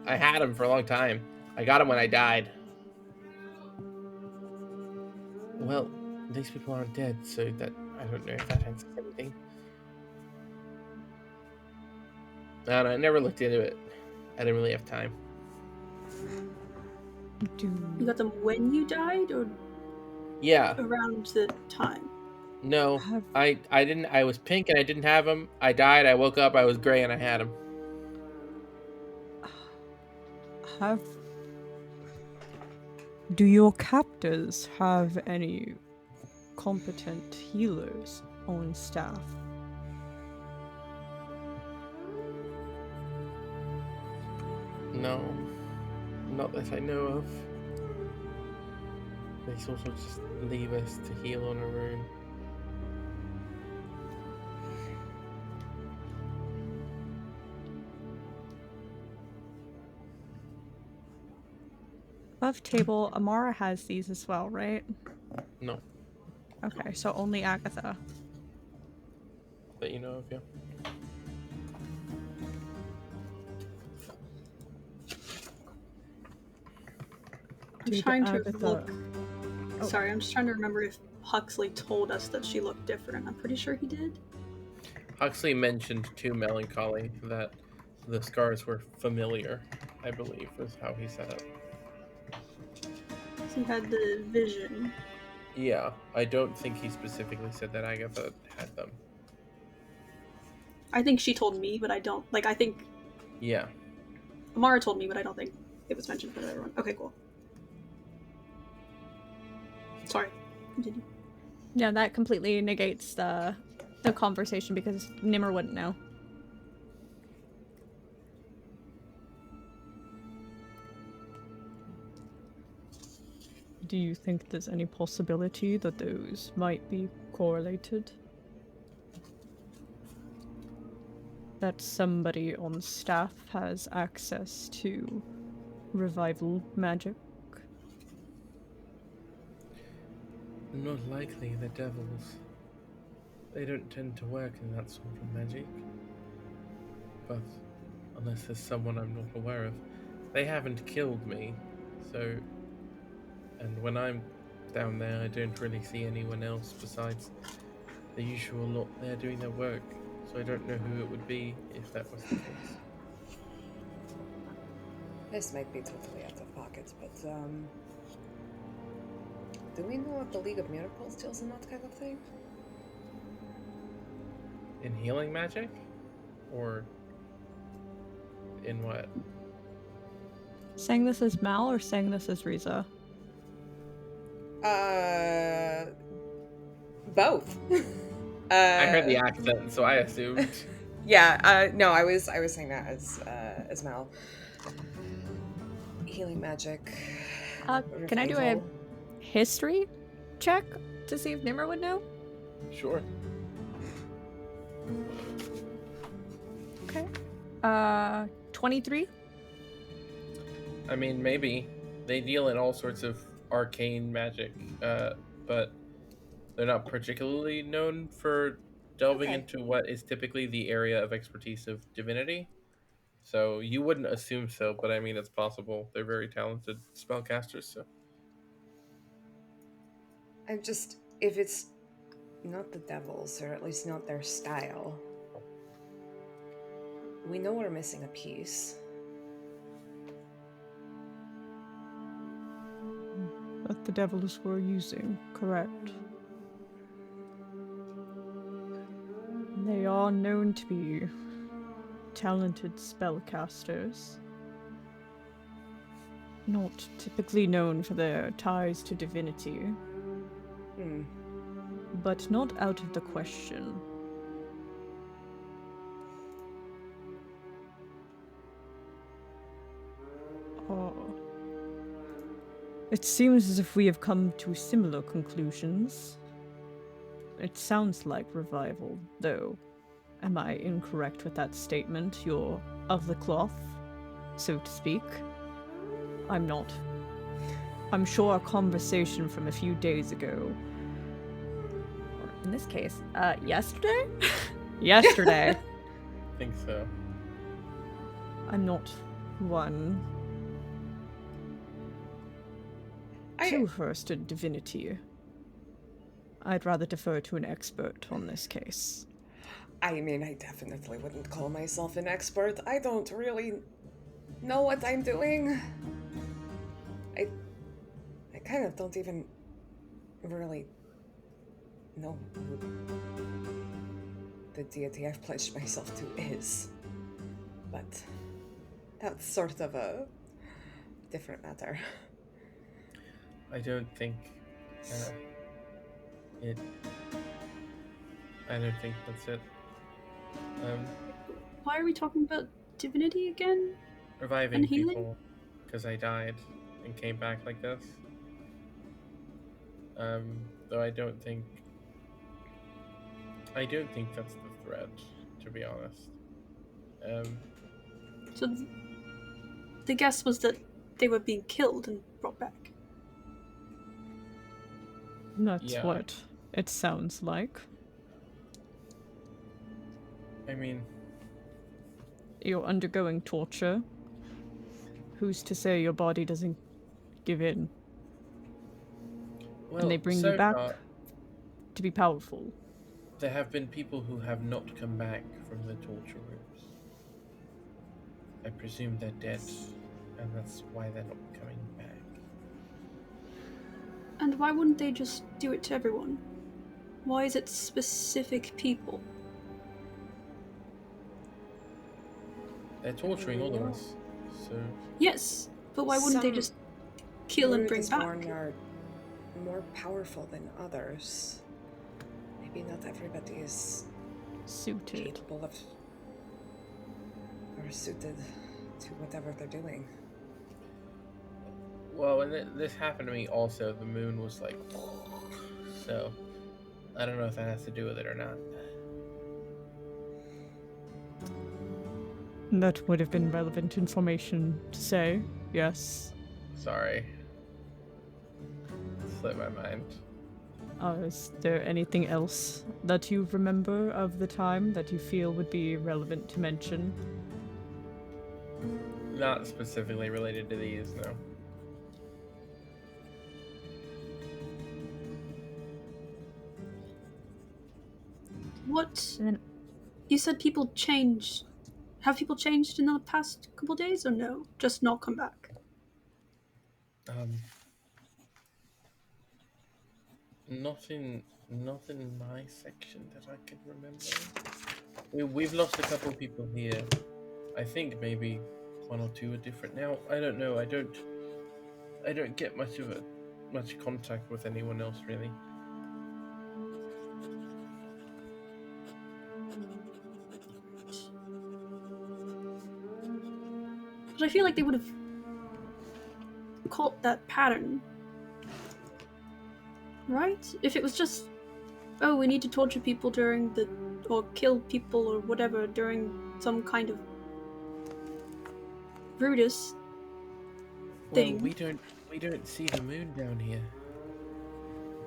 I had them for a long time. I got them when I died. Well, these people aren't dead, so that I don't know if that answers anything. I don't know, I never looked into it. I didn't really have time. You got them when you died, or Yeah, around the time? no, I didn't. I was pink and I didn't have them. I died. I woke up. I was gray and I had them. Do your captors have any competent healers on staff? No, not that I know of. They sort of just leave us to heal on our own. above table, Amara has these as well, right? No, Okay, so only Agatha. that you know of, yeah. I'm Did trying to Agatha- look. Oh. Sorry, I'm just trying to remember if Huxley told us that she looked different. I'm pretty sure he did. Huxley mentioned to Melancholy that the scars were familiar, I believe, was how he said it. He had the vision. Yeah, I don't think he specifically said that Agatha had them. I think she told me, but I don't. Like, I think Yeah. Amara told me, but I don't think it was mentioned for everyone. Okay, cool. Sorry. Continue. Yeah, that completely negates the conversation because Nimmer wouldn't know. Do you think there's any possibility that those might be correlated? That somebody on staff has access to revival magic? Not likely, the devils. They don't tend to work in that sort of magic. But, unless there's someone I'm not aware of, they haven't killed me, so... And when I'm down there, I don't really see anyone else besides the usual lot there doing their work, so I don't know who it would be if that was the case. This might be totally out of pocket, but, do we know if the League of Miracles deals in that kind of thing? In healing magic? Or in what? Saying this as Mal or saying this as Riza? Both. I heard the accent, so I assumed. Yeah, no, I was saying that as Mal. Healing magic. Can I do a revival. history check to see if Nimmer would know? Sure. Okay. 23? I mean, maybe. They deal in all sorts of arcane magic, but they're not particularly known for delving Okay. into what is typically the area of expertise of divinity. So you wouldn't assume so, but I mean, it's possible. They're very talented spellcasters, so. I'm just, if it's not the devils, or at least not their style, we know we're missing a piece. That the devils were using, correct. They are known to be talented spellcasters. Not typically known for their ties to divinity, but not out of the question. Oh. It seems as if we have come to similar conclusions. It sounds like revival, though. Am I incorrect with that statement? You're of the cloth, so to speak? I'm not. I'm sure a conversation from a few days ago, or in this case, yesterday? Yesterday. I think so. I'm not one too versed in divinity. I'd rather defer to an expert on this case. I mean, I definitely wouldn't call myself an expert. I don't really know what I'm doing. I kind of don't even really know who the deity I've pledged myself to is. But that's sort of a different matter. I don't think I don't think that's it. Why are we talking about divinity again? Reviving And healing? people because I died and came back like this. Though I don't think that's the threat, to be honest. So the guess was that they were being killed and brought back. That's Yeah. what it sounds like. I mean, You're undergoing torture. Who's to say your body doesn't give in? well, And they bring so you back far, to be powerful. there have been people who have not come back from the torture rooms. I presume they're dead, and that's why they're not coming back. And why wouldn't they just do it to everyone? Why is it specific people? They're torturing all of us, so Yes, but why wouldn't they Some just kill and bring Brood-born back? are more powerful than others. Maybe not everybody is Suited. capable of or suited to whatever they're doing. well, when this happened to me also, the moon was like, so I don't know if that has to do with it or not. That would have been relevant information to say, yes. Sorry. Slipped my mind. Is there anything else that you remember of the time that you feel would be relevant to mention? Not specifically related to these, no. What? And You said people change. Have people changed in the past couple days or no? Just not come back? Not in my section that I can remember. We've lost a couple people here. I think maybe one or two are different now. I don't know. I don't get much contact with anyone else really. But I feel like they would have caught that pattern. Right? If it was just, oh, we need to torture people or kill people or whatever during some kind of Brutus thing. Well, we don't see the moon down here.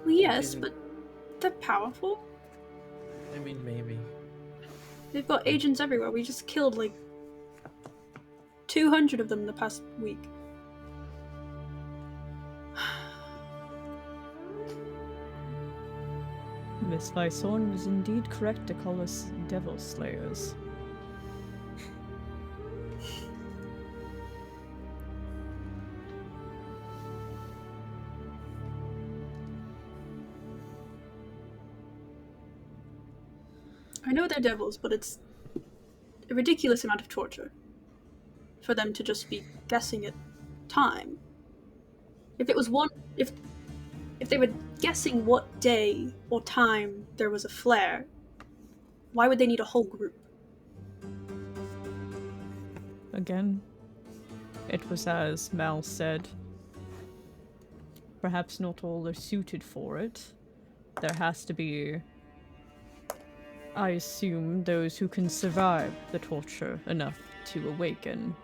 Well, yes, isn't- but they're powerful. I mean, maybe. They've got agents everywhere. We just killed like 200 of them in the past week. Miss Vysorn was indeed correct to call us devil slayers. I know they're devils, but it's a ridiculous amount of torture for them to just be guessing at time. If it was if they were guessing what day or time there was a flare, why would they need a whole group? Again, it was as Mal said. Perhaps not all are suited for it. There has to be, I assume, those who can survive the torture enough to awaken.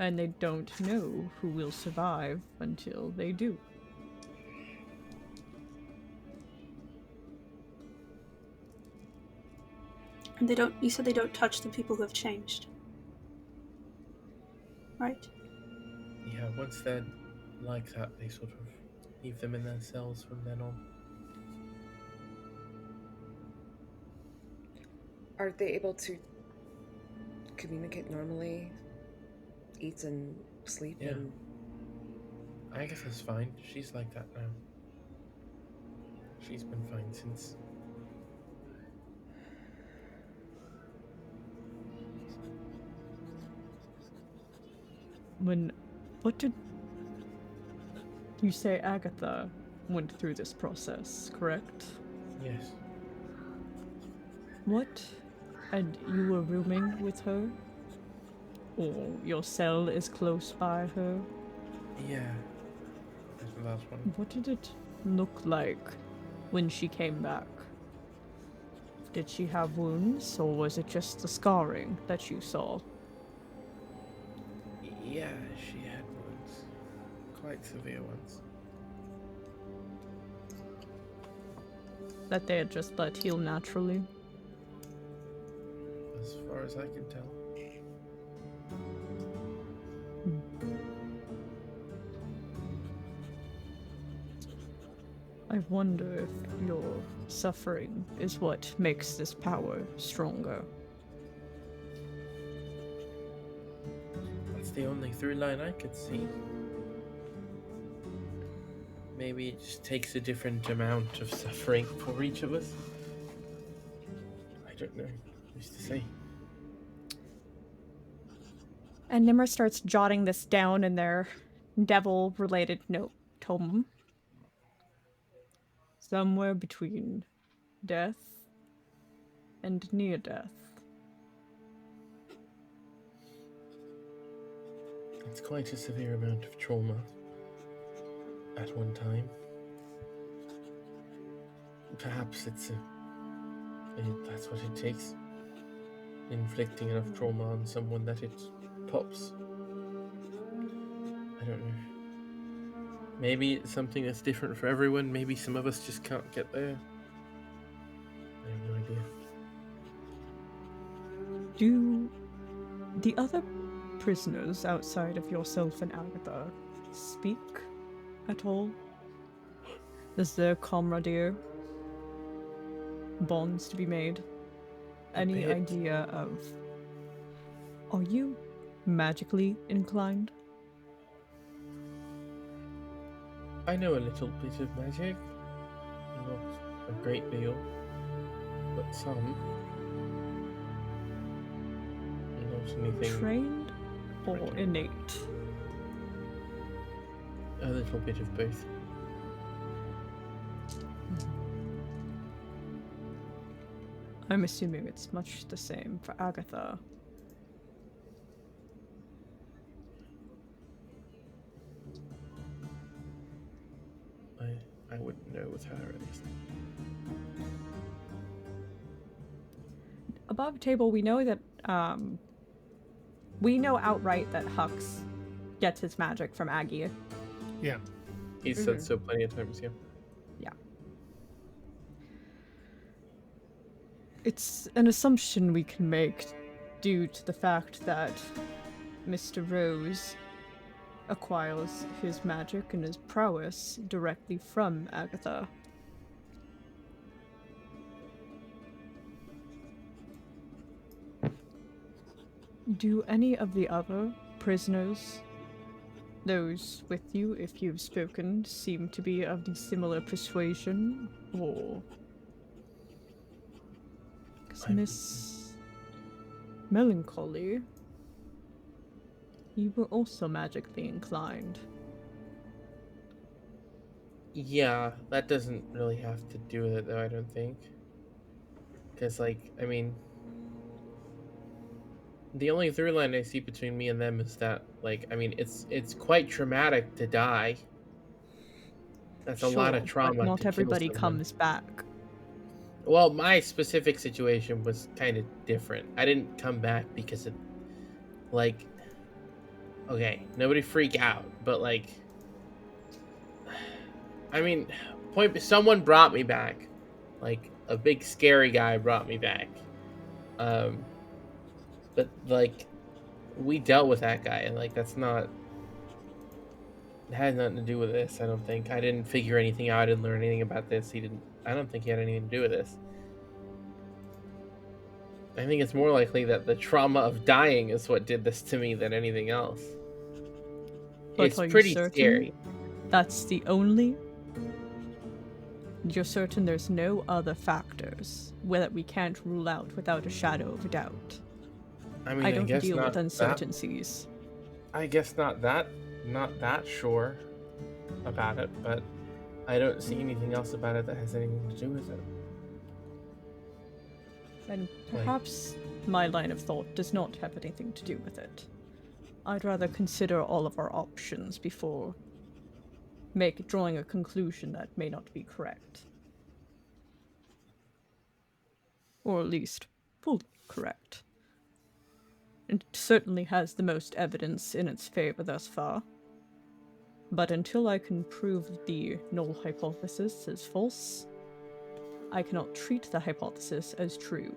And they don't know who will survive until they do. And you said they don't touch the people who have changed. Right? Yeah, once they're like that, they sort of leave them in their cells from then on. Are they able to communicate normally? Eat and sleep? Yeah. And Agatha's fine. She's like that now. She's been fine since. What did you say? Agatha went through this process, correct? Yes. What? And you were rooming with her? Or your cell is close by her? Yeah. That's the last one. What did it look like when she came back? Did she have wounds, or was it just the scarring that you saw? Yeah, she had quite severe ones. That they had just let heal naturally. As far as I can tell. I wonder if your suffering is what makes this power stronger. That's the only through line I could see. Maybe it just takes a different amount of suffering for each of us. I don't know. Who's to say? And Nimmer starts jotting this down in their devil-related note tome. Somewhere between death and near death. It's quite a severe amount of trauma at one time. Perhaps that's what it takes. Inflicting enough trauma on someone that it pops. I don't know. Maybe it's something that's different for everyone. Maybe some of us just can't get there. I have no idea. Do the other prisoners outside of yourself and Agatha speak at all? Is there camaraderie? Bonds to be made? Any bit. idea of... Are you magically inclined? I know a little bit of magic. Not a great deal, but some. Not anything. Trained or innate? A little bit of both. I'm assuming it's much the same for Agatha. I wouldn't know with her at least. Above table, we know that, we know outright that Hux gets his magic from Aggie. Yeah. He's said so plenty of times, yeah. Yeah. It's an assumption we can make due to the fact that Mr. Rose acquires his magic and his prowess directly from Agatha. Do any of the other prisoners, those with you, if you've spoken, seem to be of the similar persuasion, or... Because Miss Melancholy, you were also magically inclined. Yeah, that doesn't really have to do with it, though, I don't think. Because, like, I mean... The only through line I see between me and them is that, like, I mean, it's quite traumatic to die. That's a lot of trauma. But not to kill everybody someone. comes back. Well, my specific situation was kind of different. I didn't come back because of, like, okay, nobody freak out, but like, I mean, someone brought me back, like a big scary guy brought me back. But like, we dealt with that guy, and like, it had nothing to do with this. I don't think. I didn't figure anything out. I didn't learn anything about this. I don't think he had anything to do with this. I think it's more likely that the trauma of dying is what did this to me than anything else. But it's are you pretty certain scary. That's the only... You're certain there's no other factors that we can't rule out without a shadow of a doubt? I mean, I don't guess deal not with uncertainties. I guess not that sure about it, but I don't see anything else about it that has anything to do with it. And perhaps my line of thought does not have anything to do with it. I'd rather consider all of our options before drawing a conclusion that may not be correct. Or at least fully correct. It certainly has the most evidence in its favor thus far. But until I can prove the null hypothesis as false, I cannot treat the hypothesis as true.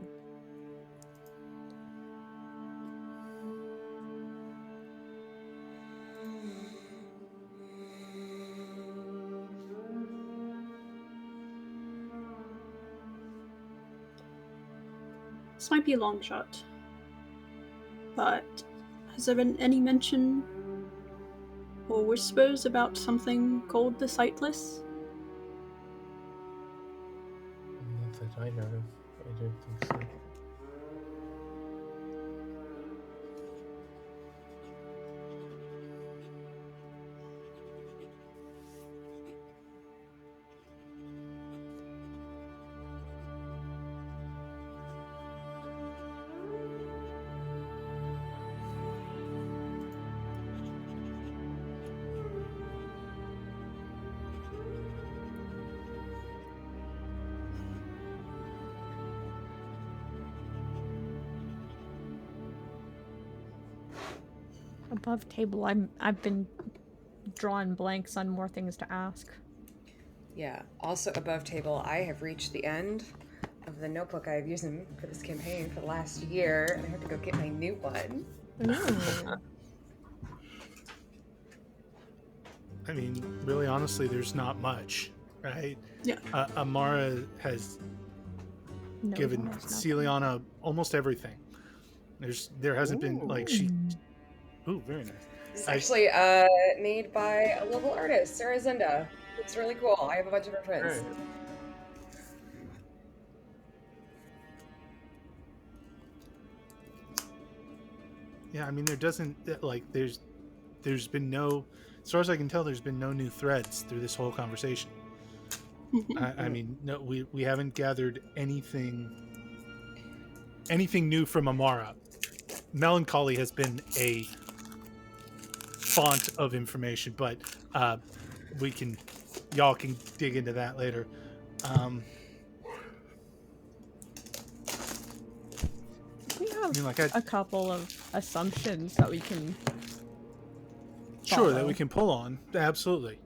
This might be a long shot, but has there been any mention or whispers about something called the Sightless? Not that I know of. I don't think so. Above table, I've been drawing blanks on more things to ask. Yeah. Also above table, I have reached the end of the notebook I've used for this campaign for the last year, and I have to go get my new one. I mean, really, honestly, there's not much, right? Yeah. Amara has No, given there's nothing. Celiana almost everything. There hasn't been like she. Ooh, very nice. This is actually made by a local artist, Sarah Zenda. It's really cool. I have a bunch of her prints. Right. Yeah, I mean, there's been no, as far as I can tell, there's been no new threads through this whole conversation. I mean, no, we haven't gathered anything new from Amara. Melancholy has been a font of information, but y'all can dig into that later. We have I mean, like a couple of assumptions that we can sure that follow. we can pull on, absolutely.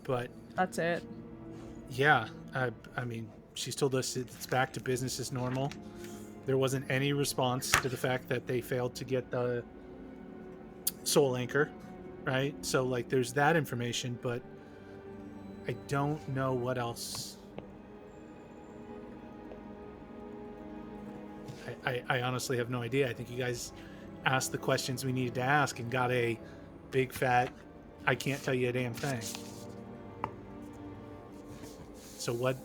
But That's it. yeah, I mean, she's told us it's back to business as normal. There wasn't any response to the fact that they failed to get the soul anchor, right? So like, there's that information, but I don't know what else. I honestly have no idea. I think you guys asked the questions we needed to ask and got a big fat I can't tell you a damn thing. So what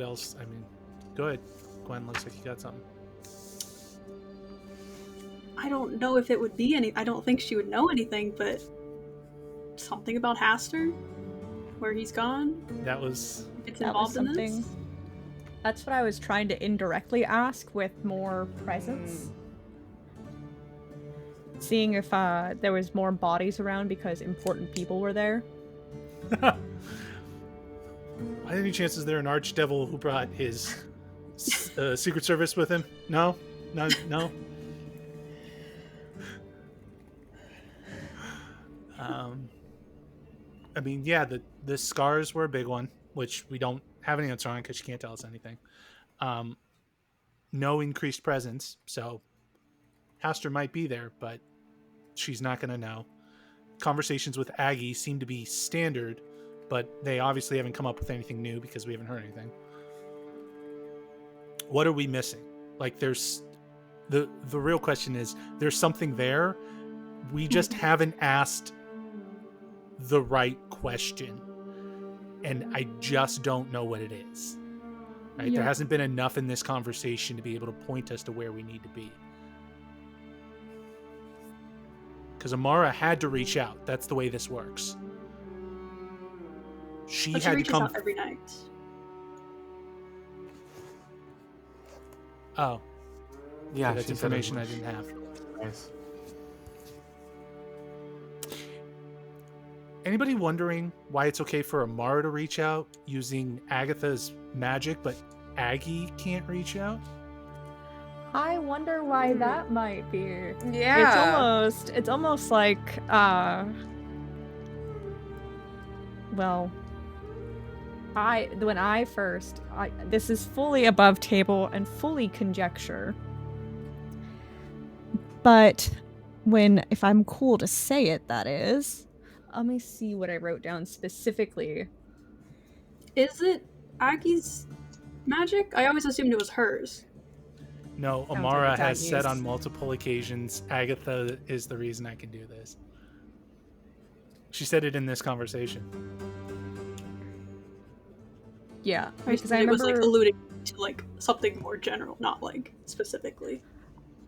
else? I mean, go ahead. Gwen, looks like you got something. I don't know if it would be any. I don't think she would know anything, but something about Haster, where he's gone. That was It's That was involved in something. this. That's what I was trying to indirectly ask with more presence. Seeing if there was more bodies around because important people were there. any chances there an archdevil who brought his Secret Service with him? No? No? I mean, yeah, the scars were a big one, which we don't have an answer on because she can't tell us anything. No increased presence, so Haster might be there, but she's not going to know. Conversations with Aggie seem to be standard, but they obviously haven't come up with anything new because we haven't heard anything. What are we missing? Like, there's the real question is, there's something there. We just haven't asked the right question, and I just don't know what it is. Right? Yeah. There hasn't been enough in this conversation to be able to point us to where we need to be. Because Amara had to reach out. That's the way this works. She But she had to reaches come. out every night. Oh, Yeah, that's she said it information I was didn't have. nice. Anybody wondering why it's okay for Amara to reach out using Agatha's magic, but Aggie can't reach out? I wonder why that might be. Yeah. It's almost like well, this is fully above table and fully conjecture. But if I'm cool to say it, that is. Let me see what I wrote down specifically. Is it Aggie's magic? I always assumed it was hers. No, don't think Amara it's has said Aggie's. on multiple occasions, Agatha is the reason I can do this. She said it in this conversation. Yeah, I because assumed I it was like remember. alluding to like something more general, not like specifically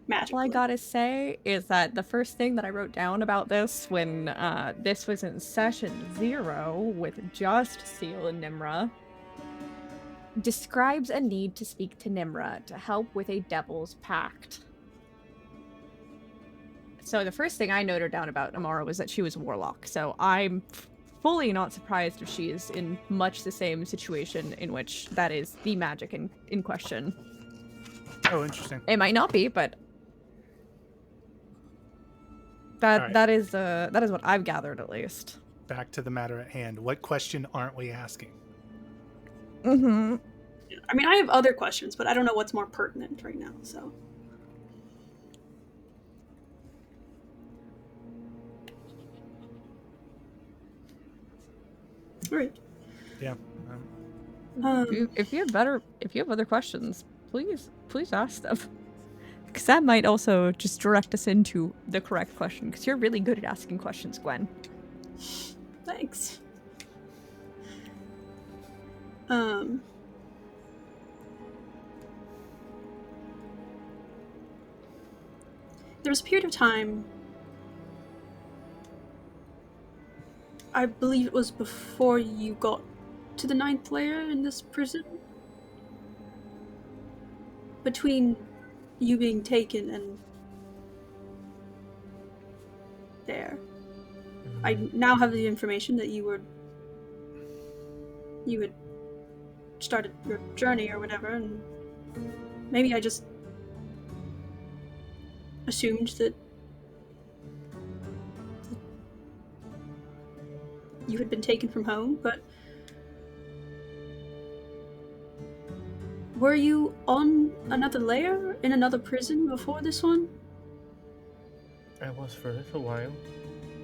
magical. All I gotta say is that the first thing that I wrote down about this when this was in session 0 with just Seal and Nimra describes a need to speak to Nimra to help with a devil's pact. So the first thing I noted down about Amara was that she was a warlock, so I'm fully not surprised if she is in much the same situation in which that is the magic in question. Oh, interesting. It might not be, but Alright. that is what I've gathered at least. Back to the matter at hand. What question aren't we asking? Mm-hmm. I mean, I have other questions, but I don't know what's more pertinent right now, so. All right. Yeah. If you have other questions, please ask them. Because that might also just direct us into the correct question. Because you're really good at asking questions, Gwen. Thanks. There was a period of time, I believe it was before you got to the 9th layer in this prison, between you being taken and there. I now have the information that you had started your journey or whatever, and maybe I just assumed that you had been taken from home, but were you on another layer in another prison before this one? I was for a little while,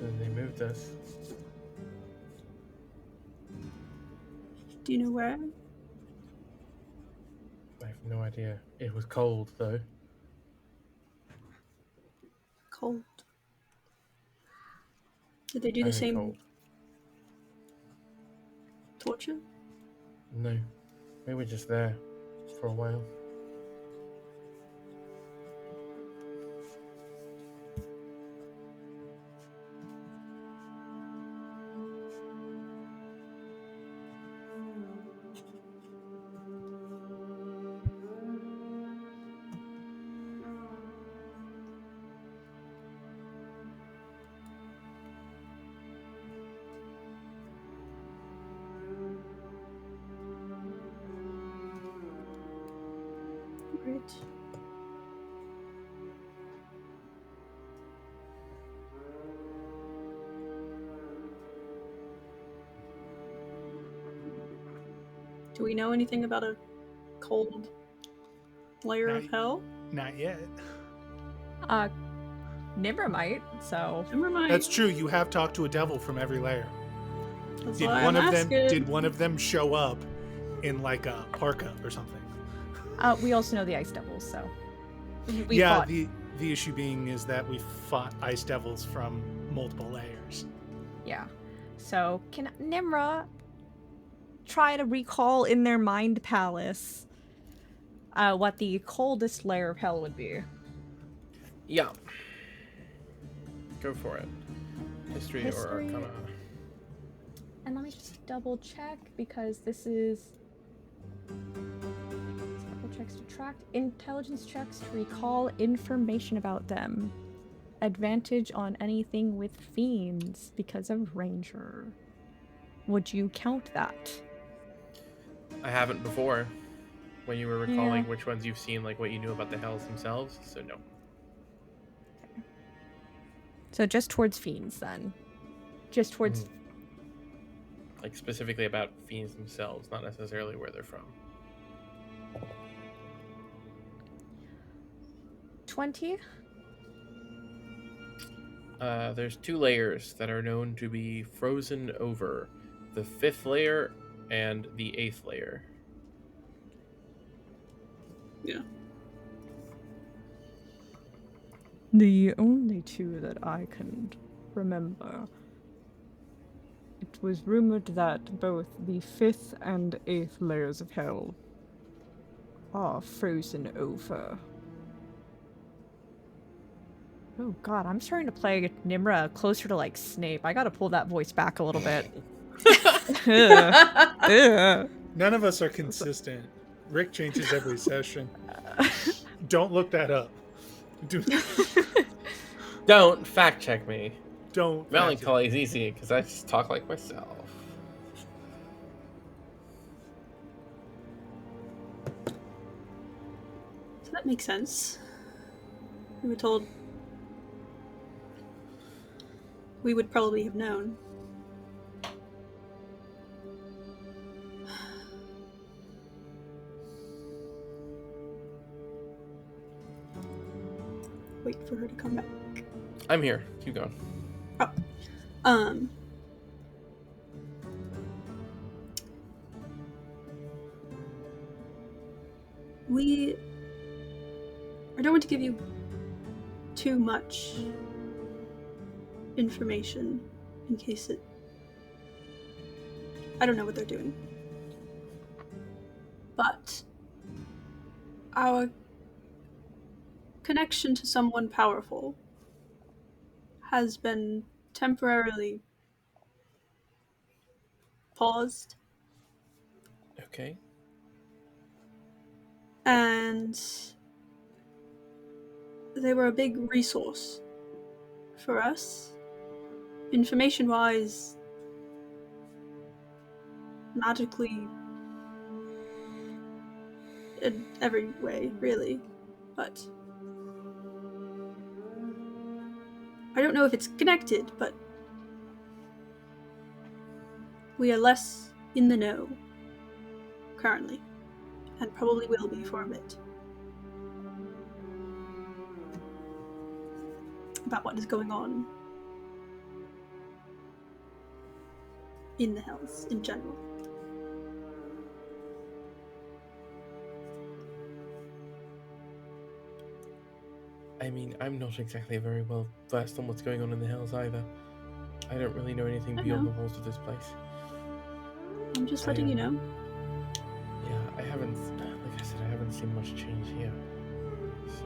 then they moved us. Do you know where? I have no idea. It was cold, though. Cold. Did they do the Very same cold. torture? No. We were just there for a while. Great. Do we know anything about a cold layer of hell? Not yet. Nimra might, so... Never mind. That's true. You have talked to a devil from every layer. That's Did why one I'm of them? asking. Did one of them show up in like a parka or something? We also know the Ice Devils, so... We yeah. fought. The issue being is that we fought ice devils from multiple layers. Yeah. So, can Nimra try to recall in their mind palace what the coldest layer of hell would be? Yeah. Go for it. History or Arcana. And let me just double check because this is couple checks to track, intelligence checks to recall information about them. Advantage on anything with fiends because of Ranger. Would you count that? I haven't before. when you were recalling which ones you've seen, like what you knew about the hells themselves. So no. So just towards fiends then. Just towards Like specifically about fiends themselves, not necessarily where they're from. 20. There's 2 layers that are known to be frozen over. The 5th layer and the 8th layer. Yeah. The only 2 that I can remember. It was rumored that both the 5th and 8th layers of hell are frozen over. Oh god, I'm starting to play Nimra closer to like Snape. I gotta pull that voice back a little bit. Ugh. None of us are consistent. Rick changes every session. Don't look that up. Don't fact check me. Don't. Melancholy is easy because I just talk like myself. So that makes sense. We were told we would probably have known. Wait for her to come back. I'm here. Keep going. Oh. I don't want to give you too much information in case I don't know what they're doing. But our connection to someone powerful has been temporarily paused. Okay. And they were a big resource for us, information-wise, magically, in every way, really. But I don't know if it's connected, but we are less in the know currently, and probably will be for a bit, about what is going on in the hells in general. I mean, I'm not exactly very well versed on what's going on in the hills either. I don't really know anything beyond the walls of this place. I'm just letting you know. Yeah, I haven't, like I said, I haven't seen much change here. So,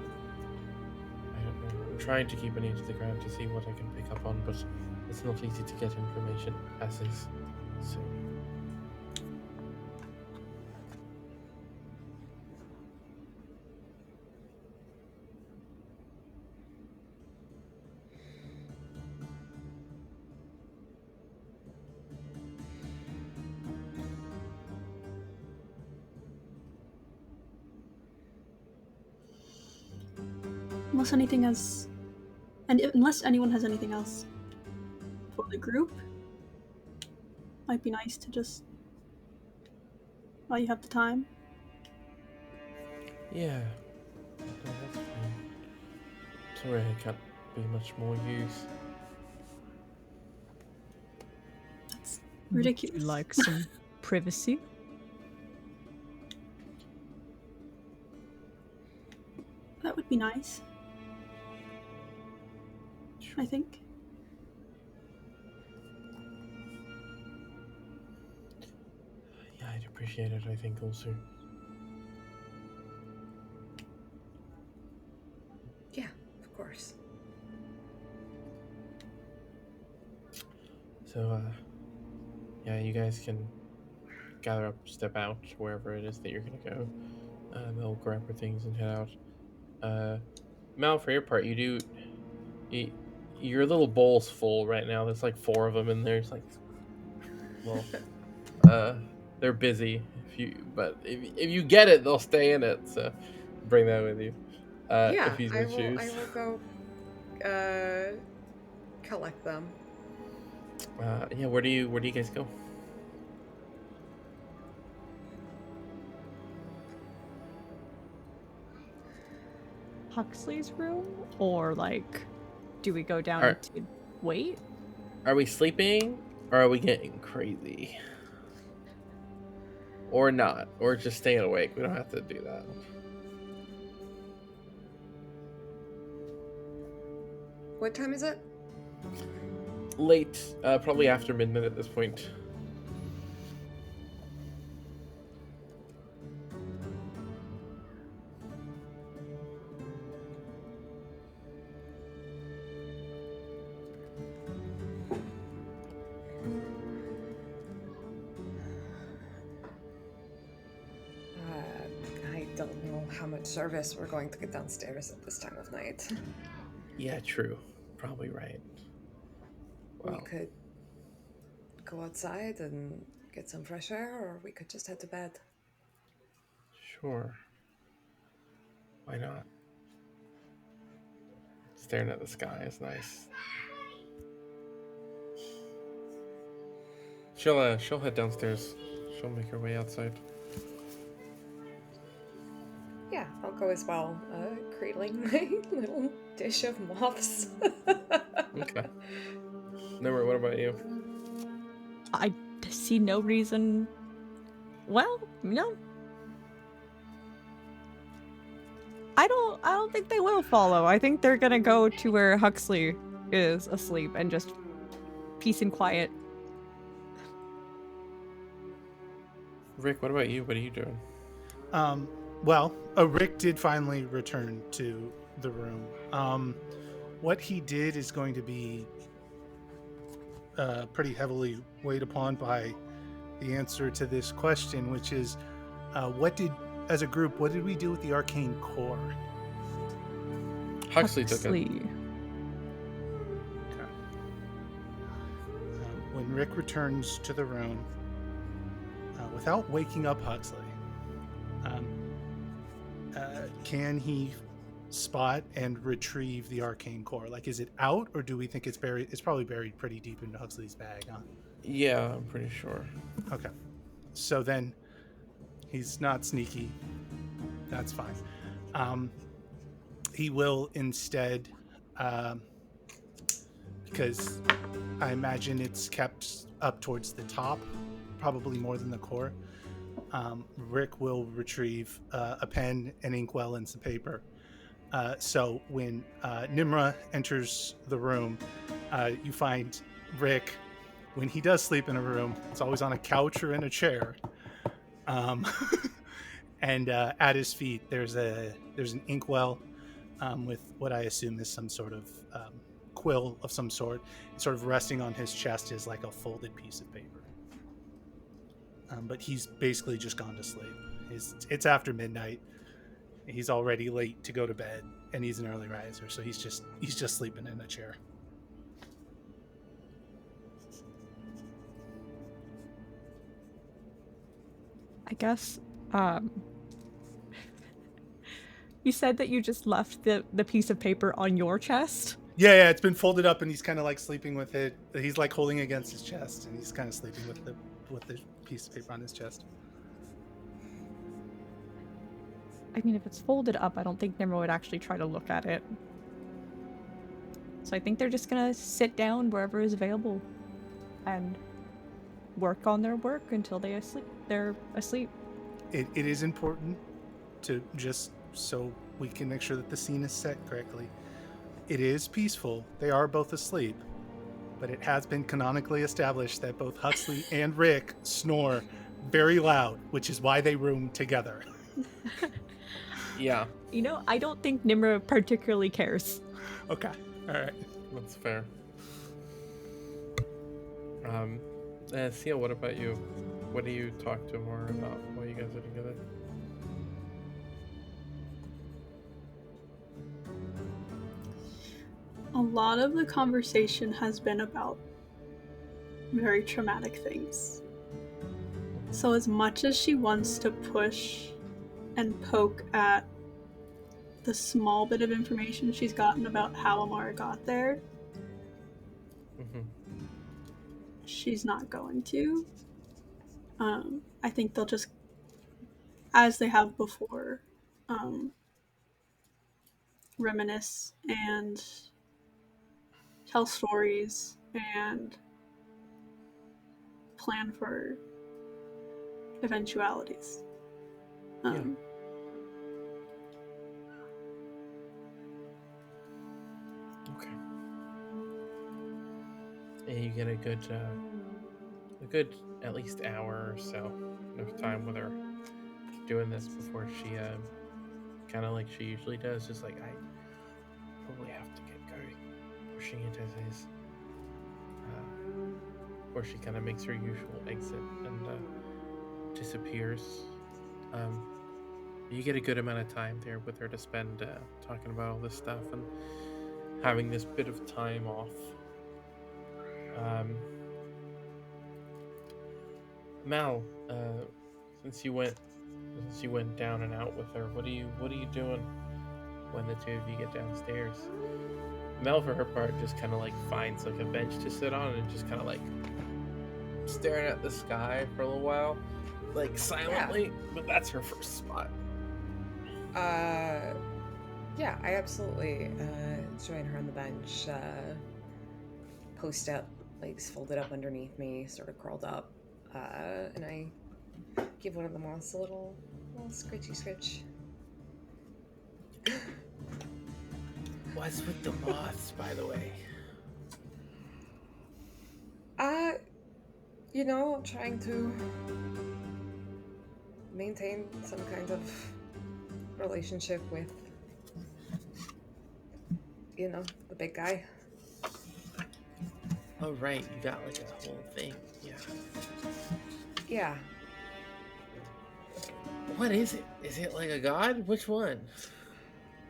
I don't know. I'm trying to keep an ear to the ground to see what I can pick up on, but it's not easy to get information as is. So. Unless anyone has anything else for the group, might be nice to just, while you have the time. Yeah. No, that's fine. Sorry I can't be much more use. That's ridiculous. Would you like some privacy? That would be nice. I think. Yeah, I'd appreciate it, I think, also. Yeah, of course. So, yeah, you guys can gather up, step out, wherever it is that you're gonna go. They'll grab her things and head out. Mal, for your part, your little bowl's full right now. There's like 4 of them in there. It's like, well, they're busy. If you get it, they'll stay in it. So bring that with you. Yeah, If you I so will. choose. I will go collect them. Yeah, where do you guys go? Huxley's room, or like, do we go down Are to wait? are we sleeping, or are we getting crazy, or not, or just staying awake? We don't have to do that. What time is it? Late, probably after midnight at this point. I don't know how much service we're going to get downstairs at this time of night. Yeah, true. Probably right. We Well, could go outside and get some fresh air, or we could just head to bed. sure. Why not? Staring at the sky is nice. She'll head downstairs. She'll make her way outside. Yeah, I'll go as well, cradling my little dish of moths. Okay. Nimmer, what about you? I see no reason. Well, no. I don't think they will follow. I think they're gonna go to where Huxley is asleep and just peace and quiet. Rick, what about you? What are you doing? Well, Rick did finally return to the room. What he did is going to be pretty heavily weighed upon by the answer to this question, which is, as a group, what did we do with the arcane core? Huxley took it. Okay. When Rick returns to the room, without waking up Huxley, can he spot and retrieve the arcane core? Like, is it out, or do we think it's buried? It's probably buried pretty deep into Huxley's bag, huh? Yeah, I'm pretty sure. Okay. So then he's not sneaky. That's fine. He will instead, because I imagine it's kept up towards the top, probably more than the core. Rick will retrieve a pen, an inkwell, and some paper. So when Nimra enters the room, you find Rick, when he does sleep in a room, it's always on a couch or in a chair. And at his feet, there's an inkwell with what I assume is some sort of quill of some sort. And sort of resting on his chest is like a folded piece of paper. But he's basically just gone to sleep. It's after midnight. He's already late to go to bed, and he's an early riser, so he's just sleeping in a chair. I guess. You said that you just left the piece of paper on your chest? Yeah, it's been folded up, and he's kind of like sleeping with it. He's like holding it against his chest, and he's kind of sleeping with the piece of paper on his chest. I mean, if it's folded up, I don't think Nimmer would actually try to look at it. So I think they're just gonna sit down wherever is available and work on their work until they're asleep. It is important to, just so we can make sure that the scene is set correctly. It is peaceful. They are both asleep. But it has been canonically established that both Huxley and Rick snore very loud, which is why they room together. Yeah. You know, I don't think Nimra particularly cares. Okay, all right. That's fair. Sia, what about you? What do you talk to more about while you guys are together? A lot of the conversation has been about very traumatic things. So as much as she wants to push and poke at the small bit of information she's gotten about how Amara got there, Mm-hmm. she's not going to. I think they'll just, as they have before, reminisce and tell stories and plan for eventualities. Yeah. Okay. And you get a good at least hour or so of time with her doing this before she kind of like she usually does, just like I probably have to get going, pushing into this. Before she kind of makes her usual exit and disappears. You get a good amount of time there with her to spend talking about all this stuff and having this bit of time off. Mal, since you went down and out with her, what are you doing when the two of you get downstairs? Mel, for her part, just kind of like finds like a bench to sit on and just kind of like staring at the sky for a little while, like silently. But that's her first spot. Yeah, I absolutely join her on the bench, post out, legs folded up underneath me, sort of curled up, and I give one of the moths a little scritchy scritch. What's with the moths, by the way? You know, I'm trying to maintain some kind of relationship with, you know, the big guy. Oh, right, you got like a whole thing. Yeah. Yeah. What is it? Is it like a god? Which one?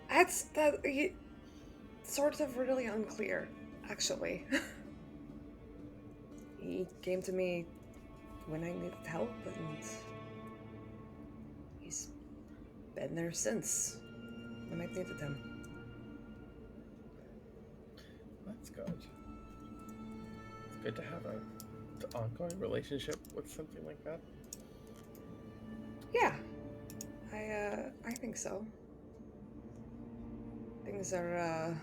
That's sort of really unclear, actually. He came to me when I needed help, and he's been there since when I've needed him. That's good. It's good to have an ongoing relationship with something like that. Yeah, I think so. Things are,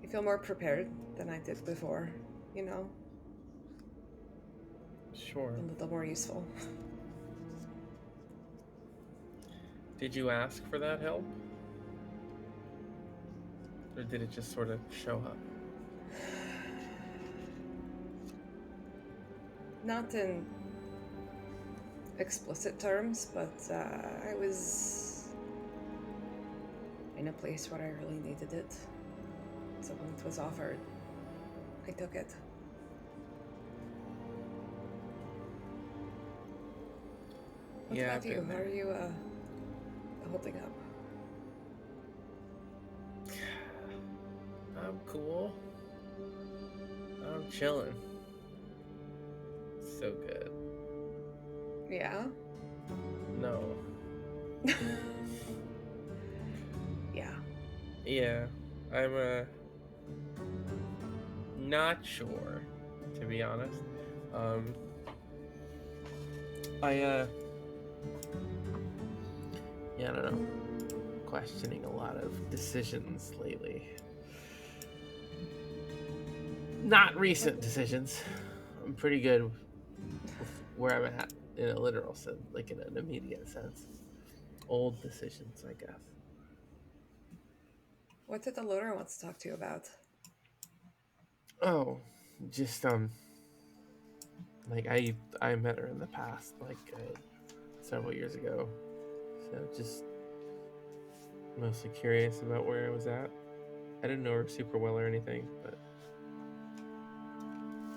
I feel more prepared than I did before, you know? Sure. A little more useful. Did you ask for that help? Or did it just sort of show up? Not in explicit terms, but I was in a place where I really needed it. So when it was offered, I took it. What Yeah, about you? How are you holding up? I'm cool. I'm chilling. So good. Yeah? No. Yeah. Yeah. I'm not sure, to be honest. Yeah, I don't know. Questioning a lot of decisions lately. Not recent decisions. I'm pretty good with where I'm at in a literal sense, like in an immediate sense. Old decisions, I guess. What did the loader wants to talk to you about? Oh, just like I met her in the past, like several years ago. So just mostly curious about where I was at. I didn't know her super well or anything, but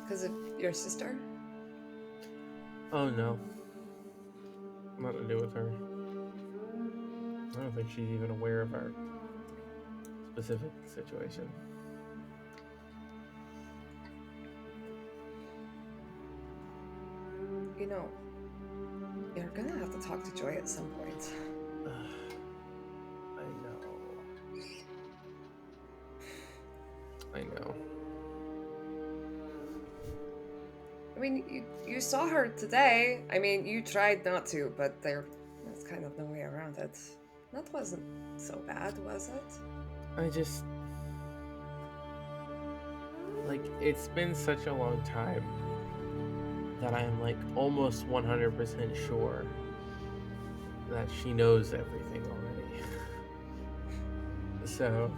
Because of your sister? oh no, nothing to do with her. I don't think she's even aware of our specific situation. You know, you're gonna have to talk to Joy at some point. I know. I mean, you saw her today. I mean, you tried not to, but there's kind of no way around it. That wasn't so bad, was it? I just... Like, it's been such a long time that I'm, like, almost 100% sure that she knows everything already. So,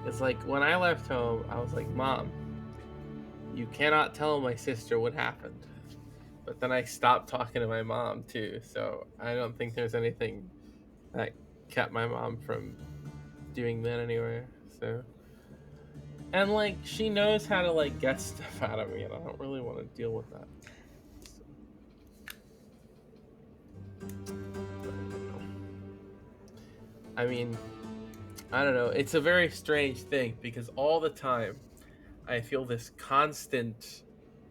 it's like, when I left home, I was like, Mom, you cannot tell my sister what happened. But then I stopped talking to my mom, too, so I don't think there's anything that kept my mom from doing that anyway, so... And, like, she knows how to, like, get stuff out of me, and I don't really want to deal with that. So. I mean, I don't know. It's a very strange thing, because all the time, I feel this constant,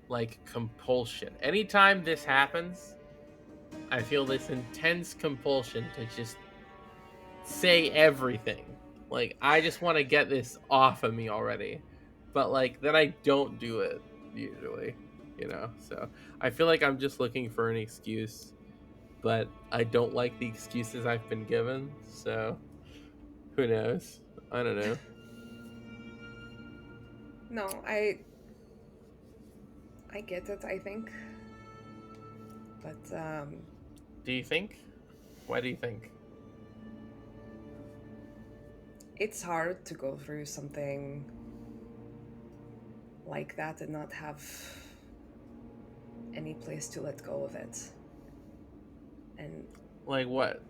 like, compulsion. Anytime this happens, I feel this intense compulsion to just say everything. Like, I just want to get this off of me already. But, like, then I don't do it, usually, you know? So, I feel like I'm just looking for an excuse, but I don't like the excuses I've been given, so who knows? I don't know. No, I get it, I think. But, Do you think? Why do you think? it's hard to go through something like that and not have any place to let go of it. And Like what?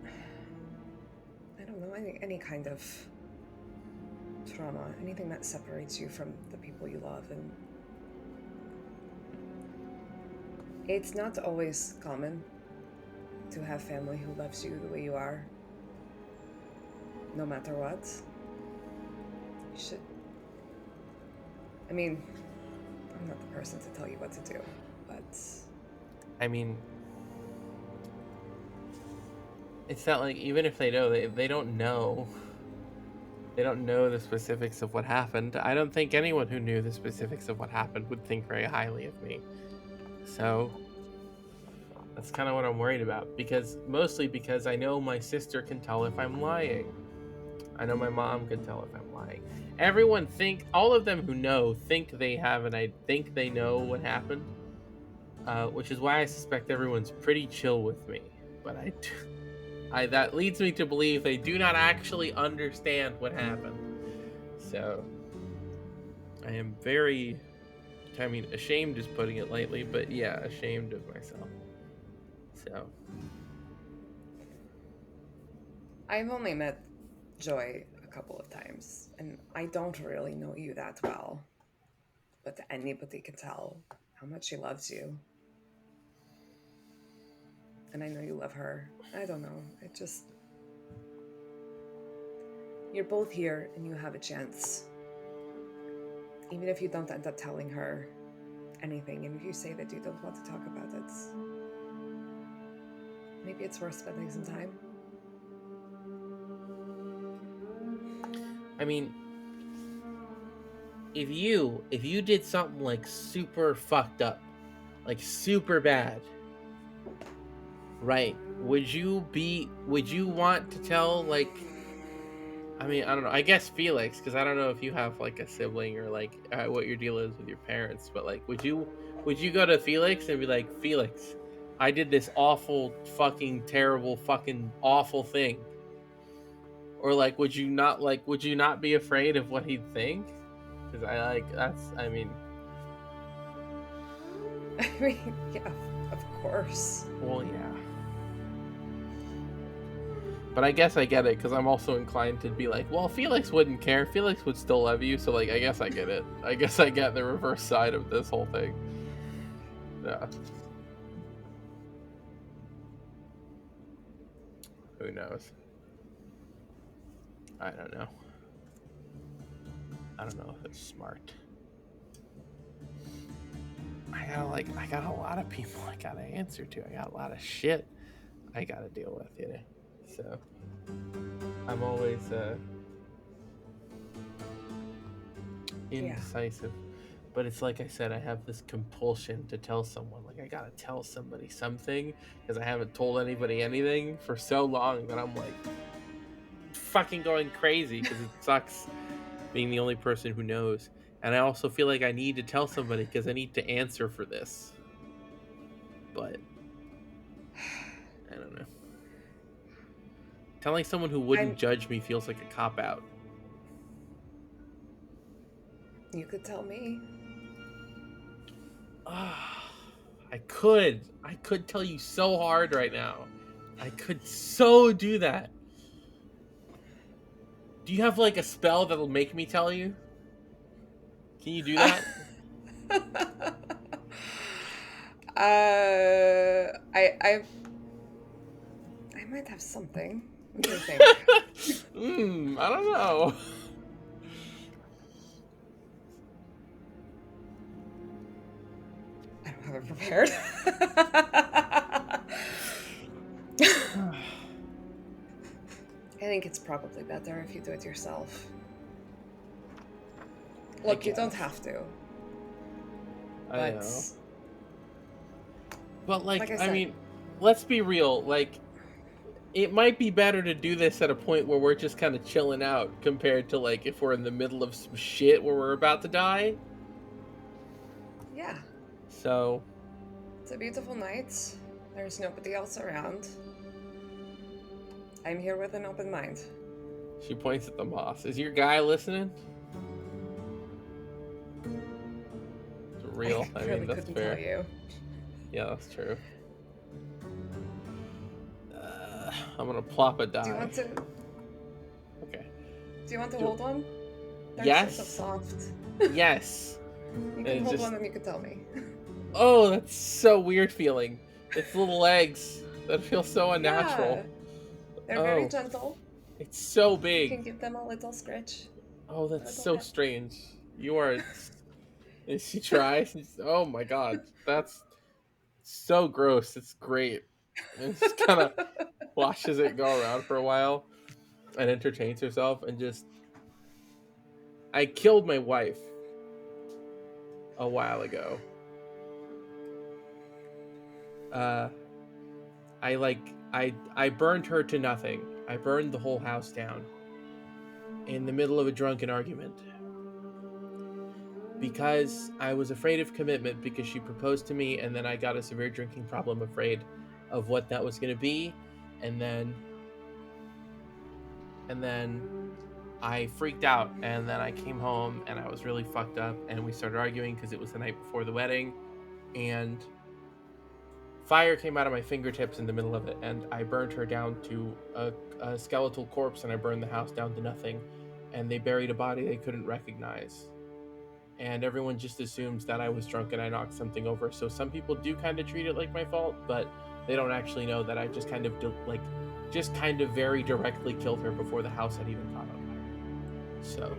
I don't know, any kind of trauma, anything that separates you from the people you love. And it's not always common to have family who loves you the way you are, no matter what. You should... I mean, I'm not the person to tell you what to do, but... I mean, it's not like, even if they know, they don't know. They don't know the specifics of what happened. I don't think anyone who knew the specifics of what happened would think very highly of me. So, that's kind of what I'm worried about. Mostly because I know my sister can tell if I'm lying. I know my mom can tell if I'm lying. Everyone all of them who know think they have, and I think they know what happened. Which is why I suspect everyone's pretty chill with me. But that leads me to believe they do not actually understand what happened. So, I am very, ashamed is putting it lightly, but yeah, ashamed of myself. So. I've only met Joy a couple of times, and I don't really know you that well. But anybody can tell how much she loves you. And I know you love her. I don't know. It just... You're both here and you have a chance. Even if you don't end up telling her anything, and if you say that you don't want to talk about it, maybe it's worth spending some time. I mean, if you did something like super fucked up, like super bad, right? Would you want to tell, like, I mean, I don't know, I guess Felix, because I don't know if you have like a sibling or like what your deal is with your parents, but like, would you go to Felix and be like, Felix, I did this awful fucking terrible fucking awful thing? Or like, would you not be afraid of what he'd think? Because I mean, yeah, of course. Well, yeah. But I guess I get it, because I'm also inclined to be like, well, Felix wouldn't care. Felix would still love you, so like, I guess I get it. I guess I get the reverse side of this whole thing. Yeah. Who knows? I don't know. I don't know if it's smart. I I got a lot of people I gotta answer to. I got a lot of shit I gotta deal with, you know. So I'm always indecisive. But it's like I said, I have this compulsion to tell someone. Like, I gotta tell somebody something because I haven't told anybody anything for so long that I'm like fucking going crazy because it sucks being the only person who knows. And I also feel like I need to tell somebody because I need to answer for this. But I don't know. Telling someone who wouldn't judge me feels like a cop-out. You could tell me. I could tell you so hard right now. I could so do that. Do you have like a spell that'll make me tell you? Can you do that? I might have something. What do you think? I don't know. I don't have it prepared. I think it's probably better if you do it yourself. Look, you don't have to. I know. But like I said, mean, let's be real. Like, it might be better to do this at a point where we're just kind of chilling out compared to like if we're in the middle of some shit where we're about to die. Yeah. So. It's a beautiful night. There's nobody else around. I'm here with an open mind. She points at the moss. Is your guy listening? It's real. I mean, that's fair. Tell you. Yeah, that's true. I'm gonna plop a die. Do you want to? Okay. Do you want to hold one? They're yes. so soft. Yes. You can hold one and you can tell me. Oh, that's so weird feeling. It's little legs. That feels so unnatural. Yeah. They're very gentle. It's so big. You can give them a little scratch. Oh, that's so strange. You are. Did she try? Oh my god, that's so gross. It's great. And just kind of watches it go around for a while and entertains herself and just. I killed my wife a while ago. I burned her to nothing. I burned the whole house down in the middle of a drunken argument because I was afraid of commitment because she proposed to me and then I got a severe drinking problem, afraid of what that was going to be, and then I freaked out, and then I came home and I was really fucked up and we started arguing because it was the night before the wedding, and fire came out of my fingertips in the middle of it, and I burned her down to a skeletal corpse, and I burned the house down to nothing, and they buried a body they couldn't recognize. And everyone just assumes that I was drunk and I knocked something over. So some people do kind of treat it like my fault, but they don't actually know that I just kind of very directly killed her before the house had even caught on fire. So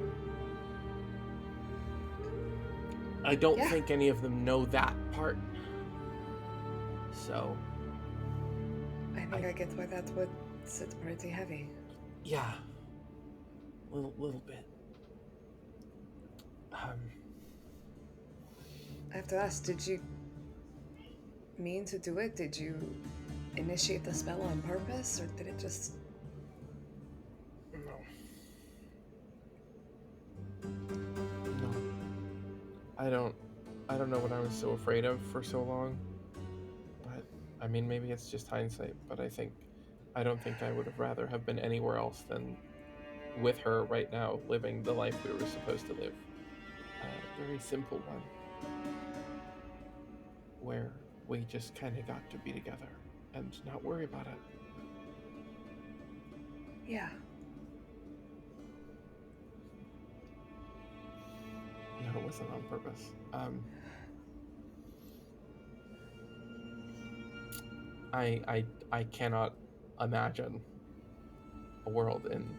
I don't think any of them know that part. So I think I get why that would sit pretty heavy. Yeah. Little bit. I have to ask, did you mean to do it? Did you initiate the spell on purpose, or did it just... No. I don't know what I was so afraid of for so long. But I mean, maybe it's just hindsight, but I don't think I would have rather have been anywhere else than with her right now, living the life we were supposed to live. A very simple one, where we just kind of got to be together and not worry about it. Yeah. No, it wasn't on purpose. I cannot imagine a world in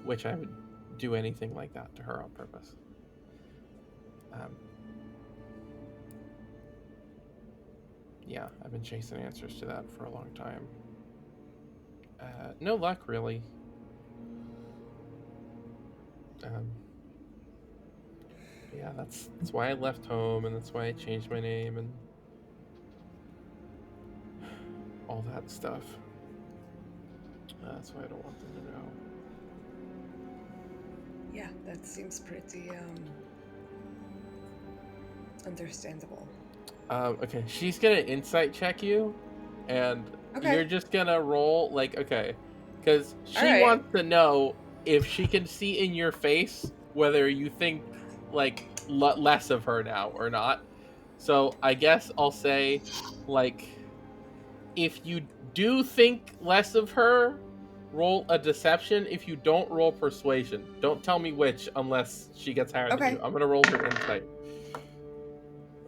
which I would do anything like that to her on purpose. Yeah, I've been chasing answers to that for a long time. No luck, really. Yeah, that's why I left home, and that's why I changed my name, and all that stuff. That's why I don't want them to know. Yeah, that seems pretty understandable. Okay, she's gonna insight check you, and Okay. you're just gonna roll okay, because she Alright. wants to know if she can see in your face whether you think less of her now or not. So I guess I'll say, if you do think less of her, roll a deception. If you don't, roll persuasion. Don't tell me which unless she gets higher than you. I'm gonna roll her insight.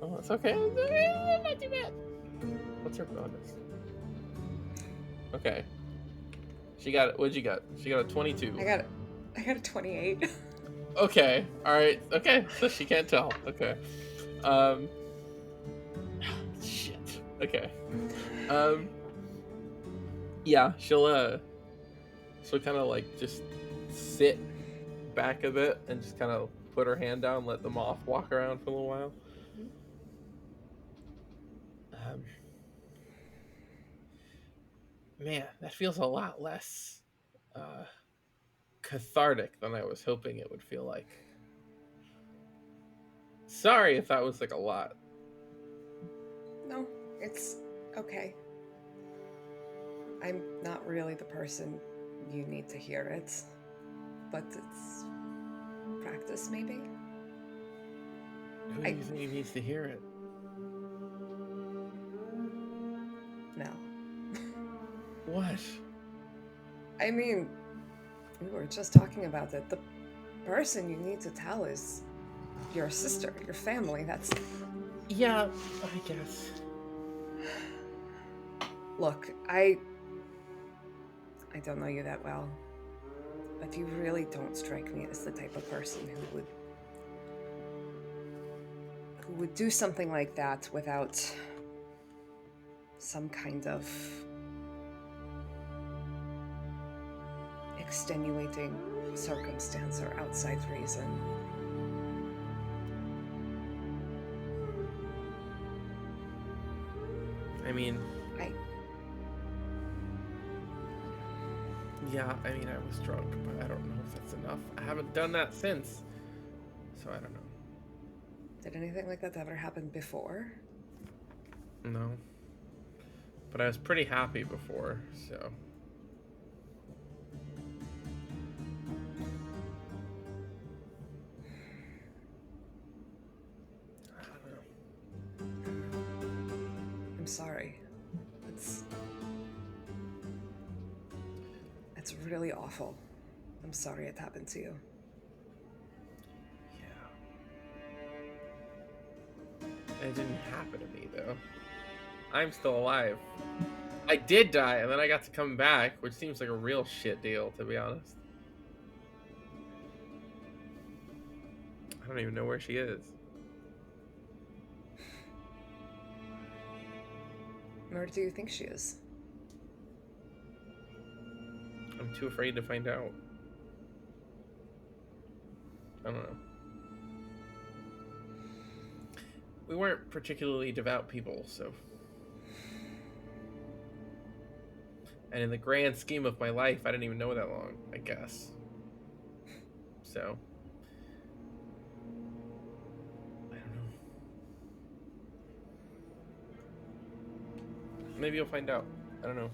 Oh, it's okay. Not too bad. What's her bonus? Okay. She got it. What'd you got? She got a 22. I got a 28. Okay. All right. Okay. So she can't tell. Okay. Shit. Okay. Yeah. She'll kind of just sit back a bit and just kind of put her hand down, let the moth walk around for a little while. Man, that feels a lot less cathartic than I was hoping it would feel like. Sorry if that was a lot. No, it's okay. I'm not really the person you need to hear it, but it's practice maybe? Who do you think needs to hear it? No. What? I mean, we were just talking about it. The person you need to tell is your sister, your family. That's... Yeah, I guess. Look, I don't know you that well, but you really don't strike me as the type of person who would do something like that without some kind of extenuating circumstance or outside reason. I mean, I was drunk, but I don't know if that's enough. I haven't done that since, so I don't know. Did anything like that ever happen before? No. But I was pretty happy before, so... I'm sorry. It's really awful. I'm sorry it happened to you. Yeah. It didn't happen to me, though. I'm still alive. I did die, and then I got to come back, which seems like a real shit deal, to be honest. I don't even know where she is. Where do you think she is? I'm too afraid to find out. I don't know. We weren't particularly devout people, so... And in the grand scheme of my life, I didn't even know that long, I guess. So... I don't know. Maybe you'll find out. I don't know.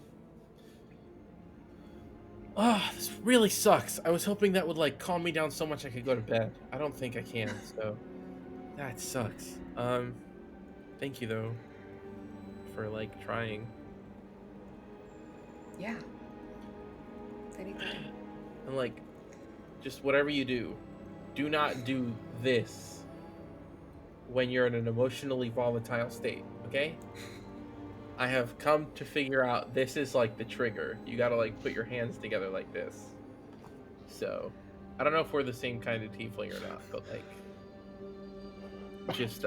Ah, this really sucks. I was hoping that would calm me down so much I could go to bed. I don't think I can, so that sucks. Thank you though for trying. Yeah. Anytime. And just whatever you do, do not do this when you're in an emotionally volatile state, okay? I have come to figure out this is the trigger. You gotta put your hands together like this. So, I don't know if we're the same kind of tiefling or not, but just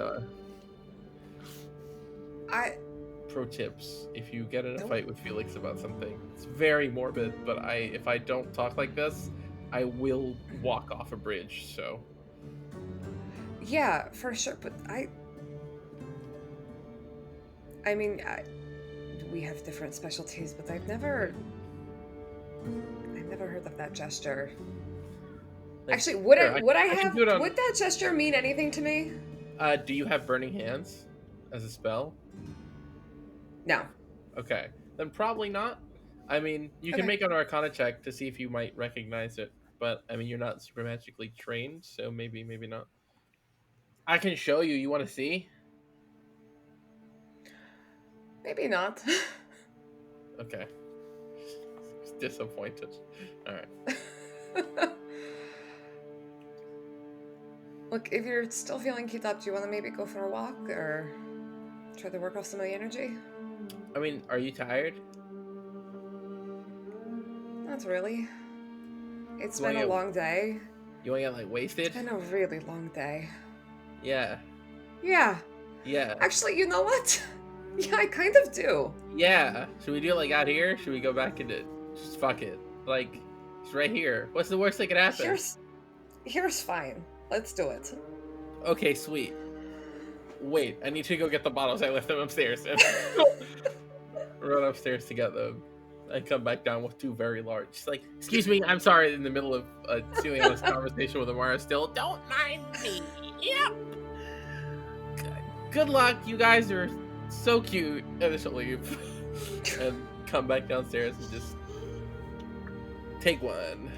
pro tips: if you get in a Nope. fight with Felix about something, it's very morbid, but if I don't talk like this, I will walk off a bridge. So Yeah, for sure. But I mean, we have different specialties, but I've never heard of that gesture. like, Actually, would sure, I can have? do it on- Would that gesture mean anything to me? do you have Burning Hands as a spell? No. Okay, then probably not. I mean, you can Okay. make an Arcana check to see if you might recognize it, but I mean, you're not super magically trained, so maybe not. I can show you. You want to see? Maybe not. Okay. He's disappointed. All right. Look, if you're still feeling keyed up, do you want to maybe go for a walk or try to work off some of the energy? I mean, are you tired? Not really. It's You been a wanna- long day. You want to get like wasted? It's been a really long day. Yeah. Yeah. Yeah. Actually, you know what? Yeah, I kind of do. Yeah. Should we do it like out here? Should we go back into just fuck it? Like, it's right here. What's the worst that could happen? Here's fine. Let's do it. Okay, sweet. Wait, I need to go get the bottles. I left them upstairs. And run upstairs to get them. I come back down with 2 very large. She's like, excuse me, I'm sorry, in the middle of a serious conversation with Amara still. Don't mind me. Yep. Good luck. You guys are so cute. And then she'll leave. And come back downstairs and just take one.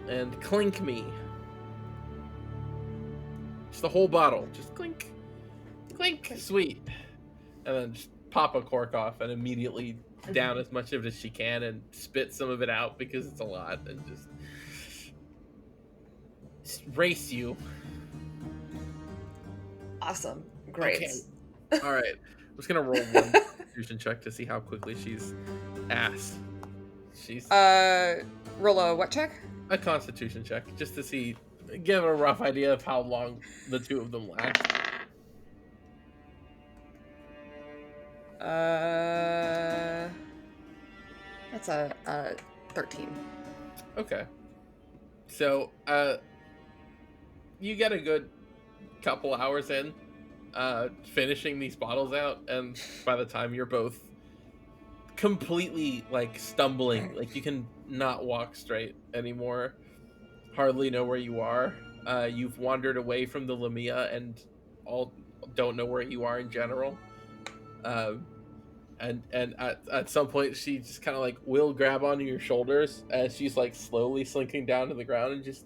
And clink me. Just the whole bottle. Just clink. Clink. Sweet. And then just pop a cork off and immediately down as much of it as she can and spit some of it out because it's a lot and just race you. Awesome. Great. Okay. All right. I'm just gonna roll one constitution check to see how quickly she's ass. She's Roll a what check? a constitution check just to see, give a rough idea of how long the 2 of them last. That's a 13. Okay. So, you get a good couple hours in, finishing these bottles out, and by the time you're both completely, like, stumbling, like, you can not walk straight anymore, hardly know where you are, you've wandered away from the Lamia and all don't know where you are in general, and at some point she just kind of like will grab onto your shoulders as she's like slowly slinking down to the ground and just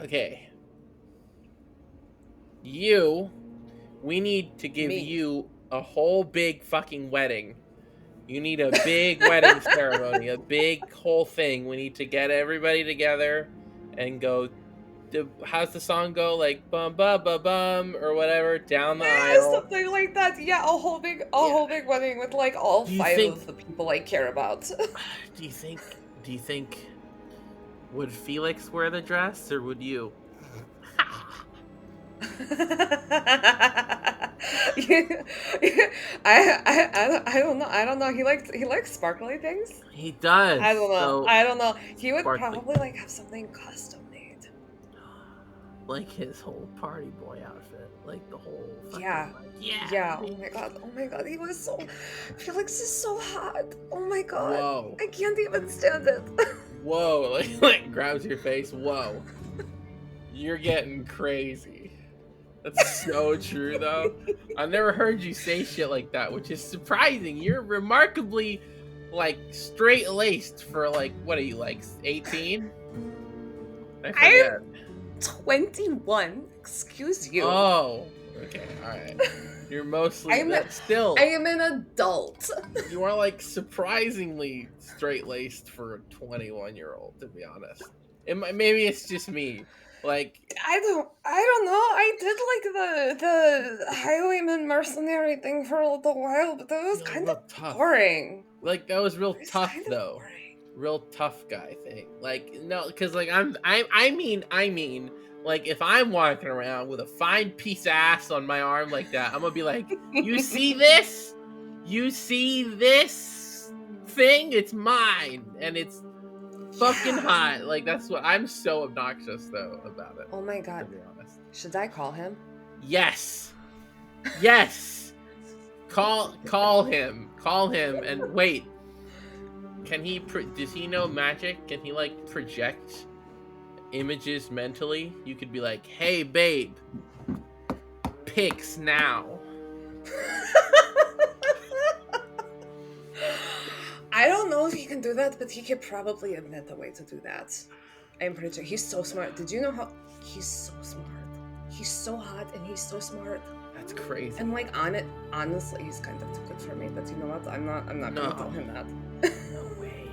okay, we need to give Me. you a whole big fucking wedding. You need a big wedding ceremony, a big whole thing. We need to get everybody together and go. How's the song go? Like bum bum bum bum or whatever down the aisle. Something like that. Yeah, a whole big wedding with like all Do you 5 think- of the people I care about. Do you think would Felix wear the dress or would you? I don't know. He likes sparkly things. He does. I don't know. So, I don't know. He would sparkly. probably like have something custom made. like his whole party boy outfit, like the whole. Fucking, Yeah. like, yeah. Yeah. Oh my god. Oh my god. He was so. Felix is so hot. Oh my god. Whoa. I can't even stand it. Whoa. Like grabs your face. Whoa. You're getting crazy. That's so true, though. I've never heard you say shit like that, which is surprising. You're remarkably, like, straight-laced for, like, what are you, like, 18? I forget. 21. Excuse you. Oh, okay, alright. You're mostly, that's still, I am an adult. you are, like, surprisily straight-laced for a 21-year-old, to be honest. Maybe it's just me. Like, I don't know. I did like the highwayman mercenary thing for a little while, but that was kind of tough. boring. Like, that was real It was tough, kind of though. boring. Real tough guy thing. Like, no, because like I mean, Like, if I'm walking around with a fine piece of ass on my arm like that, I'm gonna be like, you see this? You see this thing? It's mine, and it's fucking hot. Like, that's what I'm so obnoxious though about it. Oh my To god. be honest. Should I call him? Yes. Call him. Call him and wait. Can he? Does he know magic? Can he like project images mentally? You could be like, "Hey, babe, pics now." I don't know if he can do that, but he could probably invent a way to do that. I'm pretty sure. He's so smart. Did you know how he's so smart? He's so hot and he's so smart. That's crazy. And like honestly, he's kind of too good for me. But you know what? I'm not gonna tell him that. No way.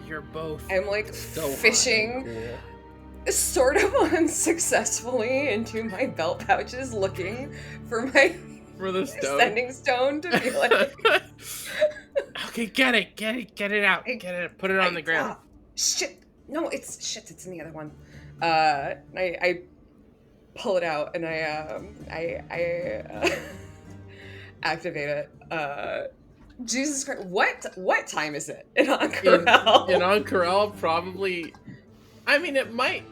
You're both. I'm like so fishing, sort of unsuccessfully, into my belt pouches, looking for my the stone. sending stone to be like. Okay, get it out. Get it. Put it on the ground. Shit. No, it's in the other one. I pull it out and I activate it. Jesus Christ! What time is it in Ank'Harel? In Ank'Harel, probably. I mean, it might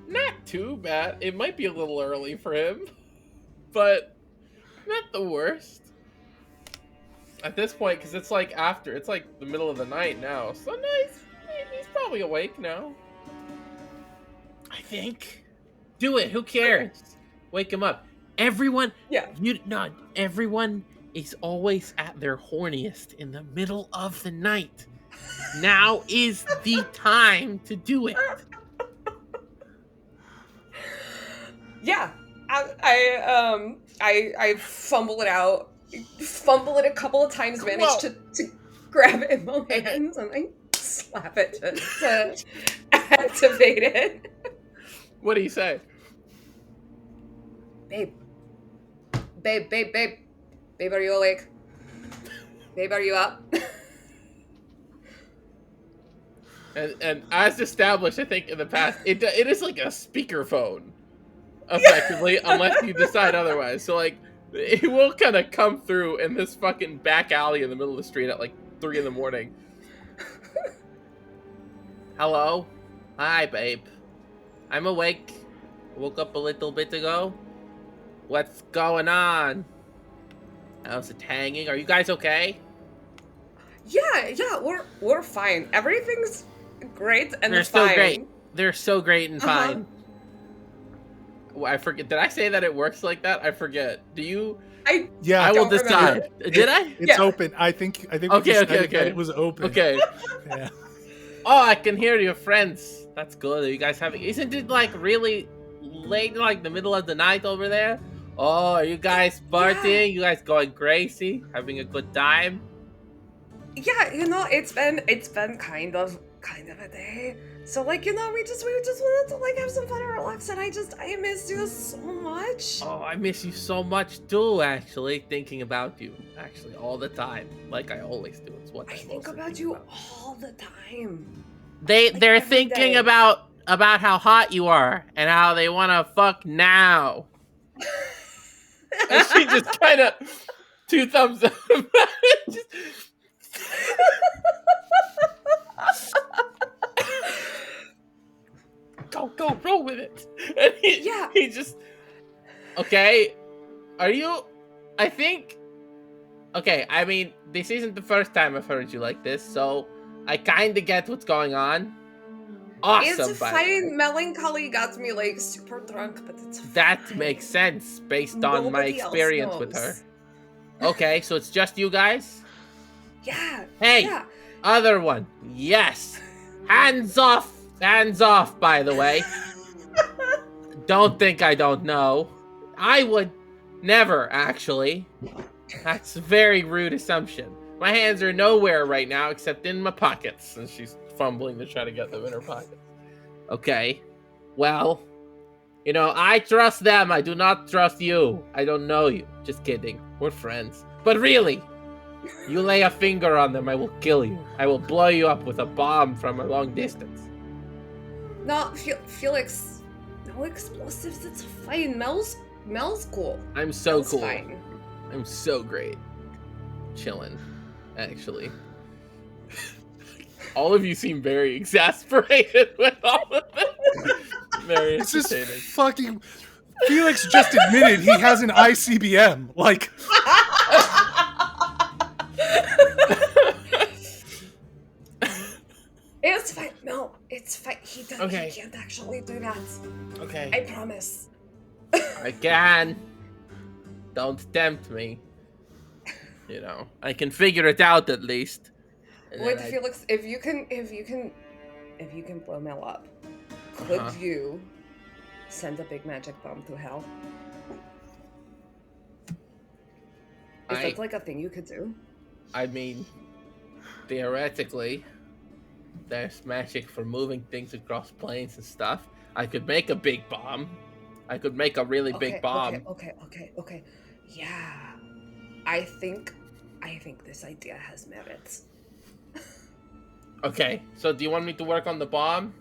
not too bad. It might be a little early for him, but not the worst. At this point, because it's like it's like the middle of the night now. So nice. He's probably awake now. I think. Do it. Who cares? Wake him up. Everyone. Yeah. Everyone is always at their horniest in the middle of the night. Now is the time to do it. Yeah. I fumble it out. Fumble it a couple of times, manage to grab it in my hands, and I slap it to activate it. What do you say? Babe, are you awake? Babe, are you up? And as established, I think in the past, it is like a speakerphone, effectively, unless you decide otherwise. So like, it will kind of come through in this fucking back alley in the middle of the street at like 3 a.m. Hello? Hi, babe. I'm awake. Woke up a little bit ago. What's going on? How's it hanging? Are you guys okay? Yeah, we're fine. Everything's great and They're fine. so great. They're so great and fine. Well, I forget. Did I say that it works like that? I forget. Do you? I will decide. Did I? It's open. I think. Okay. That it was open. Okay. Yeah. Oh, I can hear your friends. That's good. Are you guys having? Isn't it like really late, like the middle of the night over there? Oh, are you guys partying? Yeah. You guys going crazy? Having a good time? Yeah, it's been kind of a day. So like, we just wanted to like have some fun and relax, and I miss you so much. Oh, I miss you so much too, actually, thinking about you, actually, all the time, like I always do. It's what I think about you all the time. They're thinking about how hot you are and how they want to fuck now. And she just kind of 2 thumbs up. Go, roll with it. And he just, okay, are you, I think, okay, I mean, this isn't the first time I've heard you like this, so I kind of get what's going on. Awesome. It's fine. Melancholy got me like super drunk, but it's fine. That makes sense based on my experience with her. Okay, so it's just you guys? Yeah. Hey, yeah. Other one. Yes. Hands off, by the way. Don't think I don't know. I would never, actually. That's a very rude assumption. My hands are nowhere right now except in my pockets. And she's fumbling to try to get them in her pockets. Okay. Well, I trust them. I do not trust you. I don't know you. Just kidding. We're friends. But really, you lay a finger on them, I will kill you. I will blow you up with a bomb from a long distance. No, Felix, No explosives. It's fine. Mel's cool. I'm so Mel's cool. Fine. I'm so great. Chilling, actually. All of you seem very exasperated with all of this. Very This is entertaining. fucking. Felix just admitted he has an ICBM. Like, It's fine. No, it's fine. Okay. He can't actually do that. Okay. I promise. I can. Don't tempt me. You know, I can figure it out at least. And Wait, then Felix, if you can blow Mel up, could Uh-huh. you send a big magic bomb to hell? Is that like a thing you could do? I mean, theoretically, there's magic for moving things across planes and stuff. I could make a big bomb. I could make a really big bomb. Okay. Yeah. I think this idea has merits. Okay, so do you want me to work on the bomb?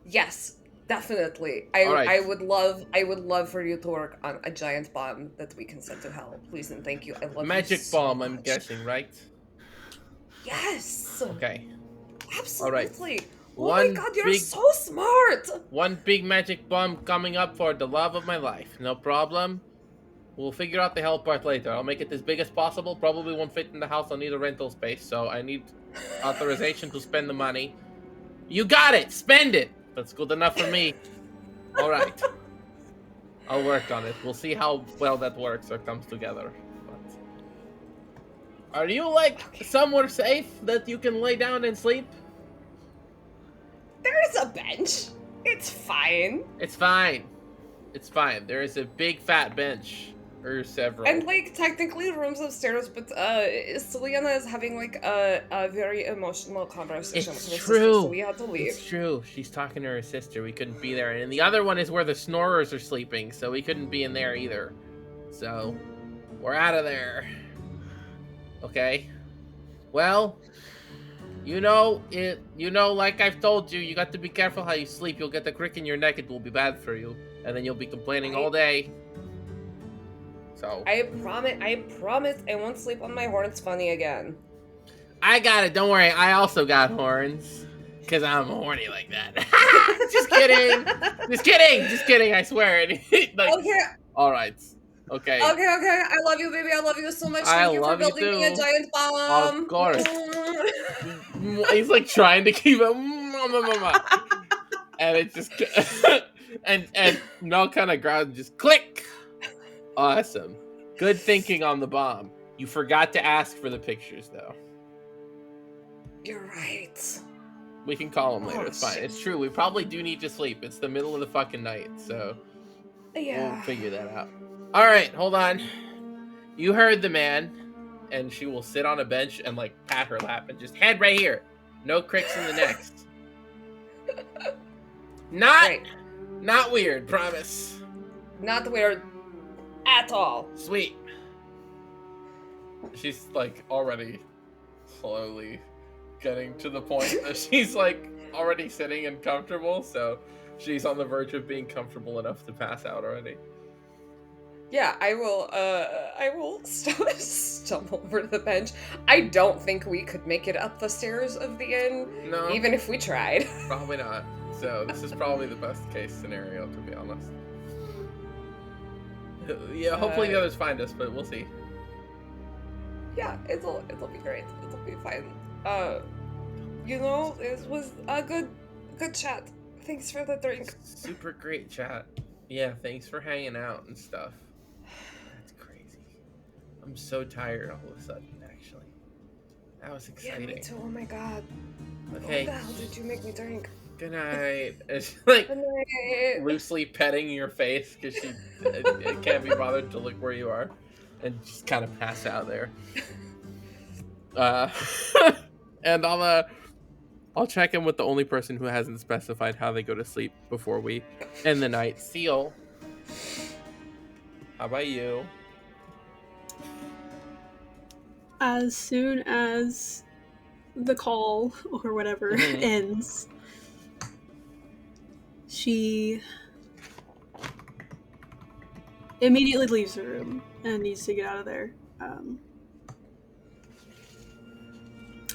Yes, definitely. All right. I would love for you to work on a giant bomb that we can send to hell. Please and thank you. I love Magic you so bomb, I'm much. guessing, right? Yes. Okay. Absolutely. Oh One my god, you're big- so smart. One big magic bomb coming up for the love of my life. No problem. We'll figure out the hell part later. I'll make it as big as possible. Probably won't fit in the house. I'll need a rental space, so I need authorization to spend the money. You got it! Spend it! That's good enough for me. Alright. I'll work on it. We'll see how well that works or comes together. But... Are you, like, somewhere safe that you can lay down and sleep? There's a bench. It's fine. It's fine. It's fine. There is a big fat bench. Or several. And like technically rooms upstairs, but Selena is having like a very emotional conversation It's with her true. sister, so we had to leave. It's true. She's talking to her sister. We couldn't be there. And the other one is where the snorers are sleeping, so we couldn't be in there either. So, we're out of there. Okay. Well, like I've told you, you got to be careful how you sleep. You'll get the crick in your neck. It will be bad for you. And then you'll be complaining all day. So I promise I won't sleep on my horns funny again. I got it. Don't worry. I also got horns. Because I'm horny like that. Just kidding. Just kidding. I swear. Like, Okay. All right. Okay. Okay. I love you, baby. I love you so much. I Thank you for love you building me a too. giant bomb. Of course. He's like trying to keep it. And it just... and Mel kind of growls and just click. Awesome. Good thinking on the bomb. You forgot to ask for the pictures, though. You're right. We can call them later. Oh, It's fine. shit. It's true. We probably do need to sleep. It's the middle of the fucking night, so Yeah. we'll figure that out. All right, hold on. You heard the man, and she will sit on a bench and like pat her lap and just head right here. No cricks in the necks. Right. Not weird. Promise. Not weird at all. Sweet. She's like already slowly getting to the point that she's like already sitting and comfortable, so she's on the verge of being comfortable enough to pass out already. Yeah, I will stumble over to the bench. I don't think we could make it up the stairs of the inn, No, even if we tried. probably not. So this is probably the best case scenario, to be honest. Yeah, hopefully the others find us, but we'll see. Yeah, it'll be great. It'll be fine. It was a good chat. Thanks for the drink. Super great chat. Yeah, thanks for hanging out and stuff. That's crazy. I'm so tired all of a sudden, actually. That was Yeah, exciting. me too. Oh my god. Okay. What the hell did you make me drink? Good night. It's like Good night. loosely petting your face because she it can't be bothered to look where you are, and just kind of pass out there. And I'll check in with the only person who hasn't specified how they go to sleep before we end the night. Seal. How about you? As soon as the call or whatever Mhm. ends, She immediately leaves the room and needs to get out of there.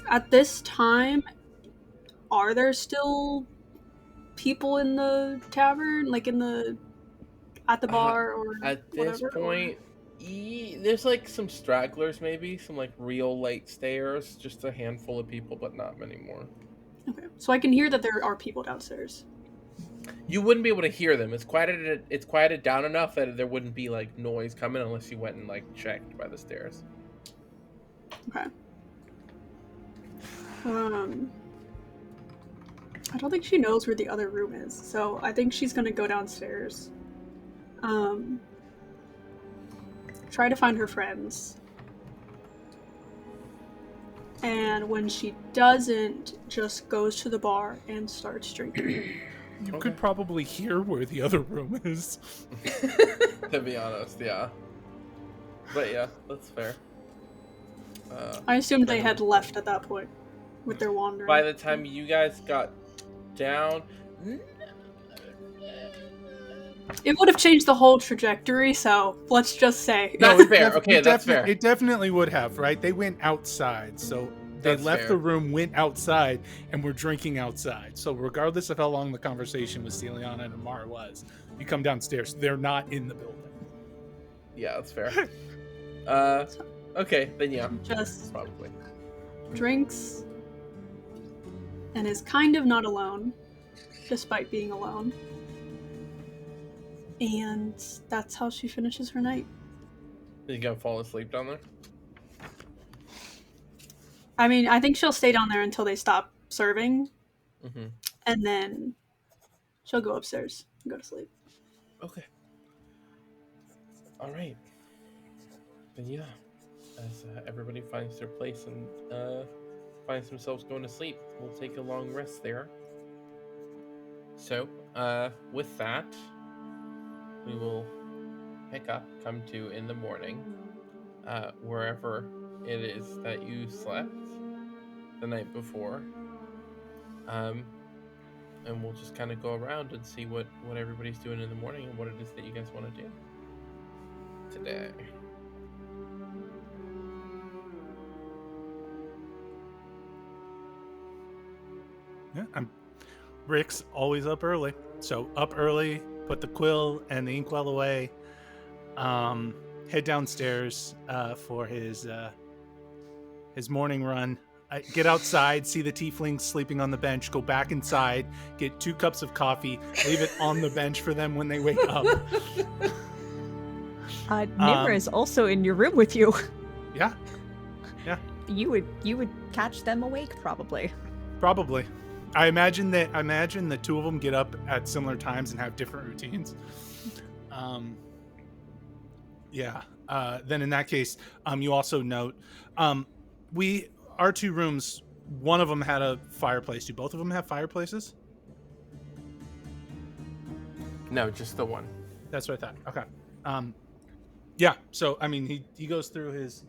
At this time, are there still people in the tavern, like at the bar or At this whatever? point, there's like some stragglers, maybe some like real late stayers, just a handful of people, but not many more. Okay, so I can hear that there are people downstairs. You wouldn't be able to hear them. It's quieted down enough that there wouldn't be like noise coming unless you went and like checked by the stairs. Okay. I don't think she knows where the other room is, so I think she's gonna go downstairs. Try to find her friends. And when she doesn't, just goes to the bar and starts drinking. You could probably hear where the other room is. To be honest, yeah. But yeah, that's fair. I assumed they had left at that point with their wandering. By the time you guys got down, it would have changed the whole trajectory, so let's just say. that's fair. Okay, that's fair. It definitely would have, right? They went outside, so they That's left fair. the room, went outside, and were drinking outside. So regardless of how long the conversation with Celiana and Amar was, you come downstairs, they're not in the building. Yeah, that's fair. Okay, then yeah, Just probably. drinks and is kind of not alone, despite being alone. And that's how she finishes her night. You gonna fall asleep down there? I mean, I think she'll stay down there until they stop serving, Mm-hmm. and then she'll go upstairs and go to sleep. Okay. All right. Then yeah, as everybody finds their place and finds themselves going to sleep, we'll take a long rest there. So, with that, we will pick up, come to in the morning, wherever it is that you slept the night before. And we'll just kind of go around and see what everybody's doing in the morning and what it is that you guys want to do today. Yeah, Rick's always up early. So up early, put the quill and the inkwell away, head downstairs for his morning run. Get outside, see the tieflings sleeping on the bench, go back inside, get 2 cups of coffee, leave it on the bench for them when they wake up. Nimra is also in your room with you. Yeah, You would catch them awake, probably. probably. I imagine the 2 of them get up at similar times and have different routines. Then in that case, you also note, our 2 rooms, one of them had a fireplace. Do both of them have fireplaces? No, just the one. That's what I thought. Okay. Yeah. So I mean, he goes through his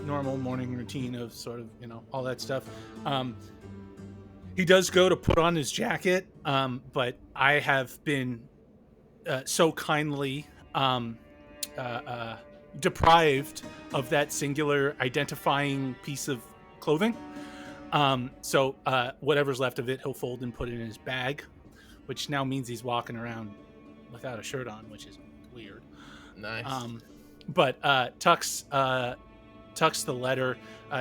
normal morning routine of sort of all that stuff. He does go to put on his jacket, but I have been so kindly deprived of that singular identifying piece of clothing. So whatever's left of it, he'll fold and put it in his bag, which now means he's walking around without a shirt on, which is weird. Nice. But tucks the letter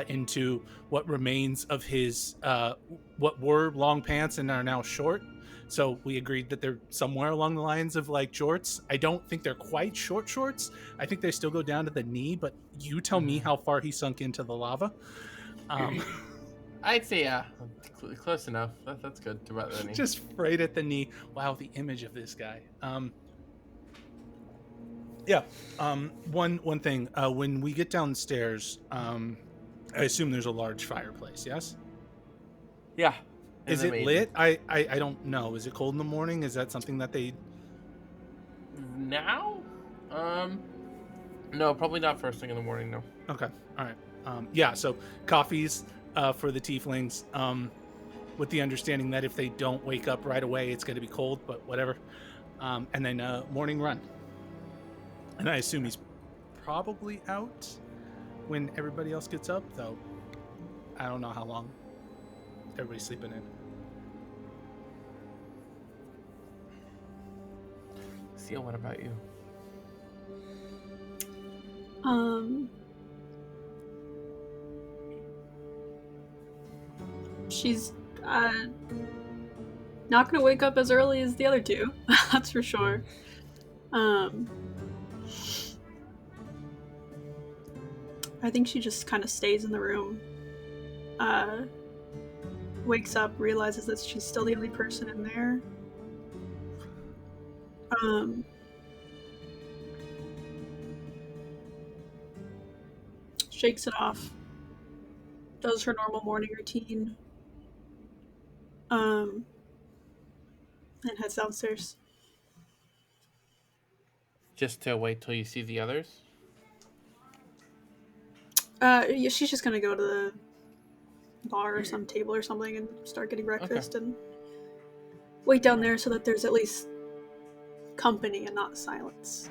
into what remains of his what were long pants and are now short. So we agreed that they're somewhere along the lines of like jorts. I don't think they're quite short shorts. I think they still go down to the knee, but you tell me how far he sunk into the lava. I'd say yeah, close enough. That's good. About the knee. Just right at the knee. Wow, the image of this guy. One thing. When we get downstairs, I assume there's a large fireplace. Yes. Yeah. Is it lit? I don't know. Is it cold in the morning? Is that something that they now? No, probably not first thing in the morning. No. Okay. All right. So coffees for the tieflings. with the understanding that if they don't wake up right away, it's going to be cold, but whatever. And then morning run. And I assume he's probably out when everybody else gets up, though I don't know how long everybody's sleeping in. Seal, what about you? She's not gonna wake up as early as the other two, that's for sure. I think she just kind of stays in the room. Wakes up, realizes that she's still the only person in there. Shakes it off. Does her normal morning routine. And heads downstairs. Just to wait till you see the others? Yeah, she's just gonna go to the bar or some table or something and start getting breakfast and wait down there so that there's at least company and not silence.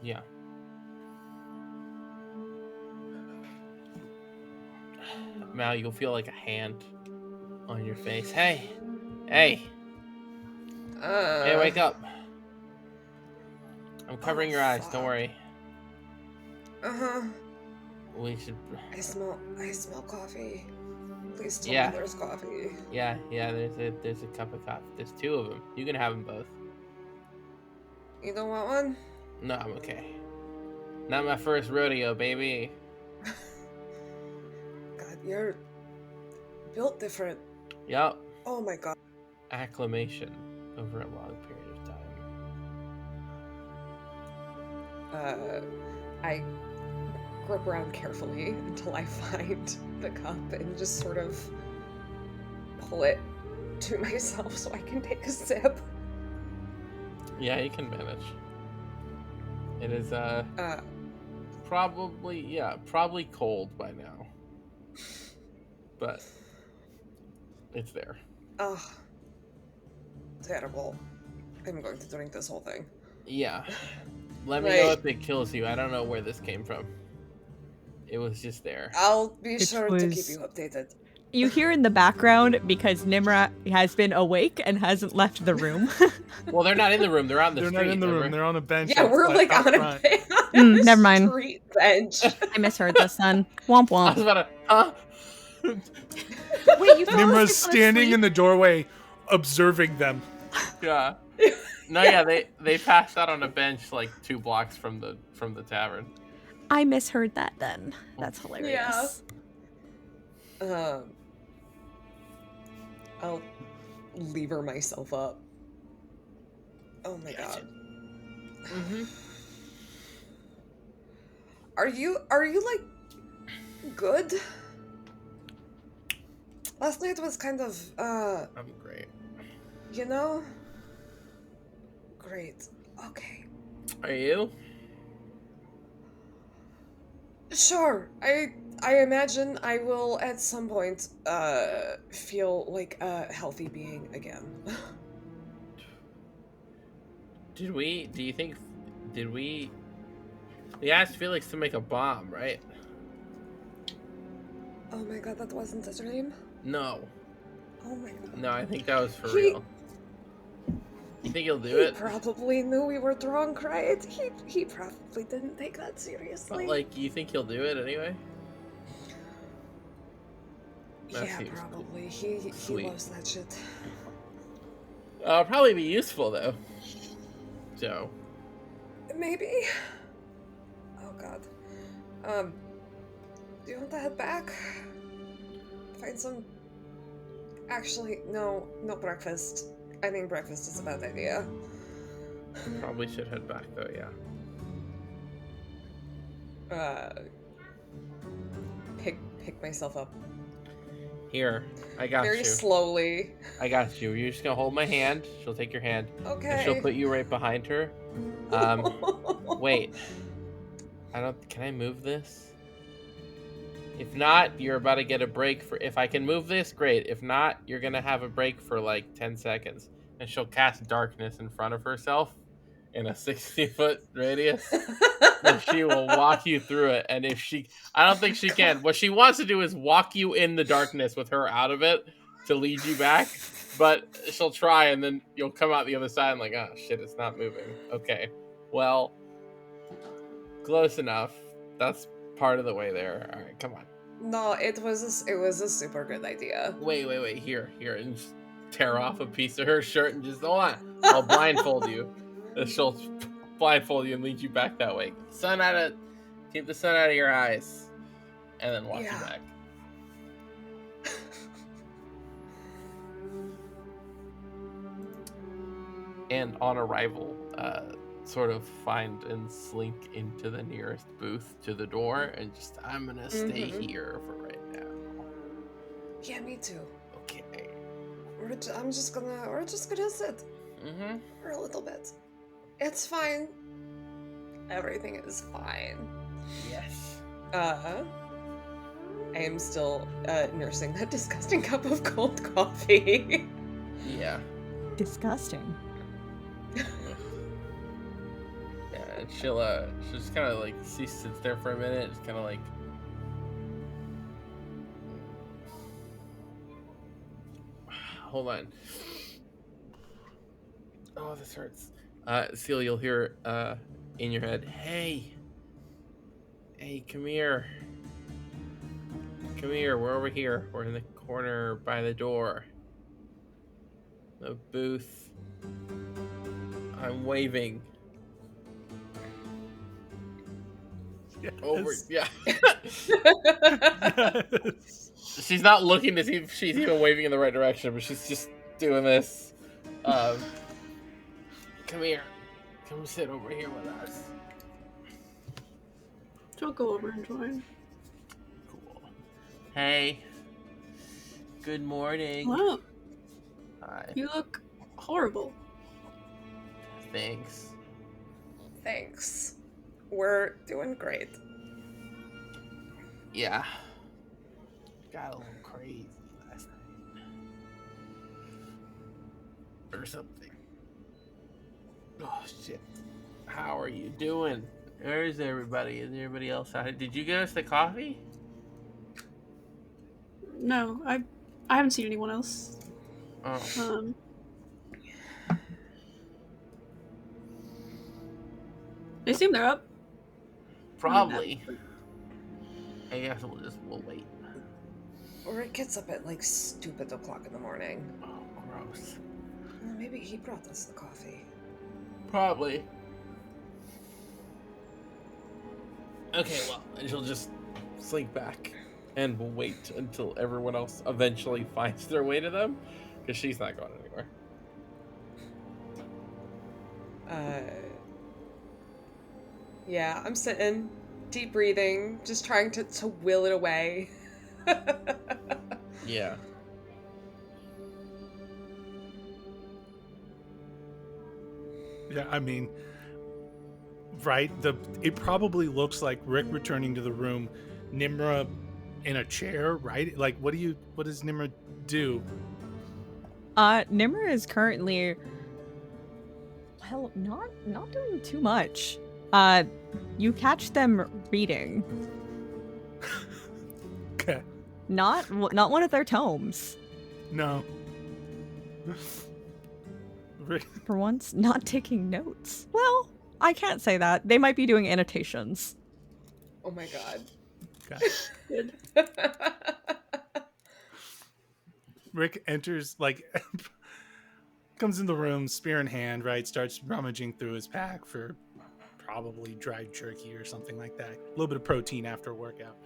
Yeah. Mal, you'll feel like a hand on your face. Hey! Hey, wake up. I'm covering your eyes, don't worry. Uh-huh. We should... I smell coffee. Please tell Yeah. me there's coffee. Yeah, there's a cup of coffee. There's two of them. You can have them both. You don't want one? No, I'm okay. Not my first rodeo, baby. God, you're built different. Yup. Oh my god. Acclimation over a long period of time. I grip around carefully until I find the cup and just sort of pull it to myself so I can take a sip. Yeah, you can manage. It is probably cold by now. But it's there. Ugh. Terrible. I'm going to drink this whole thing. Yeah. Let me know if it kills you. I don't know where this came from. It was just there. I'll be sure to keep you updated. You hear in the background because Nimra has been awake and hasn't left the room. Well, they're not in the room. They're on the They're street. not in the room. remember? They're on a bench. Yeah, we're like out on front. a Never mind. street bench. I misheard this then. Womp I was womp. about to... Huh? Wait, you fell Nimra's asleep on a standing sleep? in the doorway, observing them. Yeah. No, yeah, they passed out on a bench like 2 blocks from the tavern. I misheard that then. That's hilarious. I'll lever myself up. Oh my god. Mm-hmm. Are you like good? Last night was kind of I'm great. you know? Great. Okay. Are you? Sure. I imagine I will at some point feel like a healthy being again. We asked Felix to make a bomb, right? Oh my god, that wasn't a dream? No. Oh my god. No, I think that was for He- real. You think he'll do He it? probably knew we were drunk, right? He probably didn't take that seriously. But, like, you think he'll do it anyway? That yeah, seems probably. He sweet. loves that shit. It'll probably be useful, though. So. Maybe. Oh god. Do you want to head back? Find some... Actually, no breakfast. I think breakfast is a bad idea. Probably should head back, though, yeah. Pick myself up. Here, I got Very you. slowly. I got you. You're just gonna hold my hand. She'll take your hand. Okay. And she'll put you right behind her. Wait. Can I move this? If not, you're about to get a break for. If I can move this, great. If not, you're gonna have a break for like 10 seconds, and she'll cast darkness in front of herself in a 60-foot radius. And she will walk you through it. And if she, I don't think she can. What she wants to do is walk you in the darkness with her out of it to lead you back. But she'll try, and then you'll come out the other side and like, oh shit, it's not moving. Okay, well, close enough. That's part of the way there. All right, come on. No, it was a super good idea. Wait. Here, and just tear off a piece of her shirt and just hold on. I'll blindfold you. And she'll blindfold you and lead you back that way. Keep the sun out of your eyes, and then walk you back. And on arrival, sort of find and slink into the nearest booth to the door, and just I'm gonna stay here for right now. Yeah, me too. Okay. We're just gonna sit for a little bit. It's fine. Everything is fine. Yes. I am still nursing that disgusting cup of cold coffee. Yeah. Disgusting. Yeah, and she'll just kind of like sits there for a minute, just kind of like. Hold on. Oh, this hurts. Seal, you'll hear in your head, hey, come here. Come here, we're over here. We're in the corner by the door. The booth. I'm waving. Yes. Over, yeah. Yes. She's not looking to see if she's even waving in the right direction, but she's just doing this. Come here. Come sit over here with us. She'll go over and join. Cool. Hey. Good morning. Wow, Hi. you look horrible. Thanks. Thanks. We're doing great. Yeah. Got a little crazy last night. Or something. Oh, shit. How are you doing? Where's everybody? Is everybody else out here? Did you get us the coffee? No, I haven't seen anyone else. Oh. They seem they're up. Probably. I guess we'll wait. Or it gets up at like stupid o'clock in the morning. Oh, gross. Well, maybe he brought us the coffee. Probably. Okay, well, and she'll just slink back. And we'll wait until everyone else eventually finds their way to them. Because she's not going anywhere. Yeah, I'm sitting, deep breathing, just trying to will it away. Yeah. Yeah, I mean, right? It probably looks like Rick returning to the room, Nimra in a chair, right? Like, what does Nimra do? Nimra is currently, well, not doing too much. You catch them reading. Okay. Not one of their tomes. No. Rick. For once, not taking notes. Well, I can't say that. They might be doing annotations. Oh my god. Okay. Good. Rick enters, like, comes in the room, spear in hand, right? Starts rummaging through his pack for probably dried jerky or something like that. A little bit of protein after a workout.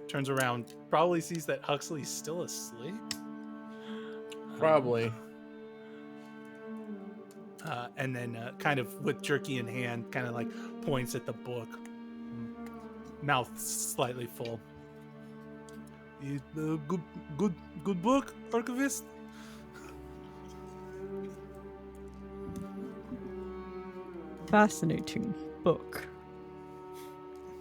Turns around, probably sees that Huxley's still asleep. Probably. And then kind of with jerky in hand, kind of like points at the book. Mouth slightly full. Good book, Archivist? Fascinating book.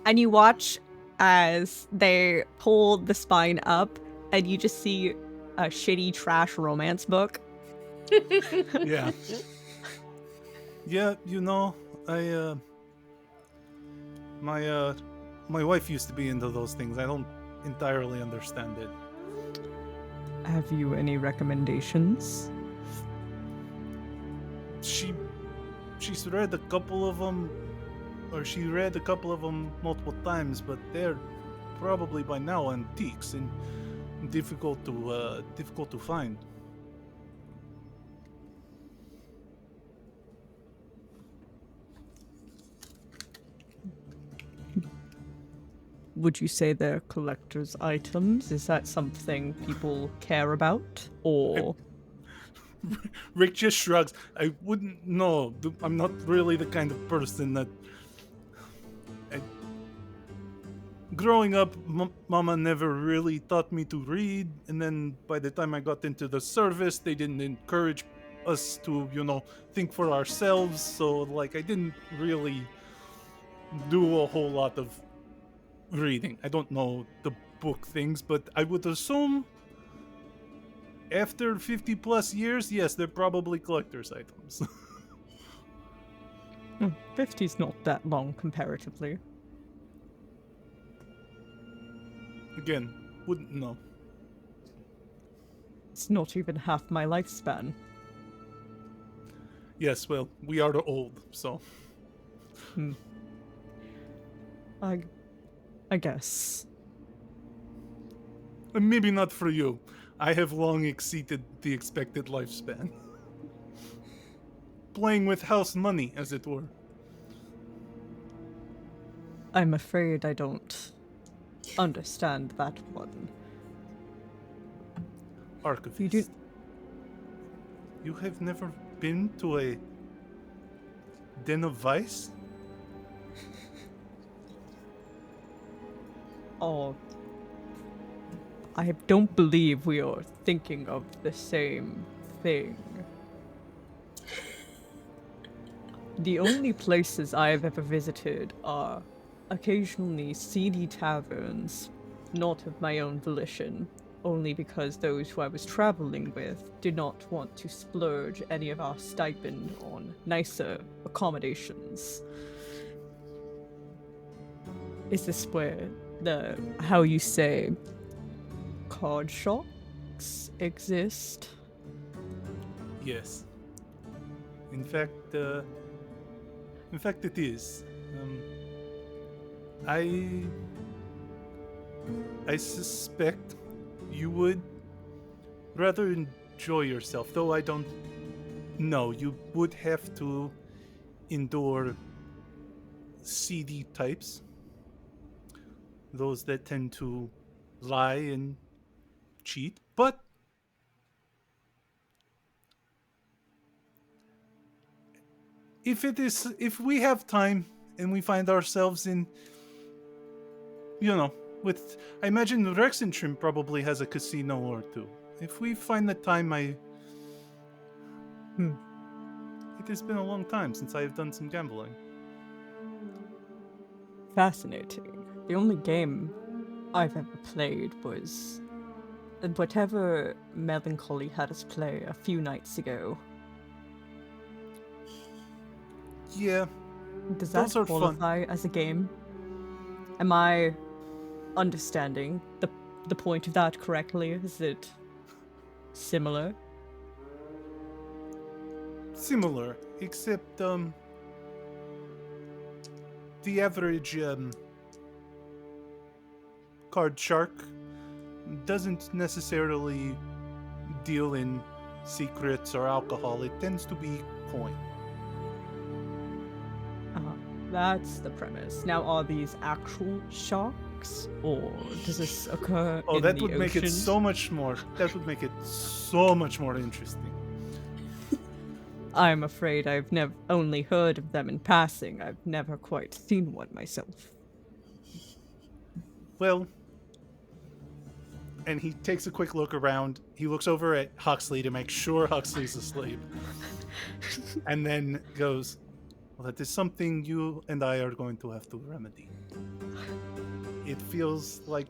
And you watch as they pull the spine up, and you just see a shitty trash romance book. Yeah. Yeah, I my wife used to be into those things. I don't entirely understand it. Have you any recommendations? She's read a couple of them, or she read a couple of them multiple times, but they're probably by now antiques and difficult to find. Would you say they're collector's items? Is that something people care about? Or Rick just shrugs. I wouldn't know. I'm not really the kind of person that. Growing up, Mama never really taught me to read, and then by the time I got into the service, they didn't encourage us to, think for ourselves. So, I didn't really do a whole lot of reading. I don't know the book things, but I would assume after 50 plus years, yes, they're probably collector's items. 50's not that long comparatively. Again, wouldn't know. It's not even half my lifespan. Yes, well, we are old, so. I guess. Maybe not for you. I have long exceeded the expected lifespan. Playing with house money, as it were. I'm afraid I don't understand that one. Archivist. You have never been to a den of vice? Oh, I don't believe we are thinking of the same thing. The only places I have ever visited are occasionally seedy taverns, not of my own volition, only because those who I was traveling with did not want to splurge any of our stipend on nicer accommodations. Is this where how you say, card shops exist? Yes. In fact, it is. I suspect you would rather enjoy yourself, though I don't know. You would have to endure seedy types. Those that tend to lie and cheat, but if we have time and we find ourselves in, I imagine Rexentrim probably has a casino or two. If we find the time, it has been a long time since I have done some gambling. Fascinating. The only game I've ever played was whatever Melancholy had us play a few nights ago. Yeah. Does that qualify as a game? Am I understanding the point of that correctly? Is it similar? Similar, except the average card shark doesn't necessarily deal in secrets or alcohol. It tends to be coin. That's the premise. Now, are these actual sharks, or does this occur in the ocean? That would make it so much more. That would make it so much more interesting. I'm afraid I've only heard of them in passing. I've never quite seen one myself. Well, and he takes a quick look around. He looks over at Huxley to make sure Huxley's asleep. And then goes, well, that is something you and I are going to have to remedy. it feels like,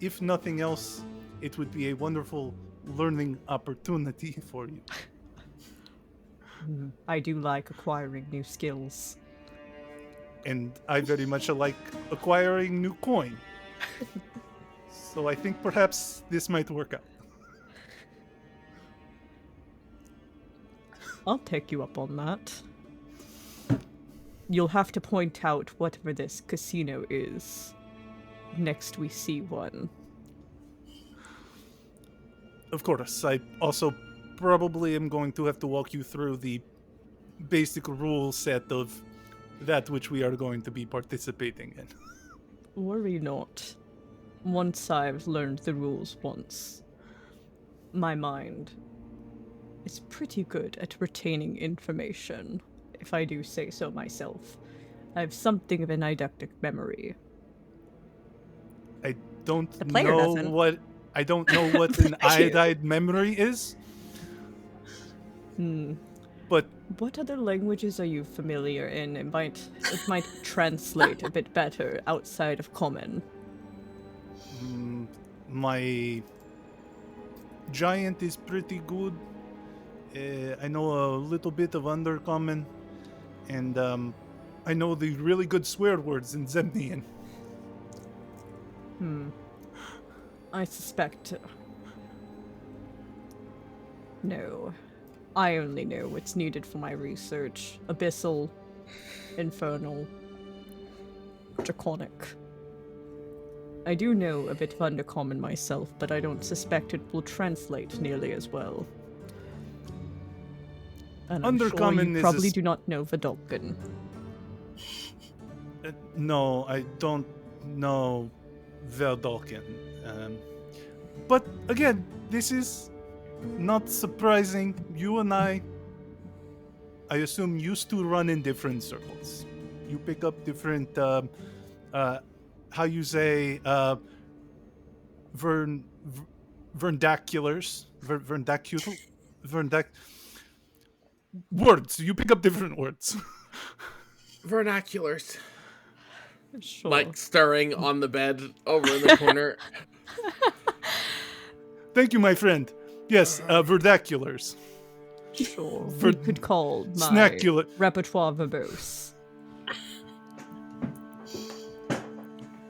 if nothing else, it would be a wonderful learning opportunity for you. I do like acquiring new skills. And I very much like acquiring new coin. So I think perhaps this might work out. I'll take you up on that. You'll have to point out whatever this casino is next we see one. Of course, I also probably am going to have to walk you through the basic rule set of that which we are going to be participating in. Worry not. Once I've learned the rules once, my mind is pretty good at retaining information, if I do say so myself. I have something of an eidetic memory. I don't The player know doesn't. what an iodide memory is, but What other languages are you familiar in? It might translate a bit better outside of Common. my giant is pretty good. I know a little bit of Undercommon, and I know the really good swear words in Zemnian. I suspect... No. I only know what's needed for my research. Abyssal, Infernal, Draconic. I do know a bit of Undercommon myself, but I don't suspect it will translate nearly as well. And I'm Undercommon sure you is probably do not know Vidalcan. No, I don't know Verdalken. But again, this is not surprising. You and I assume, used to run in different circles. You pick up different, how you say, vernaculars. Words. You pick up different words. Vernaculars. Sure. Like stirring on the bed over in the corner. Thank you, my friend. Yes, vernaculars. Sure. We could call my Snackula- repertoire verbose.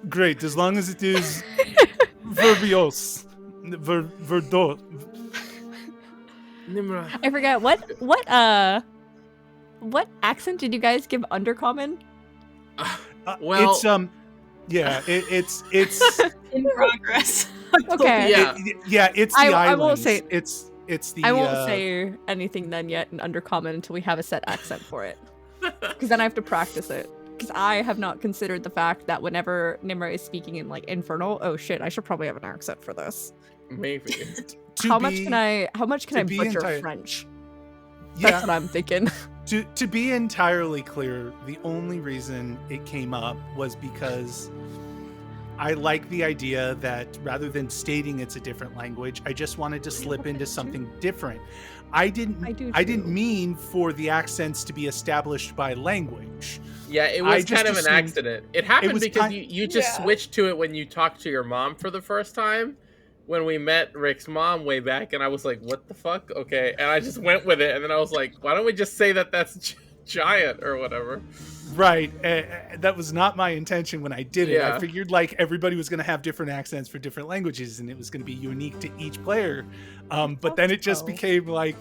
Great, as long as it is verbiose. Verdo. Nimra. I forgot what accent did you guys give Undercommon? Well, It's it's In progress. Okay. Yeah. it's the I won't islands. say- It's the I won't say anything then yet in Undercommon until we have a set accent for it. Because then I have to practice it. Because I have not considered the fact that whenever Nimra is speaking in like Infernal, oh shit, I should probably have an accent for this. maybe. How much can I be butcher entire- French? Yeah, That's what I'm thinking. to be entirely clear, the only reason it came up was because I like the idea that rather than stating it's a different language, I just wanted to slip into something different. I didn't mean for the accents to be established by language. Yeah, it I was just kind of an assumed accident. It happened was because kind- you just Yeah. switched to it when you talked to your mom for the first time. When we met Rick's mom way back, and I was like, what the fuck? Okay. And I just went with it, and then I was like, why don't we just say that that's giant or whatever? Right. That was not my intention when I did it. Yeah. I figured like everybody was going to have different accents for different languages and it was going to be unique to each player. But then it just so. became like,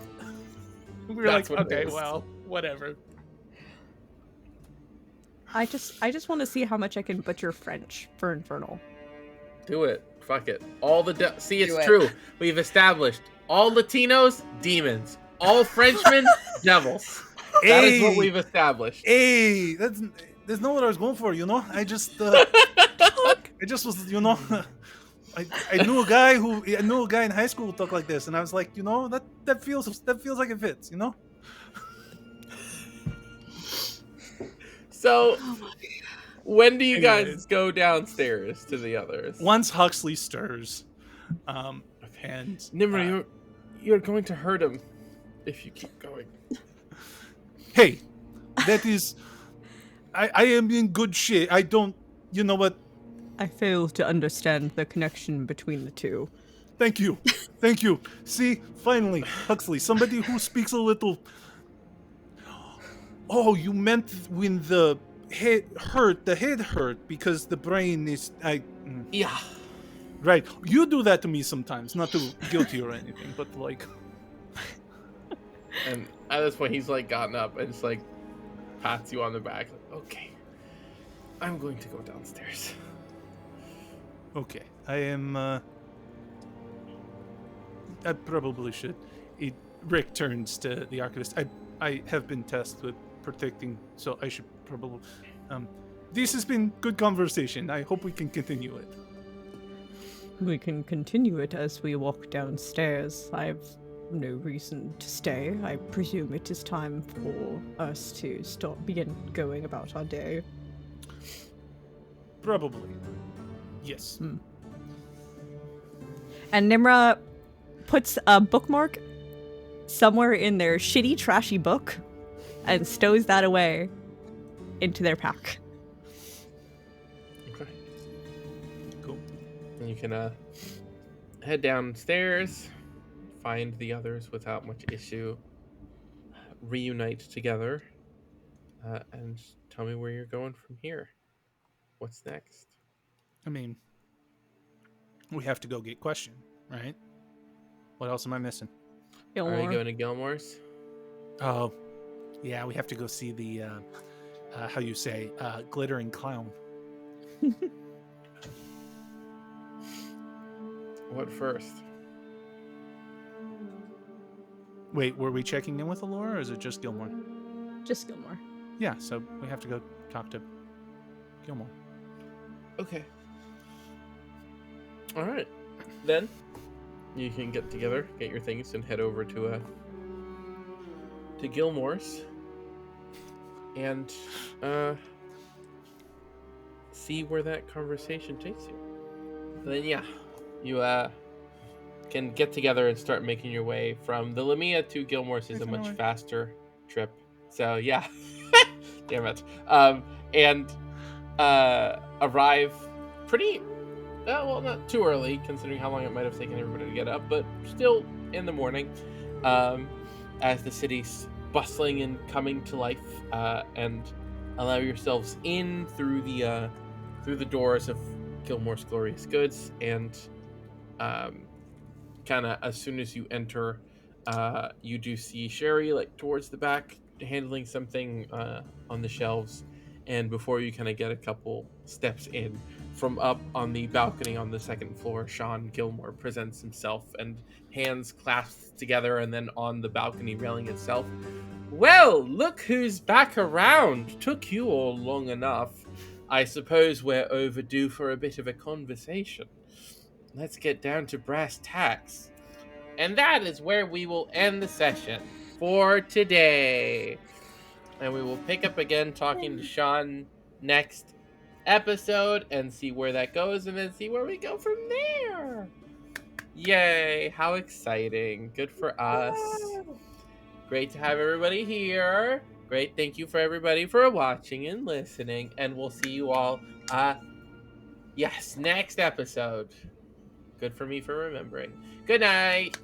we were That's like, what it okay, is. well, whatever. I just want to see how much I can butcher French for Infernal. Do it. Fuck it. All the see, it's Do it. true. We've established all Latinos, demons. All Frenchmen, devils. That is what we've established. Hey, that's not what I was going for, you know? I just was, you know, I knew a guy in high school who talked like this, and I was like, you know, that feels like it fits, you know? So, when do you guys Anyways. go downstairs to the others? Once Huxley stirs, and Nimra, you're going to hurt him if you keep going. hey, that is, I am in good shape. I don't, you know what? I fail to understand the connection between the two. Thank you. Thank you. See, finally, Huxley, somebody who speaks a little. Oh, you meant when the head hurt because the brain is. Yeah. Right. You do that to me sometimes, not to guilty or anything, but like. And at this point, he's like gotten up and just like pats you on the back. Like, okay, I'm going to go downstairs. Okay, I am. I probably should. Rick turns to the archivist. I have been tasked with protecting, so I should probably. This has been good conversation. I hope we can continue it. We can continue it as we walk downstairs. I've no reason to stay. I presume it is time for us to begin going about our day. Probably. Yes. And Nimra puts a bookmark somewhere in their shitty, trashy book and stows that away into their pack. Okay. Cool. And you can head downstairs, find the others without much issue, reunite together, and tell me where you're going from here. What's next? I mean, we have to go get Question, right? What else am I missing? Are you going to Gilmore's? Oh, yeah, we have to go see the, how you say, glittering clown. What first? Wait, were we checking in with Allura, or is it just Gilmore? Just Gilmore. Yeah, so we have to go talk to Gilmore. Okay. All right. Then you can get together, get your things, and head over to Gilmore's and see where that conversation takes you. Then yeah, you can get together and start making your way from the Lamia to Gilmore's is a much faster trip. So yeah, damn it. And arrive pretty. Well, not too early, considering how long it might have taken everybody to get up, but still in the morning, as the city's bustling and coming to life, and allow yourselves in through the doors of Gilmore's Glorious Goods, and kind of as soon as you enter, you do see Sherry like towards the back handling something on the shelves, and before you kind of get a couple steps in, from up on the balcony on the second floor, Sean Gilmore presents himself, and hands clasped together, and then on the balcony railing itself. Well, look who's back around. Took you all long enough. I suppose we're overdue for a bit of a conversation. Let's get down to brass tacks. And that is where we will end the session for today. And we will pick up again talking to Sean next episode and see where that goes, and then see where we go from there. Yay, how exciting. Good for us. Great to have everybody here. Great, thank you for everybody for watching and listening, and we'll see you all next episode. Good for me for remembering. Good night.